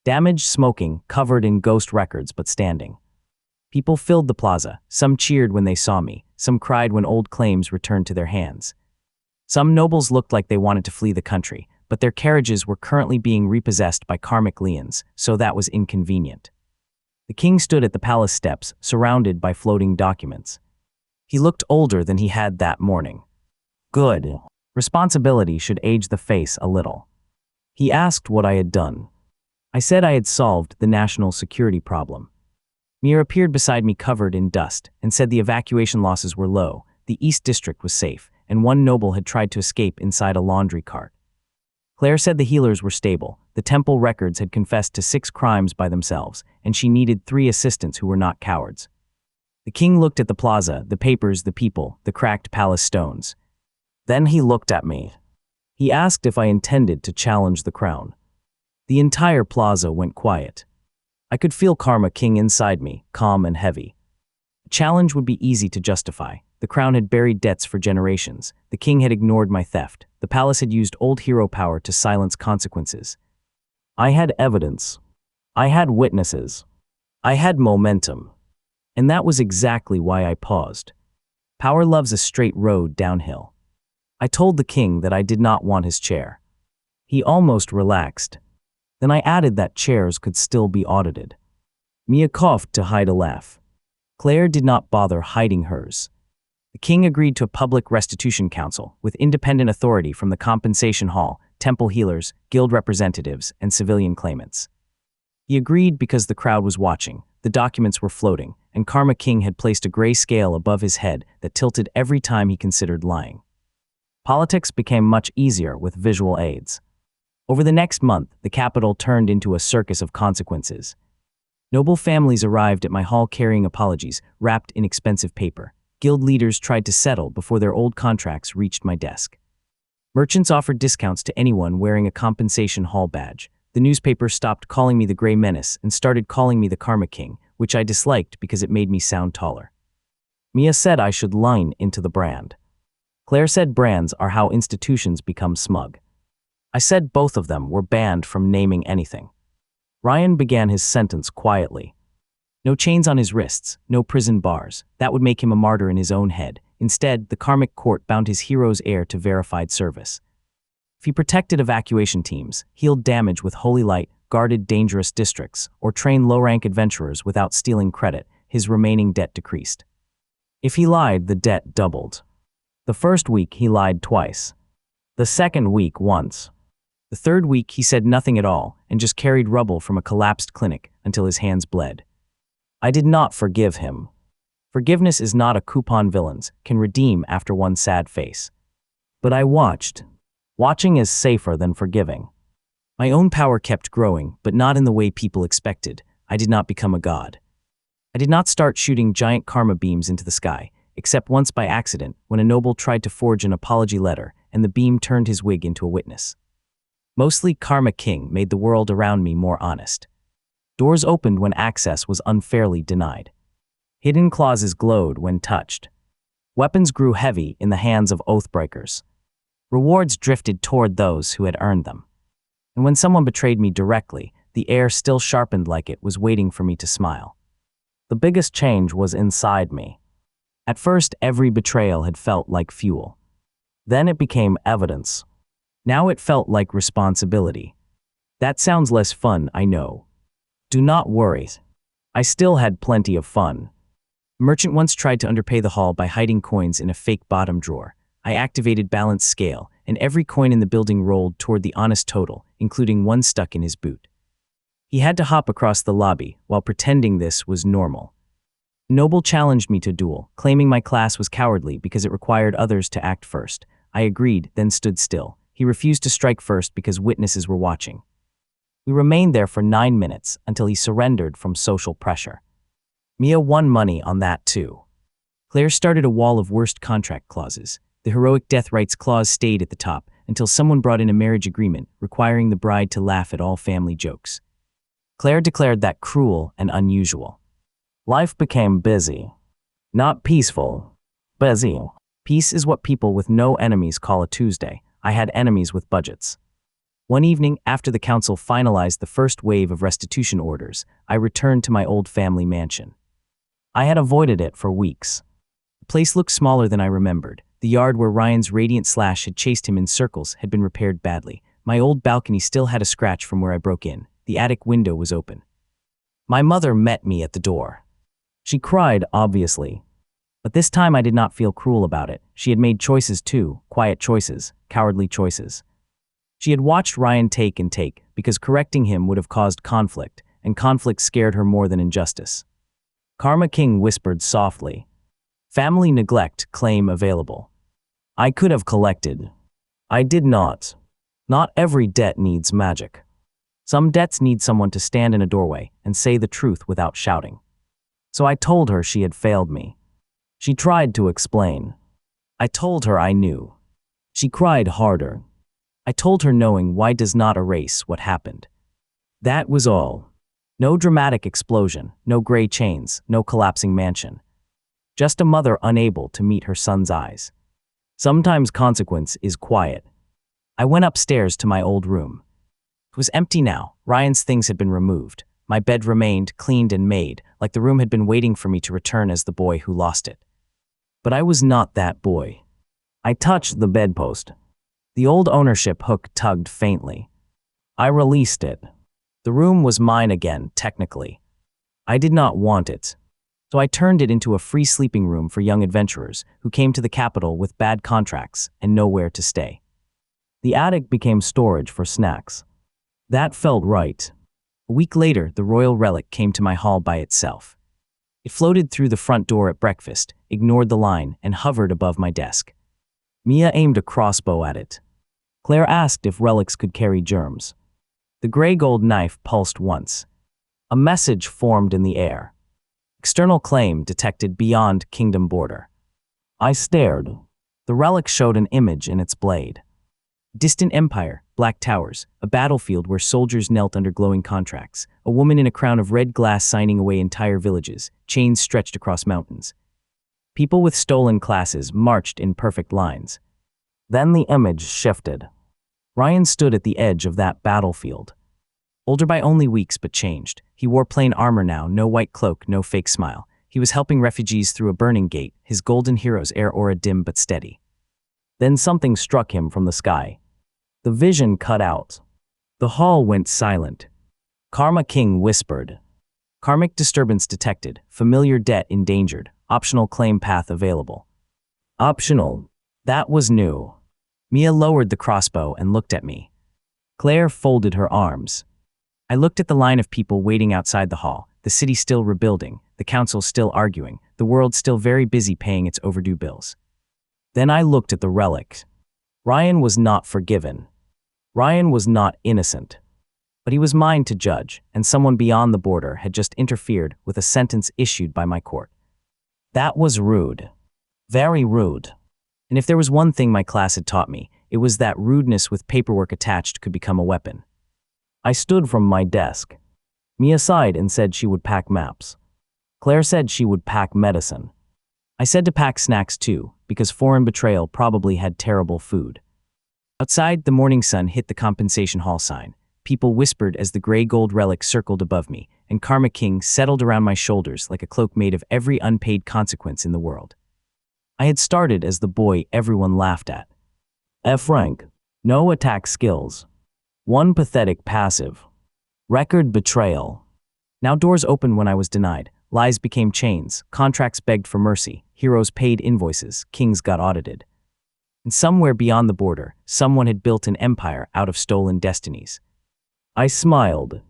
Damaged, smoking, covered in ghost records, but standing. People filled the plaza. Some cheered when they saw me. Some cried when old claims returned to their hands. Some nobles looked like they wanted to flee the country, but their carriages were currently being repossessed by karmic lions, so that was inconvenient. The king stood at the palace steps, surrounded by floating documents. He looked older than he had that morning. Good. Responsibility should age the face a little. He asked what I had done. I said I had solved the national security problem. Mir appeared beside me covered in dust and said the evacuation losses were low, the East District was safe, and one noble had tried to escape inside a laundry cart. Claire said the healers were stable, the temple records had confessed to 6 crimes by themselves, and she needed 3 assistants who were not cowards. The king looked at the plaza, the papers, the people, the cracked palace stones. Then he looked at me. He asked if I intended to challenge the crown. The entire plaza went quiet. I could feel Karma King inside me, calm and heavy. The challenge would be easy to justify. The crown had buried debts for generations. The king had ignored my theft. The palace had used old hero power to silence consequences. I had evidence. I had witnesses. I had momentum. And that was exactly why I paused. Power loves a straight road downhill. I told the king that I did not want his chair. He almost relaxed. Then I added that chairs could still be audited. Mia coughed to hide a laugh. Claire did not bother hiding hers. The king agreed to a public restitution council with independent authority from the compensation hall, temple healers, guild representatives, and civilian claimants. He agreed because the crowd was watching, the documents were floating, and Karma King had placed a gray scale above his head that tilted every time he considered lying. Politics became much easier with visual aids. Over the next month, the capital turned into a circus of consequences. Noble families arrived at my hall carrying apologies, wrapped in expensive paper. Guild leaders tried to settle before their old contracts reached my desk. Merchants offered discounts to anyone wearing a compensation hall badge. The newspaper stopped calling me the Gray Menace and started calling me the Karma King, which I disliked because it made me sound taller. Mia said I should line into the brand. Claire said brands are how institutions become smug. I said both of them were banned from naming anything. Ryan began his sentence quietly. No chains on his wrists, no prison bars. That would make him a martyr in his own head. Instead, the karmic court bound his hero's heir to verified service. If he protected evacuation teams, healed damage with holy light, guarded dangerous districts, or trained low-rank adventurers without stealing credit, his remaining debt decreased. If he lied, the debt doubled. The first week, he lied twice. The second week, once. The third week, he said nothing at all and just carried rubble from a collapsed clinic until his hands bled. I did not forgive him. Forgiveness is not a coupon villains can redeem after one sad face. But I watched. Watching is safer than forgiving. My own power kept growing, but not in the way people expected. I did not become a god. I did not start shooting giant karma beams into the sky, except once by accident when a noble tried to forge an apology letter and the beam turned his wig into a witness. Mostly Karma King made the world around me more honest. Doors opened when access was unfairly denied. Hidden clauses glowed when touched. Weapons grew heavy in the hands of oathbreakers. Rewards drifted toward those who had earned them. And when someone betrayed me directly, the air still sharpened like it was waiting for me to smile. The biggest change was inside me. At first, every betrayal had felt like fuel. Then it became evidence. Now it felt like responsibility. That sounds less fun, I know. Do not worry. I still had plenty of fun. A merchant once tried to underpay the hall by hiding coins in a fake bottom drawer. I activated balance scale, and every coin in the building rolled toward the honest total, including one stuck in his boot. He had to hop across the lobby while pretending this was normal. Noble challenged me to duel, claiming my class was cowardly because it required others to act first. I agreed, then stood still. He refused to strike first because witnesses were watching. We remained there for 9 minutes until he surrendered from social pressure. Mia won money on that too. Claire started a wall of worst contract clauses. The heroic death rights clause stayed at the top until someone brought in a marriage agreement requiring the bride to laugh at all family jokes. Claire declared that cruel and unusual. Life became busy. Not peaceful. Busy. Peace is what people with no enemies call a Tuesday. I had enemies with budgets. One evening, after the council finalized the first wave of restitution orders, I returned to my old family mansion. I had avoided it for weeks. The place looked smaller than I remembered. The yard where Ryan's radiant slash had chased him in circles had been repaired badly. My old balcony still had a scratch from where I broke in. The attic window was open. My mother met me at the door. She cried, obviously. But this time I did not feel cruel about it. She had made choices too, quiet choices, cowardly choices. She had watched Ryan take and take, because correcting him would have caused conflict, and conflict scared her more than injustice. Karma King whispered softly. Family neglect claim available. I could have collected. I did not. Not every debt needs magic. Some debts need someone to stand in a doorway and say the truth without shouting. So I told her she had failed me. She tried to explain. I told her I knew. She cried harder. I told her knowing why does not erase what happened. That was all. No dramatic explosion, no gray chains, no collapsing mansion. Just a mother unable to meet her son's eyes. Sometimes consequence is quiet. I went upstairs to my old room. It was empty now. Ryan's things had been removed. My bed remained cleaned and made, like the room had been waiting for me to return as the boy who lost it. But I was not that boy. I touched the bedpost. The old ownership hook tugged faintly. I released it. The room was mine again, technically. I did not want it. So I turned it into a free sleeping room for young adventurers who came to the capital with bad contracts and nowhere to stay. The attic became storage for snacks. That felt right. A week later, the royal relic came to my hall by itself. It floated through the front door at breakfast, ignored the line, and hovered above my desk. Mia aimed a crossbow at it. Claire asked if relics could carry germs. The gray gold knife pulsed once. A message formed in the air. External claim detected beyond kingdom border. I stared. The relic showed an image in its blade. Distant empire, black towers, a battlefield where soldiers knelt under glowing contracts, a woman in a crown of red glass signing away entire villages, chains stretched across mountains. People with stolen classes marched in perfect lines. Then the image shifted. Ryan stood at the edge of that battlefield. Older by only weeks but changed. He wore plain armor now, no white cloak, no fake smile. He was helping refugees through a burning gate, his golden hero's air aura dim but steady. Then something struck him from the sky. The vision cut out. The hall went silent. Karma King whispered. Karmic disturbance detected, familiar debt endangered, optional claim path available. Optional. That was new. Mia lowered the crossbow and looked at me. Claire folded her arms. I looked at the line of people waiting outside the hall, the city still rebuilding, the council still arguing, the world still very busy paying its overdue bills. Then I looked at the relic. Ryan was not forgiven. Ryan was not innocent. But he was mine to judge, and someone beyond the border had just interfered with a sentence issued by my court. That was rude. Very rude. And if there was one thing my class had taught me, it was that rudeness with paperwork attached could become a weapon. I stood from my desk. Mia sighed and said she would pack maps. Claire said she would pack medicine. I said to pack snacks too, because foreign betrayal probably had terrible food. Outside, the morning sun hit the compensation hall sign. People whispered as the gray gold relic circled above me, and Karma King settled around my shoulders like a cloak made of every unpaid consequence in the world. I had started as the boy everyone laughed at. F rank. No attack skills. One pathetic passive. Record betrayal. Now doors opened when I was denied. Lies became chains. Contracts begged for mercy. Heroes paid invoices. Kings got audited. And somewhere beyond the border, someone had built an empire out of stolen destinies. I smiled,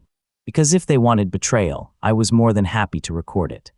because if they wanted betrayal, I was more than happy to record it.